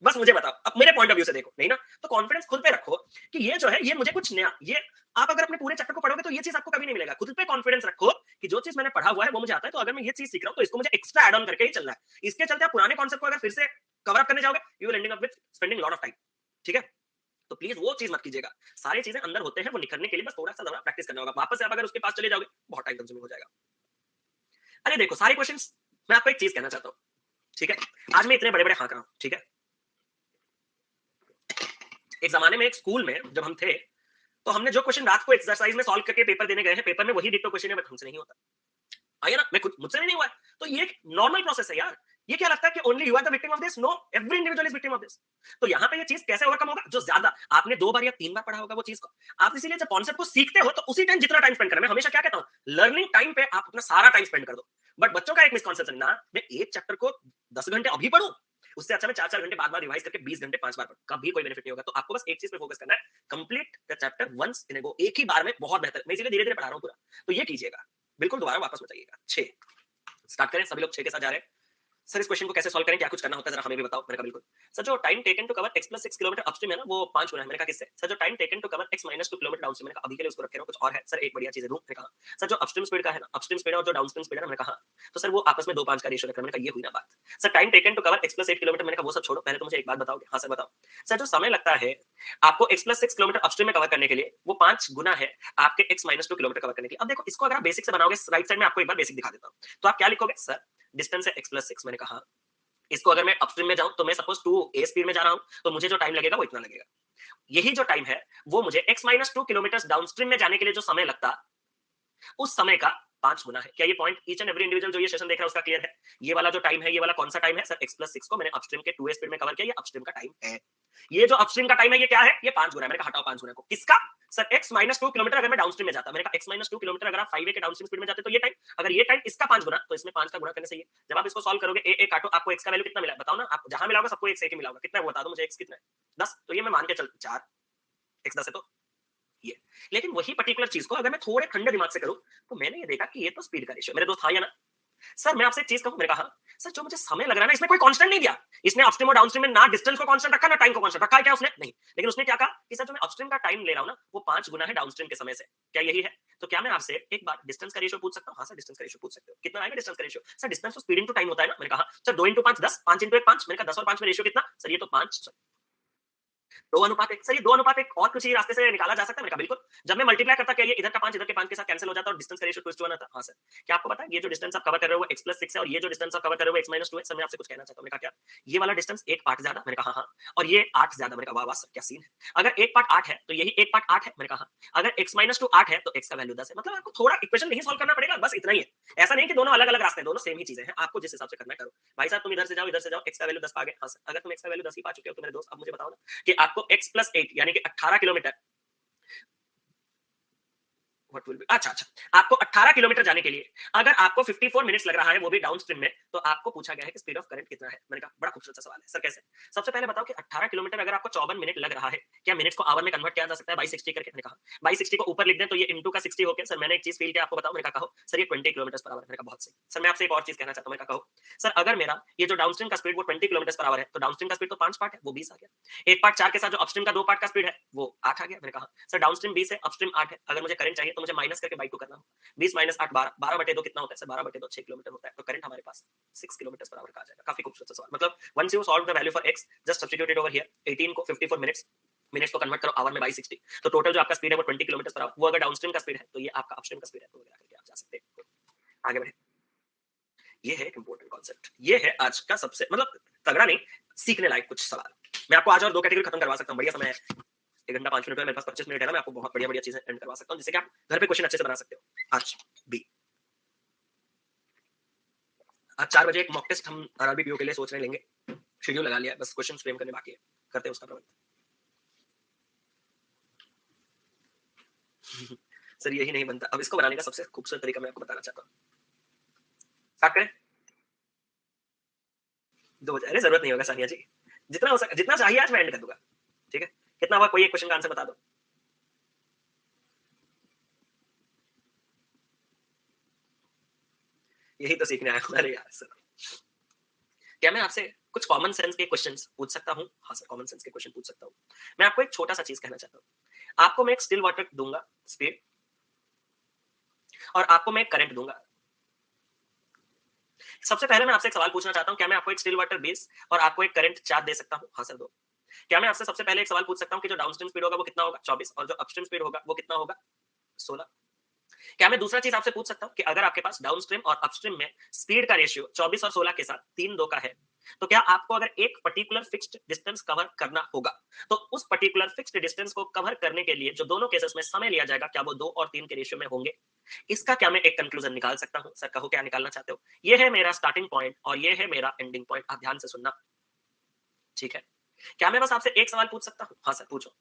बस मुझे बताओ, अब मेरे पॉइंट ऑफ व्यू से देखो, नहीं ना? तो कॉन्फिडेंस खुद पे रखो कि ये जो है, ये मुझे कुछ नया, ये आप अगर अपने पूरे चैप्टर को पढ़ोगे तो ये चीज़ आपको कभी नहीं मिलेगा। खुद पे कॉन्फिडेंस रखो कि जो चीज़ मैंने पढ़ा हुआ है वो मुझे आता है, तो अगर मैं ये चीज़ सीख रहा हूँ तो इसको मुझे एक्स्ट्रा ऐड ऑन करके ही चलना है। इसके चलते आप पुराने कॉन्सेप्ट को अगर फिर से कवर अप करने जाओगे, you will ending up with spending lot of time. ठीक है? तो प्लीज वो चीज़ मत कीजिएगा। सारी चीज़ें अंदर होते हैं, वो निखरने के लिए बस थोड़ा-सा ज़रा प्रैक्टिस करना होगा। वापस से आप अगर उसके पास चले जाओगे, बहुत टाइम कंज्यूमिंग हो जाएगा। अरे देखो, सारे क्वेश्चंस, मैं आपको एक चीज़ कहना चाहता हूँ, ठीक है? आज मैं इतने बड़े-बड़े हाँक रहा हूँ, ठीक है? एक ज़माने में एक स्कूल में जब हम थे, तो हमने जो क्वेश्चन रात को एक्सरसाइज में सॉल्व करके पेपर देने गए हैं, पेपर में वही डिट्टो क्वेश्चन है, बट हमसे नहीं होता। आइए ना, मैं खुद मुझसे भी नहीं हुआ है। तो ये एक नॉर्मल प्रोसेस है यार। ये क्या लगता है कि only you are the victim of this? No, every individual is victim of this. तो यहाँ पे ये चीज़ कैसे ओवरकम होगा? जो ज़्यादा आपने 2 बार या 3 बार पढ़ा होगा वो चीज़ को। आप इसीलिए जब कॉन्सेप्ट को सीखते हो तो उसी टाइम जितना टाइम स्पेंड करना है। मैं हमेशा क्या कहता हूँ, लर्निंग टाइम पे आप अपना सारा टाइम स्पेंड कर दो। बट बच्चों का एक मिसकॉन्सेप्शन ना, मैं एक चैप्टर को 10 घंटे अभी पढूं, उससे अच्छा मैं 4-4 घंटे बाद रिवाइज करके 20 घंटे 5 बार पढूं। कभी कोई बेनिफिट नहीं होगा। तो आपको बस एक चीज़ पे फोकस करना है, complete the chapter once in a go, एक ही बार में बहुत बेहतर। मैं इसीलिए धीरे-धीरे पढ़ा रहा हूँ पूरा। तो ये कीजिएगा। बिल्कुल दोबारा वापस मत जाइएगा। 6 स्टार्ट करें, सभी लोग 6 के साथ जा रहे हैं। सर इस क्वेश्चन को कैसे सॉल्व करें, क्या कुछ करना होता है, जरा हमें भी बताओ। मैंने कहा बिल्कुल। सर जो time taken to cover x plus 6 kilometre upstream है ना, वो 5 गुना है। मैंने कहा किससे? सर जो time taken to cover x minus 2 kilometre downstream, मैंने कहा अभी के लिए उसको रखे रहो, कुछ और है। सर एक बढ़िया चीज है, दूं? मैंने कहा सर जो अपस्ट्रीम स्पीड का है ना, अपस्ट्रीम स्पीड और जो डाउनस्ट्रीम स्पीड है ना, मैंने कहा तो सर वो आपस में 2-5 का रेशियो रखना। मैंने कहा ये हुई ना बात। Sir time taken to cover x plus 8 kilometre, मैंने कहा वो सब छोड़ो, पहले तो मुझे एक बात बताओगे? हाँ सर बताओ। सर जो समय लगता है आपको x प्लस 6 किलोमीटर अपस्ट्रीम में कवर करने के लिए, वो 5 गुना है आपके x माइनस 2 किलोमीटर कवर करने के लिए। अब देखो, इसको अगर आप बेसिक से बनाओगे, राइट साइड में आपको एक बार बेसिक दिखा देता हूँ, तो आप क्या लिखोगे? सर डिस्टेंस है x प्लस 6। मैंने कहा इसको अगर मैं अपस्ट्रीम में जाऊं, तो मैं सपोज 2 ए स्पीड में जा रहा हूं, तो मुझे जो टाइम लगेगा वो इतना लगेगा। यही जो टाइम है, वो मुझे x माइनस 2 किलोमीटर डाउनस्ट्रीम में जाने के लिए जो समय लगता, उस समय का 5 गुना है। क्या ये point each and every individual जो ये सेशन देख रहा है उसका क्लियर है? ये वाला जो टाइम है, ये वाला कौन सा टाइम है? सर x प्लस 6 को मैंने अपस्ट्रीम के 2 स्पीड में कवर किया, ये अपस्ट्रीम का टाइम है। ये जो अपस्ट्रीम का टाइम है, ये क्या है? ये 5 गुना है। मैंने कहा हटाओ 5 गुना को। किसका? सर x माइनस 2 किलोमीटर अगर मैं डाउनस्ट्रीम में जाता, मैंने कहा x माइनस 2 किलोमीटर अगर आप 5 के डाउनस्ट्रीम स्पीड में जाते तो ये टाइम, अगर ये टाइम इसका 5 गुना, तो इसमें 5 का गुना करने से ये। जब आप इसको सॉल्व करोगे, ए ए काटो, आपको x का वैल्यू कितना मिला बताओ ना? आप जहां मिलाओगे सबको 1 से 1 ही मिलाओगे। कितना है वो बता दो मुझे, x कितना है? 10। तो ये मैं मान के चल 4, x 10 है तो ये। लेकिन वही पर्टिकुलर चीज को अगर मैं थोड़े ठंडे दिमाग से करूं, तो मैंने ये देखा कि ये तो स्पीड का रेशियो, मेरे दोस्त हाँ या ना? सर मैं आपसे एक चीज कहूं, मैंने कहा सर जो मुझे समय लग रहा है ना, इसमें कोई कांस्टेंट नहीं दिया। इसने अपस्ट्रीम और डाउनस्ट्रीम में ना डिस्टेंस को कांस्टेंट रखा, ना टाइम को कांस्टेंट रखा है। क्या उसने? नहीं। लेकिन उसने क्या कहा कि सर जो मैं अपस्ट्रीम का टाइम ले रहा हूं ना, वो 5 गुना है डाउनस्ट्रीम के समय से। क्या यही है? तो क्या मैं आपसे एक बार डिस्टेंस का रेशियो पूछ सकता हूं? हाँ सर डिस्टेंस का रेशियो पूछ सकते हो। कितना आएगा डिस्टेंस का रेशियो? सर डिस्टेंस तो स्पीड इनटू टाइम होता है ना। मैंने कहा सर 2 इंटू 5 10, 5 इंटू 1 5। मैंने कहा 10 और 5 में रेशियो कितना? सर ये तो 5, 2:1। सर ये 2:1 और किसी रास्ते से निकाला जा सकता है? मैंने कहा बिल्कुल। जब मैं मल्टीप्लाई करता, क्या ये इधर का 5 इधर के 5 के साथ कैंसिल हो जाता और डिस्टेंस का रेशियो 2:1 आता? हाँ सर। क्या आपको पता है ये जो डिस्टेंस आप कवर कर रहे हो वो x + 6 है, और ये जो डिस्टेंस आप कवर कर रहे हो वो x - 2 है? सर मैं आपसे कुछ कहना चाहता हूं। मैंने कहा क्या? ये वाला डिस्टेंस 1 पार्ट ज्यादा? मैंने कहा हाँ। और ये 8 ज्यादा? मैंने कहा वाह वाह सर क्या सीन है। अगर 1 पार्ट 8 है तो यही 1 पार्ट 8 है? मैंने कहा हाँ। अगर x - 2 8 है तो x का वैल्यू 10 है। मतलब आपको थोड़ा इक्वेशन नहीं सॉल्व करना पड़ेगा, बस इतना ही है। ऐसा नहीं कि दोनों अलग-अलग रास्ते हैं, दोनों सेम ही चीजें हैं। आपको जिस हिसाब से करना है करो। भाई साहब तुम इधर से जाओ, x का वैल्यू 10 पा गए? हाँ सर। अगर तुम x का वैल्यू 10 ही पा चुके हो तो मेरे दोस्त अब मुझे बताओ ना कि आपको x + 8 यानी कि 18 किलोमीटर, व्हाट विल बी, अच्छा अच्छा, आपको 18 किलोमीटर जाने के लिए अगर आपको 54 मिनट्स लग रहा है, वो भी डाउनस्ट्रीम में, तो आपको पूछा गया है कि स्पीड ऑफ करंट कितना है। मैंने कहा बड़ा खूबसूरत सा सवाल है। सर कैसे? सबसे पहले बताओ कि 18 किलोमीटर अगर आपको 54 मिनट लग रहा है, क्या मिनट्स को आवर में कन्वर्ट किया जा सकता है बाई 60 करके? मैंने कहा बाई 60 को ऊपर लिख दें तो ये इनटू का 60 हो गया। सर मैंने एक चीज फील किया, आपको बताओ? मैंने कहा कहो। सर ये 20 किलोमीटर पर आवर। मैंने कहा बहुत सही। सर मैं आपसे एक और चीज कहना चाहता हूं। मैंने कहा कहो। सर अगर मेरा ये जो डाउनस्ट्रीम का स्पीड वो 20 किलोमीटर पर आवर है, तो डाउनस्ट्रीम का स्पीड तो 5 पार्ट है, वो 20 आ गया। एक पार्ट 4 के साथ जो अपस्ट्रीम का 2 पार्ट का स्पीड है वो 8 आ गया। मैंने कहा सर डाउनस्ट्रीम 20 है, अपस्ट्रीम 8 है, अगर मुझे करंट चाहिए तो मुझे माइनस करके बाई 2 करना होगा। 20 माइनस 8 12, 12/2 कितना होता है? सर 12/2 6 किलोमीटर होता है। तो करंट हमारे पास 6 किलोमीटर पर आवर का आ जाएगा। काफी खूबसूरत सवाल। मतलब once you solve the value for x, just substitute it over here. 18 को 54 मिनट्स, मिनट्स को कन्वर्ट करो आवर में बाई 60, तो टोटल जो आपका स्पीड है वो 20 किलोमीटर पर आवर। वो अगर डाउनस्ट्रीम का स्पीड है तो ये आपका अपस्ट्रीम का स्पीड है। तो वगैरह करके आप जा सकते हैं। आगे बढ़े। ये है एक इंपॉर्टेंट कॉन्सेप्ट। ये है आज का सबसे मतलब तगड़ा नहीं, सीखने लायक कुछ सवाल। मैं आपको आज और 2 कैटेगरी खत्म करवा सकता हूं। बढ़िया समय है। 1 घंटा 5 मिनट में मेरे पास 25 मिनट है ना, मैं आपको बहुत बढ़िया-बढ़िया चीजें एंड करवा सकता हूं, जिससे कि आप घर पे क्वेश्चन अच्छे से बना सकते हो। आज भी आज 4 बजे एक मॉक टेस्ट हम आरआरबी पीओ के लिए सोच रहे लेंगे। शेड्यूल लगा लिया है, बस क्वेश्चन फ्रेम करने बाकी है। करते हैं उसका प्रबंध। सर यही नहीं बनता। अब इसको बनाने का सबसे खूबसूरत तरीका मैं आपको बताना चाहता हूँ। स्टार्ट करें? 2 बजे। अरे जरूरत नहीं होगा सानिया जी। जितना हो सके, जितना चाहिए आज मैं एंड कर दूंगा। ठीक है? कितना हुआ? कोई एक क्वेश्चन का आंसर बता दो। यही तो सीखने आया हूँ। अरे यार सर, क्या मैं आपसे कुछ कॉमन सेंस के क्वेश्चंस पूछ सकता हूँ। हाँ सर, कॉमन सेंस के क्वेश्चन पूछ सकता हूँ। मैं आपको एक छोटा सा चीज कहना चाहता हूँ। आपको मैं एक स्टिल वाटर दूंगा स्पीड, और आपको मैं एक करंट दूंगा। सबसे पहले मैं आपसे एक सवाल पूछना चाहता हूँ, क्या मैं आपको एक स्टिल वाटर 20 और आपको एक करंट 4 दे सकता हूँ? हाँ सर, दो। क्या मैं आपसे सबसे पहले एक सवाल पूछ सकता हूँ कि जो डाउनस्ट्रीम स्पीड होगा वो कितना होगा? 24, और जो अपस्ट्रीम स्पीड होगा वो कितना होगा? 16। क्या मैं दूसरा चीज आपसे पूछ सकता हूँ कि अगर आपके पास डाउनस्ट्रीम और अपस्ट्रीम में स्पीड का रेशियो 24 और 16 के साथ 3-2 का है, तो क्या आपको अगर एक पर्टिकुलर फिक्स्ड डिस्टेंस कवर करना होगा, तो उस पर्टिकुलर फिक्स्ड डिस्टेंस को कवर करने के लिए जो दोनों केसेस में समय लिया जाएगा, क्या वो 2 और 3 के रेशियो में होंगे? इसका क्या मैं एक कंक्लूजन निकाल सकता हूँ? सर कहो क्या निकालना चाहते हो? ये है मेरा स्टार्टिंग पॉइंट और ये है मेरा एंडिंग पॉइंट। आप ध्यान से सुनना, ठीक है? क्या मैं बस आपसे एक सवाल पूछ सकता हूँ? हाँ सर, पूछो।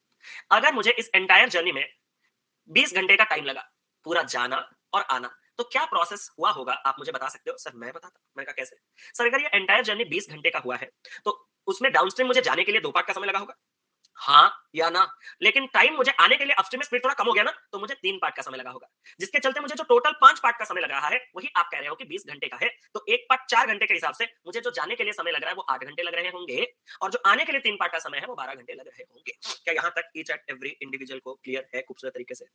अगर मुझे इस एंटायर जर्नी में 20 घंटे का टाइम लगा, पूरा जाना और आना, तो क्या प्रोसेस हुआ होगा आप मुझे बता सकते हो? सर मैं बताता। मैंने कहा कैसे? सर अगर ये एंटायर जर्नी 20 घंटे का हुआ है, तो उसमें डाउनस्ट्रीम मुझे जाने के लिए 2 पार्ट का समय लगा होगा? हाँ या ना? लेकिन टाइम मुझे आने के लिए अपस्ट्रीम में स्पीड थोड़ा कम हो गया ना, तो मुझे 3 पार्ट का समय लगा होगा। जिसके चलते मुझे जो टोटल 5 पार्ट का समय लग रहा है, वही आप कह रहे हो कि 20 घंटे का है, तो 1 पार्ट 4 घंटे के हिसाब से मुझे जो जाने के लिए समय लग रहा है वो 8 घंटे लग रहे होंगे, और जो आने के लिए 3 पार्ट का समय है वो 12 घंटे लग रहे होंगे। क्या यहाँ तक ईच एंड एवरी इंडिविजुअल को क्लियर है खूबसूरत तरीके से?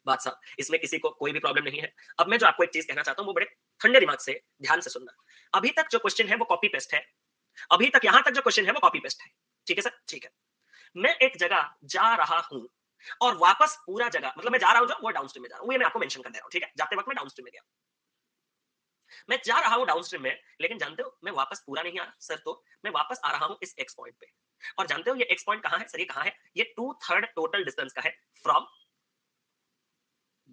बात साहब, इसमें किसी को कोई भी प्रॉब्लम नहीं है। अब मैं जो आपको एक चीज कहना चाहता हूँ वो बड़े ठंडे दिमाग से ध्यान से सुनना। अभी तक जो क्वेश्चन है वो कॉपी पेस्ट है। अभी तक यहां तक जो क्वेश्चन है वो कॉपी पेस्ट है। ठीक है सर, ठीक है। मैं एक जगह जा रहा हूं और वापस पूरा जगह, मतलब मैं जा रहा हूं जो वो डाउनस्ट्रीम में जा रहा हूं, ये मैं आपको मेंशन कर दे रहा हूं। ठीक है, जाते वक्त मैं डाउनस्ट्रीम में गया, मैं जा रहा हूं डाउनस्ट्रीम में, लेकिन जानते हो मैं वापस पूरा नहीं आ रहा सर, तो मैं वापस आ रहा हूं इस एक्स पॉइंट पे। और जानते हो ये एक्स पॉइंट कहां है सर? ये कहां है? ये 2/3 टोटल डिस्टेंस का है फ्रॉम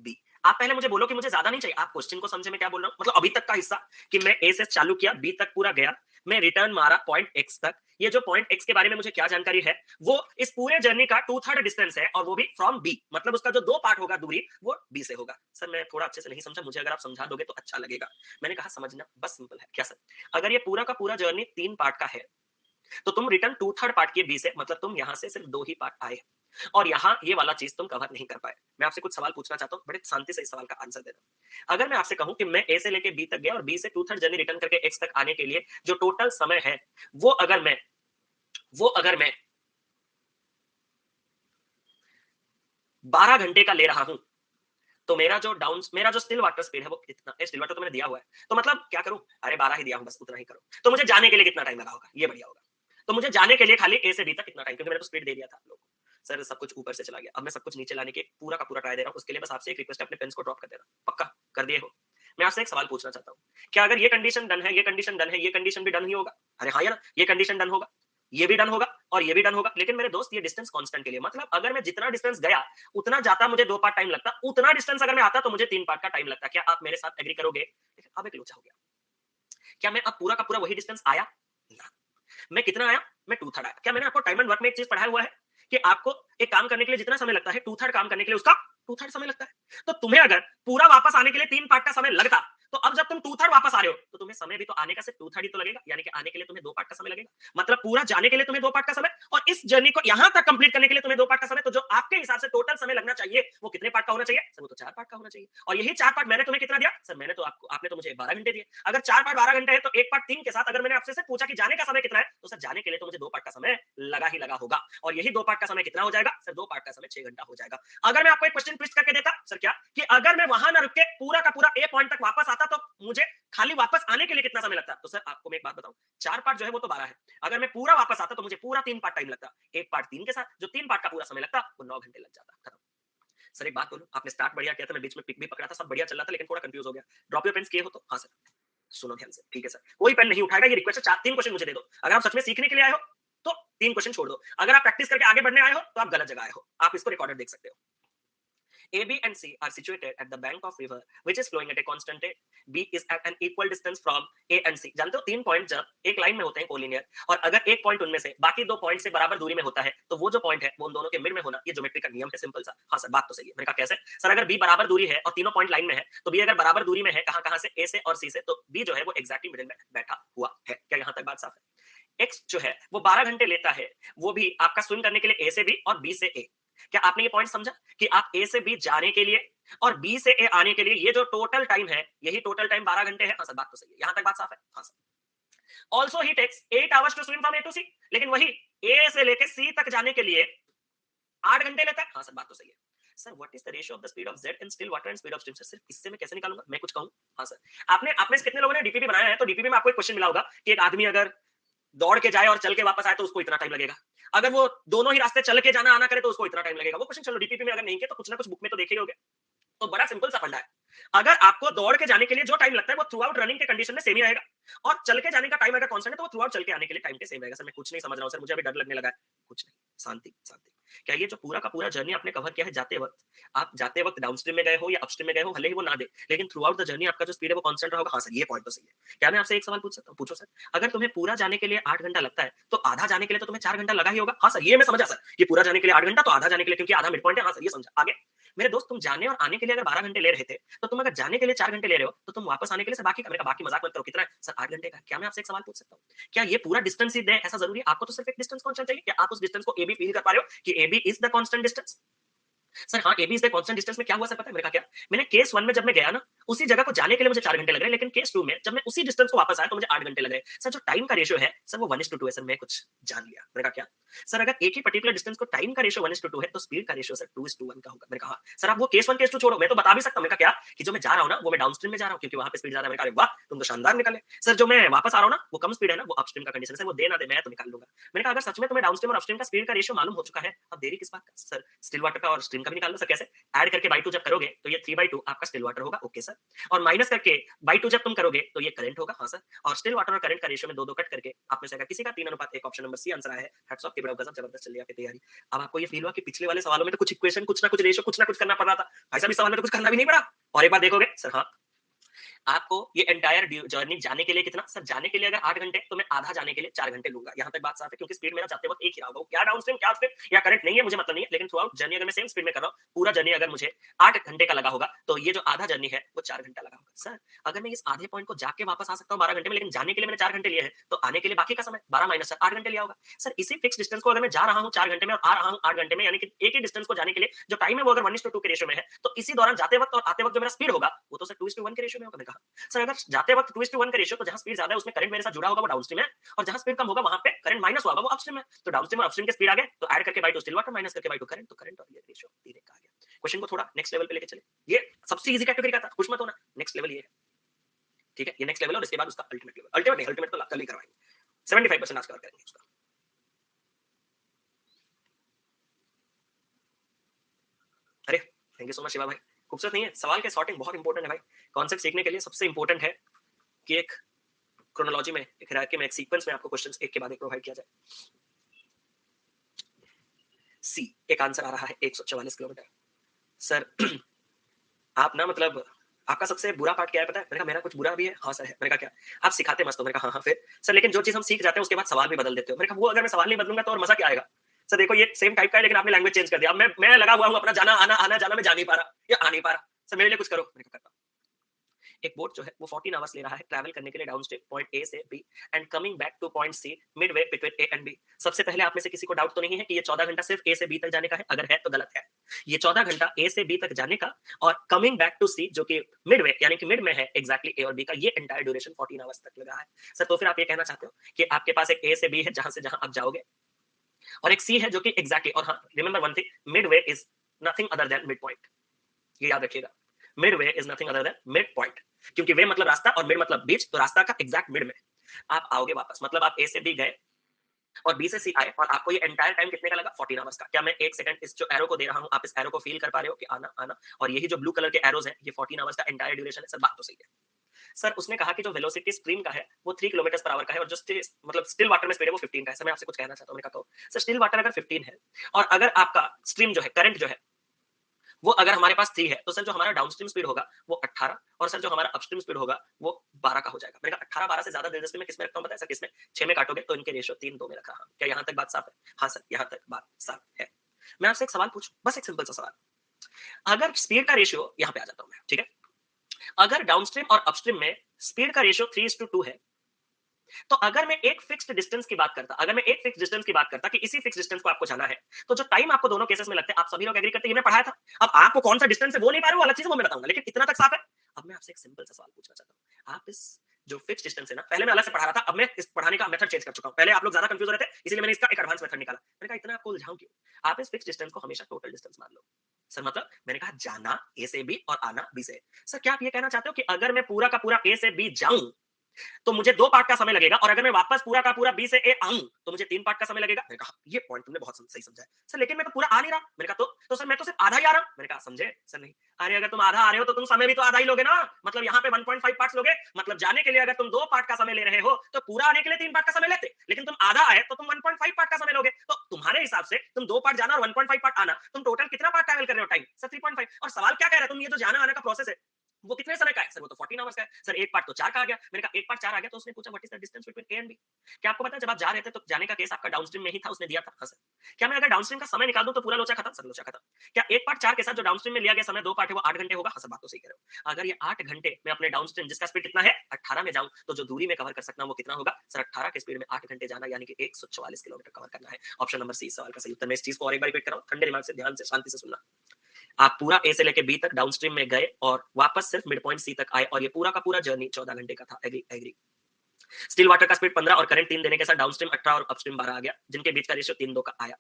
बी। आप पहले मुझे बोलो कि मुझे ज्यादा नहीं चाहिए। आप क्वेश्चन को समझे मैं क्या बोल रहा हूं? मतलब अभी तक का हिस्सा कि मैं ए से चालू किया, बी तक पूरा गया, मैं रिटर्न मारा पॉइंट एक्स तक। ये जो पॉइंट एक्स के बारे में मुझे क्या जानकारी है, वो इस पूरे जर्नी का 2/3 डिस्टेंस है, और वो भी फ्रॉम बी, मतलब उसका जो 2 पार्ट होगा दूरी वो बी से होगा। सर मैं थोड़ा अच्छे से नहीं समझा, मुझे अगर आप समझा दोगे तो अच्छा लगेगा। मैंने कहा समझना बस सिंपल है। क्या सर? अगर ये पूरा का पूरा जर्नी 3 पार्ट का है, तो तुम रिटर्न 2/3 पार्ट किए बी से, मतलब तुम यहां से सिर्फ 2 ही पार्ट आए, और यहाँ ये वाला चीज तुम कवर नहीं कर पाए। मैं आपसे कुछ सवाल पूछना चाहता हूँ, बड़े शांति से इस सवाल का आंसर देना। अगर मैं आपसे कहूं कि मैं ए से लेके बी तक गया और बी से 2/3 जर्नी रिटर्न करके एक्स तक आने के लिए जो टोटल समय है, वो अगर मैं वो अगर मैं 12 घंटे का ले रहा हूं, तो मेरा जो स्टिल वाटर स्पीड है वो कितना है? स्टिल वाटर तो मैंने दिया हुआ है, तो मतलब क्या करूं? अरे 12 ही दिया हूं, बस उतना ही करो। तो मुझे जाने के लिए कितना टाइम लगा होगा? ये बढ़िया होगा। तो मुझे जाने के लिए खाली ए से बी तक कितना टाइम, क्योंकि मैंने तो स्पीड दे दिया था आप लोगों को। सर सब कुछ ऊपर से चला गया, अब मैं सब कुछ नीचे लाने के पूरा का पूरा ट्राई दे रहा हूं। उसके लिए बस आपसे एक रिक्वेस्ट है, अपने पेन्स को ड्रॉप कर देना। पक्का कर दिए हो? मैं आपसे एक सवाल पूछना चाहता हूँ, क्या अगर ये कंडीशन डन है, ये कंडीशन डन है, ये कंडीशन भी डन ही होगा? अरे हाँ या ना? ये कंडीशन डन होगा, ये भी डन होगा, और ये भी डन होगा। लेकिन मेरे दोस्त ये डिस्टेंस कांस्टेंट के लिए, मतलब अगर मैं जितना डिस्टेंस गया उतना जाता मुझे 2 पार्ट टाइम लगता, उतना डिस्टेंस अगर मैं आता तो मुझे 3 पार्ट का टाइम लगता। क्या आप मेरे साथ एग्री करोगे? लेकिन अब एक लोचा हो गया। क्या मैं अब पूरा का पूरा वही डिस्टेंस आया? ना। मैं कितना आया? मैं 2/3 आया। क्या मैंने आपको टाइम एंड वर्क में एक चीज पढ़ाया हुआ है कि आपको एक काम करने के लिए जितना समय लगता है, 2/3 काम करने के लिए उसका 2/3 समय लगता है। तो तुम्हें अगर पूरा वापस आने के लिए 3 पार्ट का समय लगता, तो अब जब तुम 2/3 वापस आ रहे हो, तो तुम्हें समय भी तो आने का सिर्फ 2/3 ही तो लगेगा, यानी कि आने के लिए तुम्हें 2 पार्ट का समय लगेगा। मतलब पूरा जाने के लिए तुम्हें 2 पार्ट का समय, और इस जर्नी को यहां तक कंप्लीट करने के लिए तुम्हें 2 पार्ट का समय। तो जो आपके हिसाब से टोटल समय लगना चाहिए वो कितने पार्ट का होना चाहिए? सर वो तो 4 पार्ट का होना चाहिए। और यही 4 पार्ट मैंने तुम्हें कितना दिया? सर मैंने तो आपने तो मुझे 12 घंटे दिए। अगर 4 पार्ट 12 घंटे है, तो 1 पार्ट 3 के साथ अगर मैंने आपसे पूछा कि जाने का समय कितना है, तो सर जाने के लिए तो मुझे 2 पार्ट का समय लगा ही लगा होगा। और यही 2 पार्ट का समय कितना हो जाएगा? सर 2 पार्ट का समय 6 घंटा हो जाएगा। अगर मैं आपको एक क्वेश्चन ट्विस्ट करके देता, सर क्या? कि अगर मैं वहां ना रुक के पूरा का पूरा ए पॉइंट तक वापस आता, तो मुझे खाली वापस आने के लिए कितना समय लगता? तो सर आपको मैं एक बात बताऊं, 4 पार्ट जो है वो तो 12 है। अगर मैं पूरा वापस आता तो मुझे पूरा 3 पार्ट टाइम लगता। 1 पार्ट 3 के साथ जो 3 पार्ट का पूरा समय लगता वो 9 घंटे लग जाता। खत्म। सर एक बात बोलूं, आपने स्टार्ट बढ़िया किया था, मैं बीच में पिक भी पकड़ा था, सब बढ़िया चल रहा था, लेकिन थोड़ा कंफ्यूज हो गया। ड्रॉप योर पेन्स किए हो तो? हाँ सर। सुनो ध्यान से, ठीक है सर। कोई पेन नहीं उठाएगा, ये रिक्वेस्ट है। 3 क्वेश्चन मुझे दे दो। अगर आप सच में सीखने के लिए आए हो तो 3 क्वेश्चन छोड़ दो। अगर आप प्रैक्टिस करके आगे बढ़ने आए हो तो आप गलत जगह आए हो। आप इसको रिकॉर्डेड देख सकते हो। A, B, and C are situated at the bank of river which is flowing at a constant rate. B is at an equal distance from A and C. जानते हो 3 पॉइंट जब एक लाइन में होते हैं कोलिनियर, और अगर एक पॉइंट उनमें से बाकी 2 पॉइंट से बराबर दूरी में होता है, तो वो जो पॉइंट है वो उन दोनों के मिड में होना, ये ज्योमेट्री का नियम है, सिंपल सा। हाँ सर, बात तो सही है। मैंने कहा कैसे? सर अगर B बराबर दूरी है और तीनों पॉइंट लाइन में है, तो B अगर बराबर दूरी में है कहां कहां से? A से और C से, तो B जो है वो एग्जैक्टली मिडिल में बैठा हुआ है। क्या यहां तक बात साफ है? X जो है वो 12 घंटे लेता है, वो भी आपका स्विम करने के लिए A से B और B से A। क्या आपने ये पॉइंट समझा कि आप A से B जाने के लिए और B से A आने के लिए ये जो टोटल टाइम है, यही टोटल टाइम 12 घंटे है? हाँ सर, बात तो सही है। यहां तक बात साफ है? हाँ sir. Also he takes 8 hours to swim from A to C, लेकिन वही ए से लेके सी तक जाने के लिए 8 घंटे लेता है। हाँ सर, बात तो सही है। Sir what is the ratio of the speed of jet in still water and speed of steam? Sir सिर्फ इससे मैं कैसे निकालूंगा, मैं कुछ कहूं? हाँ सर, आपने आपने कितने लोगों ने डीपीपी बनाया है, तो डीपीपी में आपको एक क्वेश्चन मिला होगा कि एक आदमी अगर दौड़ के जाए और चल के वापस आए तो उसको इतना टाइम लगेगा, अगर वो दोनों ही रास्ते चल के जाना आना करे तो उसको इतना टाइम लगेगा। वो क्वेश्चन चलो डीपीपी में अगर नहीं किया तो कुछ ना कुछ बुक में तो देखे ही होगे। तो बड़ा सिंपल सा फंडा है, अगर आपको दौड़ के जाने के लिए जो टाइम लगता है वो थ्रू आउट रनिंग के कंडीशन में सेम ही रहेगा, और चल के जाने का टाइम अगर कांस्टेंट है तो वो थ्रू आउट चल के आने के लिए टाइम के सेम रहेगा। सर मैं कुछ नहीं समझ रहा हूं सर, मुझे अभी डर लगने लगा है। कुछ नहीं, शांति शांति। क्या ये जो पूरा का पूरा जर्नी आपने कवर किया है जाते वक्त, आप जाते वक्त डाउनस्ट्रीम में गए हो या अपस्ट्रीम में गए हो, भले ही वो ना दे, लेकिन थ्रू आउट द जर्नी आपका जो स्पीड है वो कांस्टेंट रहा होगा? हाँ सर, ये पॉइंट तो सही है। क्या मैं आपसे एक सवाल पूछ सकता हूँ? पूछो सर। अगर तुम्हें पूरा जाने के लिए 8 घंटा लगता है तो आधा जाने के लिए तो तुम्हें 4 घंटा लगा ही होगा? हाँ सर, ये मैं समझा सर कि पूरा जाने के लिए 8 घंटा तो आधा जाने के लिए, क्योंकि आधा मिड पॉइंट है। हाँ सर, ये समझा। आगे मेरे दोस्त, तुम जाने और आने के लिए अगर 12 घंटे ले रहे थे, तो तुम अगर जाने के लिए 4 घंटे ले रहे हो, तो तुम वापस आने के लिए सर बाकी का, मैंने कहा बाकी मजाक मत करो, कितना है सर? 8 घंटे का। क्या मैं आपसे एक सवाल पूछ सकता हूँ? क्या ये पूरा डिस्टेंस ही दे ऐसा जरूरी है? आपको तो सिर्फ एक डिस्टेंस कांस्टेंट चाहिए। क्या आप उस डिस्टेंस को ए बी फील कर पा रहे हो कि A B is the constant distance? Sir हाँ, AB is the constant distance में क्या हुआ सर पता है? मैंने कहा क्या, मैंने केस 1 में जब मैं गया ना, उसी जगह को जाने के लिए मुझे 4 घंटे लग रहे हैं, लेकिन केस 2 में जब मैं उसी डिस्टेंस को वापस आया तो मुझे 8 घंटे लग रहे हैं। सर जो टाइम का रेशियो है सर वो 1:2 है। सर मैं कुछ जान लिया। मैंने कहा क्या? सर अगर एक ही पर्टिकुलर डिस्टेंस को टाइम का रेशियो 1:2 है तो स्पीड का रेशियो सर 2:1 का होगा। मैंने कहा सर आप वो केस 1 केस 2 छोड़ो, मैं तो बता भी सकता हूं। मैंने कहा क्या कि जो मैं जा रहा हूं ना वो मैं डाउनस्ट्रीम में जा रहा हूं क्योंकि वहां पे स्पीड ज्यादा है। मैंने कहा वाह तुम तो शानदार निकले। सर जो मैं वापस आ रहा हूं ना वो कम स्पीड है ना, वो अपस्ट्रीम का कंडीशन है। सर वो दे ना दे मैं तो निकाल लूंगा। मैंने कहा अगर सच में तुम्हें डाउनस्ट्रीम और अपस्ट्रीम का स्पीड का रेशियो मालूम हो चुका है, अब देरी किस बात का? सर स्टिल वाटर का और स्ट्रीम का भी निकाल लो। सर कैसे? ऐड करके बाई 2 जब करोगे तो ये 3/2 आपका स्टिल वाटर होगा। Okay sir. और माइनस करके बाई 2 जब तुम करोगे तो ये करंट होगा। हाँ सर। और स्टिल वाटर और करंट का रेशियो में 2-2 कट करके आप में से अगर किसी का 3:1 ऑप्शन नंबर सी आंसर आया है, hats off, keep it up गजब, जबरदस्त चल रही है आपकी तैयारी। अब आपको ये फील हुआ कि पिछले वाले सवालों में तो कुछ इक्वेशन कुछ ना कुछ रेशियो कुछ ना कुछ करना पड़ रहा था, भाई साहब इस सवाल में तो कुछ करना भी नहीं पड़ा। और एक बार देखोगे सर, हाँ आपको ये एंटायर जर्नी जाने के लिए कितना? सर जाने के लिए अगर 8 घंटे तो मैं आधा जाने के लिए 4 घंटे लूंगा। यहाँ तक बात साफ है क्योंकि स्पीड मेरा जाते वक्त एक ही रहा होगा। क्या डाउनस्ट्रीम क्या स्पीड या करंट नहीं है मुझे मतलब नहीं है, लेकिन थ्रू आउट जर्नी अगर मैं सेम स्पीड में कर रहा हूँ, पूरा जर्नी अगर मुझे 8 घंटे का लगा होगा तो ये जो आधा जर्नी है वो 4 घंटा लगा होगा। सर अगर मैं इस आधे पॉइंट को जाके वापस आ सकता हूँ 12 घंटे में, लेकिन जाने के लिए मैंने 4 घंटे लिए हैं, तो आने के लिए बाकी का समय 12 माइनस 8 घंटे लिया होगा। सर इसी फिक्स डिस्टेंस को अगर मैं जा रहा हूँ 4 घंटे में और आ रहा हूँ 8 घंटे में, यानी कि एक ही डिस्टेंस को जाने के लिए जो टाइम है वो अगर 1:2 के रेशियो में है, तो इसी दौरान जाते वक्त और आते वक्त जो मेरा स्पीड होगा वो तो सर 2:1 के रेशियो में होगा। मैंने कहा सर अगर जाते वक्त 2:1 का रेशियो, तो जहां स्पीड ज्यादा है उसमें करंट मेरे साथ जुड़ा होगा वो डाउनस्ट्रीम है, और जहां स्पीड कम होगा वहां पे करंट माइनस होगा वो अपस्ट्रीम है। तो डाउनस्ट्रीम और अपस्ट्रीम के स्पीड आ गए तो ऐड करके बाई 2 स्टिल वाटर माइनस करके बाई 2 करंट, तो करंट और ये रेशियो धीरे का आ गया। क्वेश्चन को थोड़ा नेक्स्ट लेवल पे लेके चले। ये सबसे इजी कैटेगरी का था, खुश मत होना, नेक्स्ट लेवल ये है। ठीक है, ये नेक्स्ट लेवल और इसके बाद उसका अल्टीमेट लेवल, अल्टीमेट नहीं, अल्टीमेट तो कल ही करवाएंगे। 75% आज कवर करेंगे उसका। अरे thank you so much Shiva भाई, खूबसूरत नहीं है सवाल के सॉर्टिंग बहुत इंपॉर्टेंट है भाई। कॉन्सेप्ट सीखने के लिए सबसे इंपॉर्टेंट है कि एक क्रोनोलॉजी में, एक हायरार्की में, एक सीक्वेंस में आपको क्वेश्चंस एक के बाद एक प्रोवाइड किया जाए। सी एक आंसर आ रहा है 144 किलोमीटर। सर आप ना मतलब आपका सबसे बुरा पार्ट क्या है पता है? मैंने कहा मेरा कुछ बुरा भी है। हाँ सर है। मैंने कहा क्या? आप सिखाते मस्त हो। मैंने कहा हाँ हाँ फिर सर, लेकिन जो चीज हम सीख जाते हैं उसके बाद सवाल भी बदल देते हो। मैंने कहा वो अगर मैं सवाल नहीं बदलूंगा तो और मजा क्या आएगा? सर देखो ये सेम टाइप का है लेकिन आपने लैंग्वेज चेंज कर दिया। अब मैं लगा हुआ हूँ अपना जाना आना आना जाना, मैं जा नहीं पा रहा या आ नहीं पा रहा। सर मेरे लिए कुछ करो। मैंने कहा करता हूं। एक बोट जो है वो 14 आवर्स ले रहा है ट्रैवल करने के लिए डाउन स्ट्रीम पॉइंट ए से B and coming back to point C midway between A and B. सबसे पहले आप में से किसी को डाउट तो नहीं है कि ये 14 घंटा सिर्फ ए से बी तक जाने का है? अगर है तो गलत है। ये 14 घंटा ए से बी तक जाने का और कमिंग बैक टू सी जो कि मिडवे यानी कि मिड में है एग्जैक्टली ए और बी का, ये एंटायर ड्यूरेशन 14 आवर्स तक लगा है। सर तो फिर आप ये कहना चाहते हो कि आपके पास एक ए से बी है जहां से जहां आप जाओगे, और एक सी है जो कि एग्जैक्टली, और हाँ remember one thing, Midway is nothing other than mid point, ये याद रखिएगा। Mid way is nothing other than mid point, क्योंकि वे मतलब रास्ता और मिड मतलब बीच, तो रास्ता का एग्जैक्ट मिड में आप आओगे वापस। मतलब आप ए से बी गए और बी से सी आए और आपको ये एंटायर टाइम कितने का लगा? 14 आवर्स का। क्या मैं एक सेकंड इस जो एरो को दे रहा हूं, आप इस एरो को फील कर पा रहे हो कि आना आना, और यही जो ब्लू कलर के एरोज हैं ये 14 आवर्स का एंटायर ड्यूरेशन है। सर बात तो सही है। सर उसने कहा कि जो वेलोसिटी स्ट्रीम का है वो 3 किलोमीटर पर आवर का है और जो मतलब स्टिल वाटर में स्पीड है वो 15 का है। सर मैं आपसे कुछ कहना चाहता हूं। मैंने कहा सर स्टिल वाटर अगर 15 है और अगर आपका स्ट्रीम जो है करंट जो है वो अगर हमारे पास 3 है, तो सर जो हमारा डाउनस्ट्रीम स्पीड होगा वो 18, और सर जो हमारा अपस्ट्रीम स्पीड होगा वो 12 का हो जाएगा। मैंने कहा 18 12 से ज्यादा दिलचस्पी मैं किसमें रखता हूं पता है सर? किसमें? 6 में काटोगे तो इनके रेशियो 3 2 में रखा। हाँ क्या यहां तक बात साफ है? हाँ सर यहां तक बात साफ है। मैं आपसे एक सवाल पूछूं, बस एक सिंपल सा सवाल। अगर स्पीड का रेशियो, यहां पे आ जाता हूं मैं, ठीक है, अगर डाउनस्ट्रीम और अपस्ट्रीम में स्पीड का रेशियो 3:2 है, तो अगर मैं एक फिक्स्ड डिस्टेंस की बात करता, अगर मैं एक फिक्स डिस्टेंस की बात करता कि इसी फिक्स डिस्टेंस को आपको जाना है, तो जो टाइम आपको दोनों केसेस में लगते हैं, आप सभी लोग एग्री करते हैं, ये मैं पढ़ाया था। अब आपको कौन सा डिस्टेंस है वो नहीं पा रहे हो, अलग चीज वो मैं बताऊंगा, लेकिन इतना तक साफ है। अब मैं आपसे एक सिंपल सा सवाल पूछना चाहता हूं। आप इस जो फिक्स डिस्टेंस है ना, पहले मैं अलग से पढ़ा रहा था, अब मैं इस पढ़ाने का मेथड चेंज कर चुका हूं। पहले आप लोग ज्यादा कंफ्यूज हो रहे थे, इसीलिए मैंने इसका एक एडवांस मेथड निकाला। मैंने कहा इतना आपको उलझाऊं क्यों, आप इस फिक्स डिस्टेंस को हमेशा टोटल डिस्टेंस मान लो। सर मतलब, मैंने कहा जाना ए से बी और आना बी से। सर क्या आप ये कहना चाहते हो कि अगर मैं पूरा का पूरा ए से बी जाऊं तो मुझे 2 पार्ट का समय लगेगा, और अगर मैं वापस पूरा का पूरा बी से ए आऊं तो मुझे 3 पार्ट का समय लगेगा? मैंने कहा ये पॉइंट तुमने बहुत सही समझा है। सर लेकिन मैं तो पूरा आ नहीं रहा। मैंने कहा तो सर मैं तो सिर्फ आधा ही आ रहा हूं। मैंने कहा समझे? सर नहीं। अरे अगर तुम आधा आ रहे हो तो तुम समय भी तो आधा ही लोगे ना। मतलब यहाँ पे 1.5 पार्ट्स लोगे, मतलब जाने के लिए अगर तुम 2 पार्ट का समय ले रहे हो तो पूरा आने के लिए 3 पार्ट का समय लेते, लेकिन तुम आधा आए तो तुम 1.5 पार्ट का समय लोगे। तो तुम्हारे हिसाब से तुम 2 पार्ट जाना और 1.5 पार्ट आना, तुम टोटल कितना पार्ट ट्रैवल कर रहे हो टाइम? सर 3.5। और सवाल क्या कह रहा है, तुम ये जो जाना आने का प्रोसेस है वो कितने समय का है? सर वो तो 14 आवर्स का है। सर एक पार्ट तो 4 का आ गया। मैंने कहा एक पार्ट 4 आ गया तो उसने पूछा what is the distance between A and B. क्या आपको पता है जब आप जा रहे थे तो जाने का केस आपका डाउनस्ट्रीम में ही था, उसने दिया था? हाँ सर। क्या मैं अगर डाउनस्ट्रीम का समय निकाल दूं तो पूरा लोचा खत्म? सर लोचा खत्म। क्या एक पार्ट 4 के साथ जो डाउनस्ट्रीम में लिया गया समय 2 पार्ट है वो 8 घंटे होगा? हाँ सर बात तो सही कह रहे हो। अगर ये 8 घंटे मैं अपने डाउनस्ट्रीम जिसका स्पीड कितना है 18 में जाऊं तो जो दूरी में कवर कर सकता हूं वो कितना होगा? सर 18 के स्पीड में 8 घंटे जाना यानी कि 144 किलोमीटर कवर करना है। ऑप्शन नंबर सी सवाल का सही उत्तर। मैं इस चीज को और एक बार रिपीट कर रहा हूं, ठंडे दिमाग से ध्यान से शांति से सुनना। आप पूरा ए से लेके बी तक डाउनस्ट्रीम में गए और वापस सिर्फ मिड पॉइंट सी तक आए, और ये पूरा का पूरा जर्नी 14 घंटे का था। Agree agree. स्टिल वाटर का स्पीड 15 और करंट 3 देने के साथ डाउनस्ट्रीम 18 और अपस्ट्रीम 12 आ गया, जिनके बीच का रेशियो 3:2 का आया।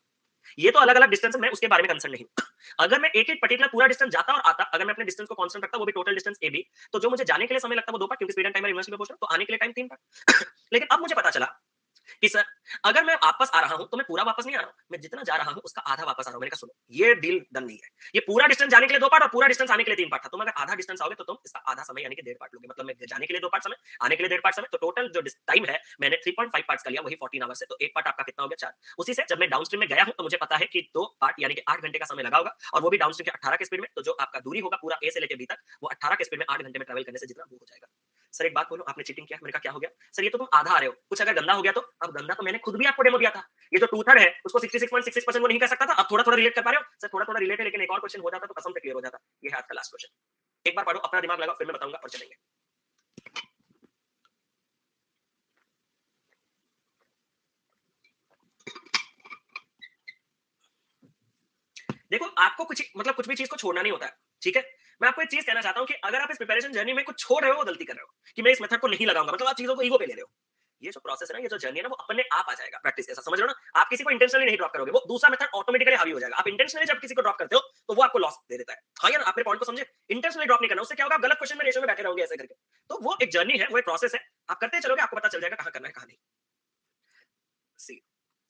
ये तो अलग अलग डिस्टेंस है, मैं उसके बारे में कंसर्न नहीं हूं। अगर मैं एक एक पर्टिकुलर पूरा डिस्टेंस जाता और आता, अगर मैं अपने डिस्टेंस को कांस्टेंट रखता वो भी टोटल डिस्टेंस ए बी, तो जो मुझे जाने के लिए समय लगता वो 2 पार्ट, क्योंकि speed and time inversely proportional, तो आने के लिए टाइम 3 पार्ट। लेकिन अब मुझे पता चला कि सर अगर मैं वापस आ रहा हूं तो मैं पूरा वापस नहीं आ रहा हूं, मैं जितना जा रहा हूं उसका आधा वापस आ रहा हूं। मैंने कहा सुनो ये डील डन नहीं है। ये पूरा डिस्टेंस जाने के लिए 2 पार्ट और पूरा डिस्टेंस आने के लिए 3 पार्ट था। तुम अगर आधा डिस्टेंस आओगे तो तुम इसका आधा समय यानी कि 1.5 पार्ट लोगे। मतलब मैं जाने के लिए 2 पार्ट समय, आने के लिए 1.5 पार्ट समय, तो टोटल जो टाइम है मैंने 3.5 पार्ट्स का लिया, वही 14 आवर्स है। तो एक पार्ट आपका कितना हो गया? 4। उसी से जब मैं डाउनस्ट्रीम में गया हूं तो मुझे पता है कि 2 पार्ट यानी कि 8 घंटे का समय लगा होगा, और वो भी डाउनस्ट्रीम के 18 के स्पीड में। तो जो आपका दूरी होगा पूरा ए से लेके बी तक, वो 18 के स्पीड में 8 घंटे में ट्रैवल करने से जितना वो हो जाएगा। सर एक बात बोलो, आपने चीटिंग किया? मैंने कहा क्या हो गया? सर ये तो तुम आधा आ रहे हो, कुछ अगर गंदा हो गया तो? अब गंदा तो मैंने खुद भी आपको डेमो दिया था। ये जो टू थर्ड है उसको 66.66% वो नहीं कर सकता था, अब थोड़ा थोड़ा रिलेट कर पा रहे हो? सर थोड़ा थोड़ा रिलेट है, लेकिन एक और क्वेश्चन हो जाता तो कसम से क्लियर हो जाता। ये है आज का लास्ट क्वेश्चन। एक बार पढ़ो, अपना दिमाग लगाओ, फिर मैं बताऊंगा और चलेंगे। देखो आपको कुछ मतलब कुछ भी चीज को छोड़ना नहीं होता है, ठीक है? मैं आपको एक चीज कहना चाहता हूं कि अगर आप इस प्रिपरेशन जर्नी में कुछ छोड़ रहे हो वो गलती कर रहे हो, कि मैं इस मेथड को नहीं लगाऊंगा, मतलब आप चीजों को ईगो पे ले रहे हो। ये जो प्रोसेस है ना, ये जो जर्नी है ना, वो अपने आप आ जाएगा प्रैक्टिस के साथ, समझ रहे हो ना? आप किसी को इंटेंशनली नहीं ड्रॉप करोगे, वो दूसरा मेथड ऑटोमेटिकली हावी हो जाएगा। आप इंटेंशनली जब किसी को ड्रॉप करते हो तो वो आपको लॉस दे देता है। हाँ यार, आपने पॉइंट को समझे? इंटेंशनली ड्रॉप नहीं करना, उससे क्या होगा? आप गलत क्वेश्चन में रेशो में बैठे रहोगे ऐसे करके। तो वो एक जर्नी है, वो एक प्रोसेस है, आप करते चलोगे, आपको पता चल जाएगा कहां करना है कहां नहीं। सी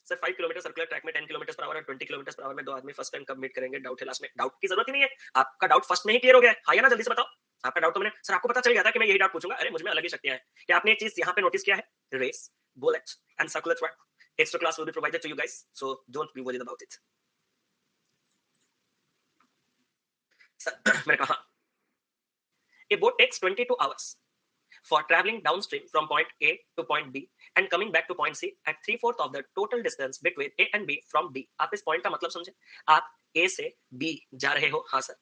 सर 5 किलोमीटर सर्कुलर ट्रैक में 10 किलोमीटर पर आवर और 20 किलोमीटर पर आवर में दो आदमी फर्स्ट टाइम कब मीट करेंगे? डाउट है लास्ट में। डाउट की जरूरत ही नहीं है, आपका डाउट फर्स्ट में ही क्लियर हो गया है। हाँ या ना, जल्दी से बताओ। आपका डाउट तो मैंने सर आपको पता चल गया था कि मैं यही डाउट पूछूंगा। अरे मुझ में अलग ही शक्तियां हैं। क्या आपने एक चीज यहाँ पे नोटिस किया है? Race, bullets and circular track extra class will be provided to you guys, so don't be worried about it. Sir मैंने कहा a boat takes 22 hours for traveling downstream from point A to point B and coming back to point C at 3/4 of the total distance between A and B from D। आप इस point का मतलब समझे? आप A से B जा रहे हो, हाँ सर,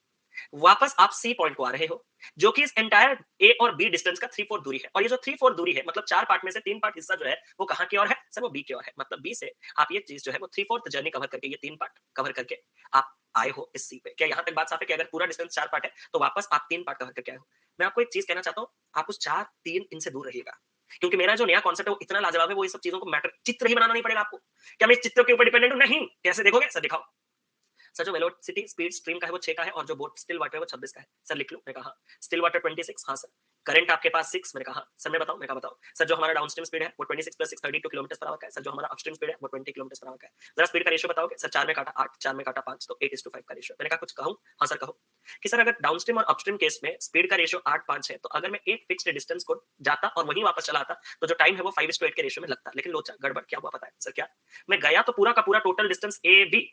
वापस आप सी पॉइंट को आ रहे हो, जो कि इस एंटायर ए और बी डिस्टेंस का 3/4 दूरी है। और ये जो 3/4 दूरी है, मतलब 4 पार्ट में से 3 पार्ट हिस्सा जो है वो कहां की ओर है? सर वो बी की ओर है। मतलब बी से आप ये चीज जो है वो 3/4 जर्नी कवर करके, ये 3 पार्ट कवर करके आप आए हो इस सी पे। क्या यहां तक बात साफ है कि अगर पूरा डिस्टेंस 4 पार्ट है तो वापस आप 3 पार्ट कवर करके आए हो? मैं आपको एक चीज कहना चाहता हूं, आप उस 4 3 इनसे दूर रहिएगा, क्योंकि मेरा जो नया कॉन्सेप्ट है वो इतना लाजवाब है, वो ये सब चीजों को मैटर चित्र ही बनाना नहीं पड़ेगा आपको। क्या मैं इस चित्र के ऊपर डिपेंडेंट हूं? नहीं। कैसे देखोगे? सर दिखाओ। सर जो वेलोसिटी स्पीड स्ट्रीम का है वो 6 का है, और जो बोट स्टिल वाटर है वो 26 का है। सर लिख लो। मैंने कहा स्टिल वाटर 26। हाँ सर। करंट आपके पास 6। मैंने कहा सर मैं बताऊं? मैं कहा बताओ। सर जो हमारा डाउनस्ट्रीम स्पीड है वो 26 प्लस 6 32 किलोमीटर पर आवर का है। सर जो हमारा अपस्ट्रीम स्पीड है वो 20 किलोमीटर पर आवर का है। जरा स्पीड का रेशियो बताओगे? सर 4 में काटा 8, 4 में काटा 5, तो 8:5 का रेशियो। मैंने कहा कुछ कहूं? हाँ सर कहो। कि सर अगर डाउनस्ट्रीम और अपस्ट्रीम केस में स्पीड का रेशियो 8:5 है, तो अगर मैं एक फिक्स्ड डिस्टेंस को जाता और वहीं वापस चला आता तो जो टाइम है वो 5:8 के रेशियो में लगता। लेकिन लोचा गड़बड़ क्या हुआ पता है सर? क्या मैं गया तो पूरा का पूरा टोटल डिस्टेंस ए बी,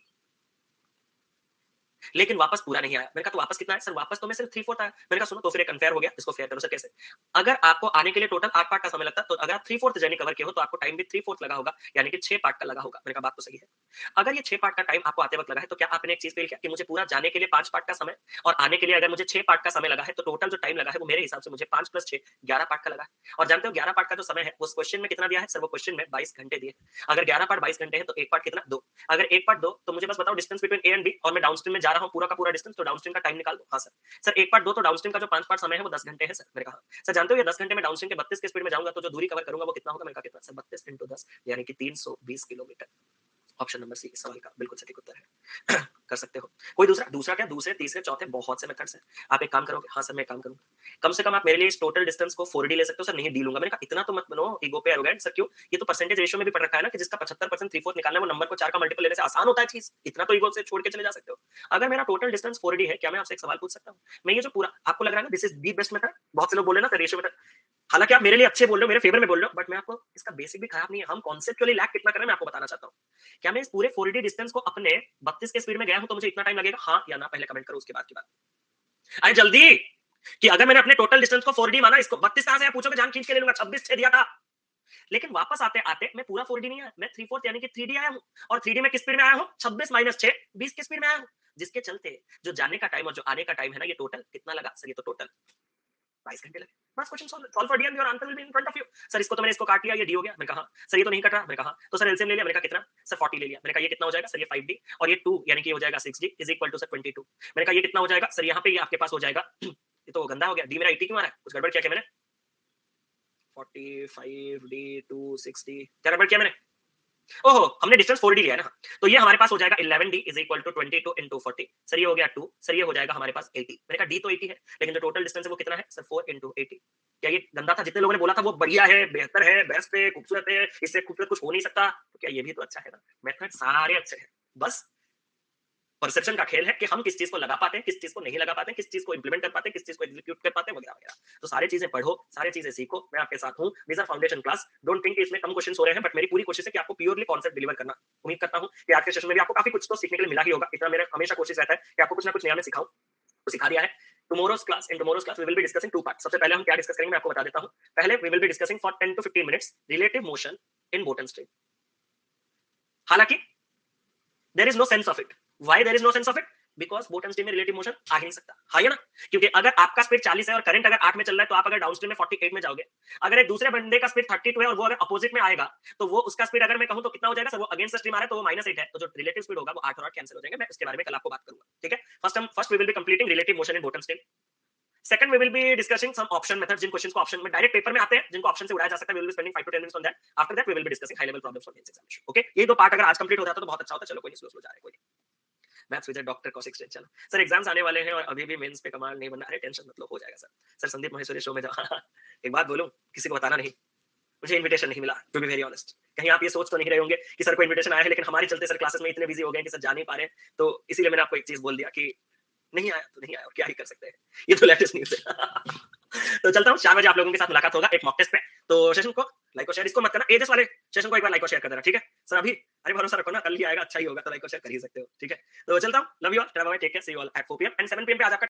लेकिन वापस पूरा नहीं आया। मैंने कहा तो वापस कितना है? सर वापस तो मैं सिर्फ 3/4 आया। मैंने कहा सुनो, तो फिर एक अनफेयर हो गया, इसको फेयर करो। सर कैसे? अगर आपको आने के लिए टोटल 8 पार्ट का समय लगता, तो अगर आप 3/4 जर्नी कवर किए हो तो आपको टाइम भी 3/4 लगा होगा, यानी कि 6 पार्ट का लगा होगा। मैंने कहा बात तो सही है। अगर ये 6 पार्ट का टाइम आपको आते वक्त लगा है, तो क्या आपने एक चीज फील किया कि मुझे पूरा जाने के लिए 5 पार्ट का समय और आने के लिए अगर मुझे 6 पार्ट का समय लगा है, तो टोटल जो टाइम लगा है वो मेरे हिसाब से मुझे 5 + 6 11 पार्ट का लगा है। और जानते हो 11 पार्ट का जो समय है उस क्वेश्चन में कितना दिया है? सर वो क्वेश्चन में 22 घंटे दिए। अगर 11 पार्ट 22 घंटे है तो एक पार्ट कितना? 2। अगर एक पार्ट 2, तो मुझे बस बताओ distance between A and B, और मैं डाउनस्ट्रीम में जा जा रहा हूँ पूरा का पूरा डिस्टेंस, तो डाउनस्ट्रीम का टाइम निकाल दो। हाँ सर। सर 1 पार्ट 2 तो डाउनस्ट्रीम का जो 5 पार्ट समय है वो 10 घंटे है सर। मैंने कहा सर जानते हो ये 10 घंटे में डाउनस्ट्रीम के 32 की स्पीड में जाऊंगा तो जो दूरी कवर करूंगा वो कितना होगा? मैंने कहा कितना सर? 32 इंटू 10 यानी कि 320 किलोमीटर। ऑप्शन नंबर सी इस सवाल का बिल्कुल सटीक उत्तर है। कर सकते हो। कोई दूसरा? दूसरा क्या? दूसरे, तीसरे, चौथे बहुत से मेथड्स हैं। आप एक काम करोगे? हाँ सर, मैं एक काम करूँगा। कम से कम आप मेरे लिए इस टोटल डिस्टेंस को 4D ले सकते हो। सर नहीं, डी लूँगा। मैंने कहा इतना तो मत बनो ईगो पे एरोगेंट। सर क्यों? ये तो परसेंटेज रेशियो में भी पढ़ रखा है ना कि जिसका 75% 3/4 निकालना है वो नंबर को 4 का मल्टीपल लेने से आसान होता है चीज़। इतना तो ईगो से छोड़ के चले जा सकते हो। अगर मेरा टोटल डिस्टेंस 4D है, क्या मैं आपसे एक सवाल पूछ सकता हूँ? मैं ये जो पूरा आपको लग रहा है ना this is the best method, बहुत से लोग बोल रहे हैं ना रेशियो मेथड। हालाँकि आप मेरे लिए अच्छे बोल रहे हो, मेरे फेवर में बोल रहे हो, बट मैं आपको इसका बेसिक भी खराब नहीं है। हम कॉन्सेप्चुअली लैग कितना कर रहे हैं मैं आपको बताना चाहता हूँ। क्या मैं इस पूरे 4D डिस्टेंस को अपने 32 के स्पीड में गया हूँ तो मुझे इतना टाइम लगेगा? हाँ या ना? पहले कमेंट करो उसके बाद की बात। अरे जल्दी! कि अगर मैंने अपने टोटल डिस्टेंस को 4D माना, इसको 32 कहाँ से आप पूछोगे? जान खींच के ले लूँगा, 26 छः दिया था। लेकिन वापस आते-आते मैं पूरा 4D नहीं आया, मैं 3/4 यानी कि 3D आया हूँ। और 3D में किस स्पीड में आया हूँ? 26 माइनस 6 20 की स्पीड में आया हूँ। जिसके चलते जो जाने का टाइम और जो आने का टाइम है ना, ये टोटल कितना लगा? सर ये तो टोटल 22 घंटे लगे। बस question solve for D and your answer will be in front of you. Sir इसको तो मैंने इसको काट लिया, ये डी हो गया। मैंने कहा हाँ। सर ये तो नहीं कट रहा। मैंने कहा हाँ। तो सर एलसीएम ले लिया। मैंने कहा कितना? सर 40 ले लिया। मैंने कहा ये कितना हो जाएगा? सर ये 5D और ये 2 यानी कि हो जाएगा 6D is equal to sir 22। मैंने कहा ये कितना हो जाएगा? सर यहाँ पे ये आपके पास हो जाएगा ये तो गंदा हो गया। डी मेरा 80 क्यों आ रहा है? कुछ गड़बड़ किया क्या मैंने? 45D 260 क्या गड़बड़ किया मैंने? ओहो! हमने डिस्टेंस 4D लिया है ना, तो ये हमारे पास हो जाएगा 11D is equal to 22 into 40। Sir ये हो गया 2, सर ये हो जाएगा हमारे पास 80। मैंने कहा D तो 80 है, लेकिन जो टोटल डिस्टेंस है वो कितना है? Sir 4 into 80। क्या ये गंदा था? जितने लोगों ने बोला था वो बढ़िया है, बेहतर है, बेस्ट है, खूबसूरत है, इससे खूबसूरत कुछ हो नहीं सकता, तो क्या ये भी तो अच्छा है ना? मेथड सारे अच्छे हैं, बस परसेप्शन का खेल है कि हम किस चीज को लगा पाते हैं, किस चीज को नहीं लगा पाते हैं, किस चीज को इंप्लीमेंट कर पाते हैं, किस चीज को एग्जीक्यूट कर पाते हैं, वगैरह वगैरह। तो सारी चीजें पढ़ो, सारी चीजें सीखो, मैं आपके साथ हूँ। These are foundation class. Don't think इसमें कम क्वेश्चन हो रहे हैं, बट मेरी पूरी कोशिश है कि आपको प्योरली कॉन्सेप्ट डिलीवर करना। उम्मीद करता हूँ कि आज के सेशन में भी आपको काफी कुछ तो सीखने के लिए मिला ही होगा। इतना मेरा हमेशा कोशिश रहता है कि आपको कुछ ना कुछ नया मैं सिखाऊं, तो सिखा दिया है। Tomorrow's class in tomorrow's class we will be discussing two part. सबसे पहले हम क्या डिस्कस करेंगे मैं आपको बता देता हूँ। पहले we will be discussing for 10 to 15 minutes relative motion in boat and string. हालांकि there is no sense of it. Why there is no sense of it? Because boat and stream में relative motion आ ही नहीं सकता। हाँ या ना? क्योंकि अगर आपका स्पीड 40 है और करंट अगर 8 में चल रहा है तो आप अगर डाउनस्ट्रीम में 48 में जाओगे। अगर एक दूसरे बंदे का स्पीड 32 है और वो अगर अपोजिट में आएगा तो वो उसका स्पीड अगर मैं कहूं तो कितना हो जाएगा? सर वो अगेंस्ट स्ट्रीम आ रहा है तो वो -8 है, तो जो रिलेटिव स्पीड होगा वो 8 और 8 कैंसिल हो जाएंगे। मैं उसके बारे में कल आपको बात करूंगा, ठीक है? First we will be completing relative motion in boat and stream. Second we will be discussing some option methods, जिन क्वेश्चंस को ऑप्शन में डायरेक्ट पेपर में आते हैं, जिनको ऑप्शन से उड़ाया जा सकता है। We will be spending 5 to 10 minutes on that. After that we will be discussing high level problems for mains examination. Okay, ये दो पार्ट अगर आज कंप्लीट हो जाता तो बहुत अच्छा होता। चलो कोई नहीं, स्लो स्लो जा रहे हैं, कोई maths with doctor Kaushik straight. चलो सर एग्जाम्स आने वाले हैं और अभी भी मेंस पे कमाल नहीं बनना। अरे टेंशन मत लो, हो जाएगा sir. Sir Sandeep Maheshwari show में जाओ। एक बात बोलूं, किसी को बताना नहीं, मुझे इनविटेशन नहीं मिला, टू बी वेरी ऑनेस्ट। कहीं आप ये सोच तो नहीं रहे होंगे कि सर को इनविटेशन आया है लेकिन हमारे चलते सर क्लासेस में इतने बिजी हो गए कि सर जा नहीं पा रहे। तो इसीलिए मैंने आपको एक चीज बोल दिया कि नहीं आया तो नहीं आया, और क्या ही कर सकते हैं। ये तो लेटेस्ट न्यूज़ है। तो चलता हूँ, 4 बजे आप लोगों के साथ मुलाकात होगा एक मॉक टेस्ट पे। तो सेशन को लाइक और शेयर, इसको मत करना, एजेस वाले सेशन को एक बार लाइक और शेयर कर देना, ठीक है? सर अभी अरे भरोसा रखो ना, कल ही आएगा, अच्छा ही होगा, तो लाइक और शेयर कर ही सकते हो, ठीक है? तो चलता हूँ, love you all, take care, see you all at 4 PM and 7 PM पे आज आपका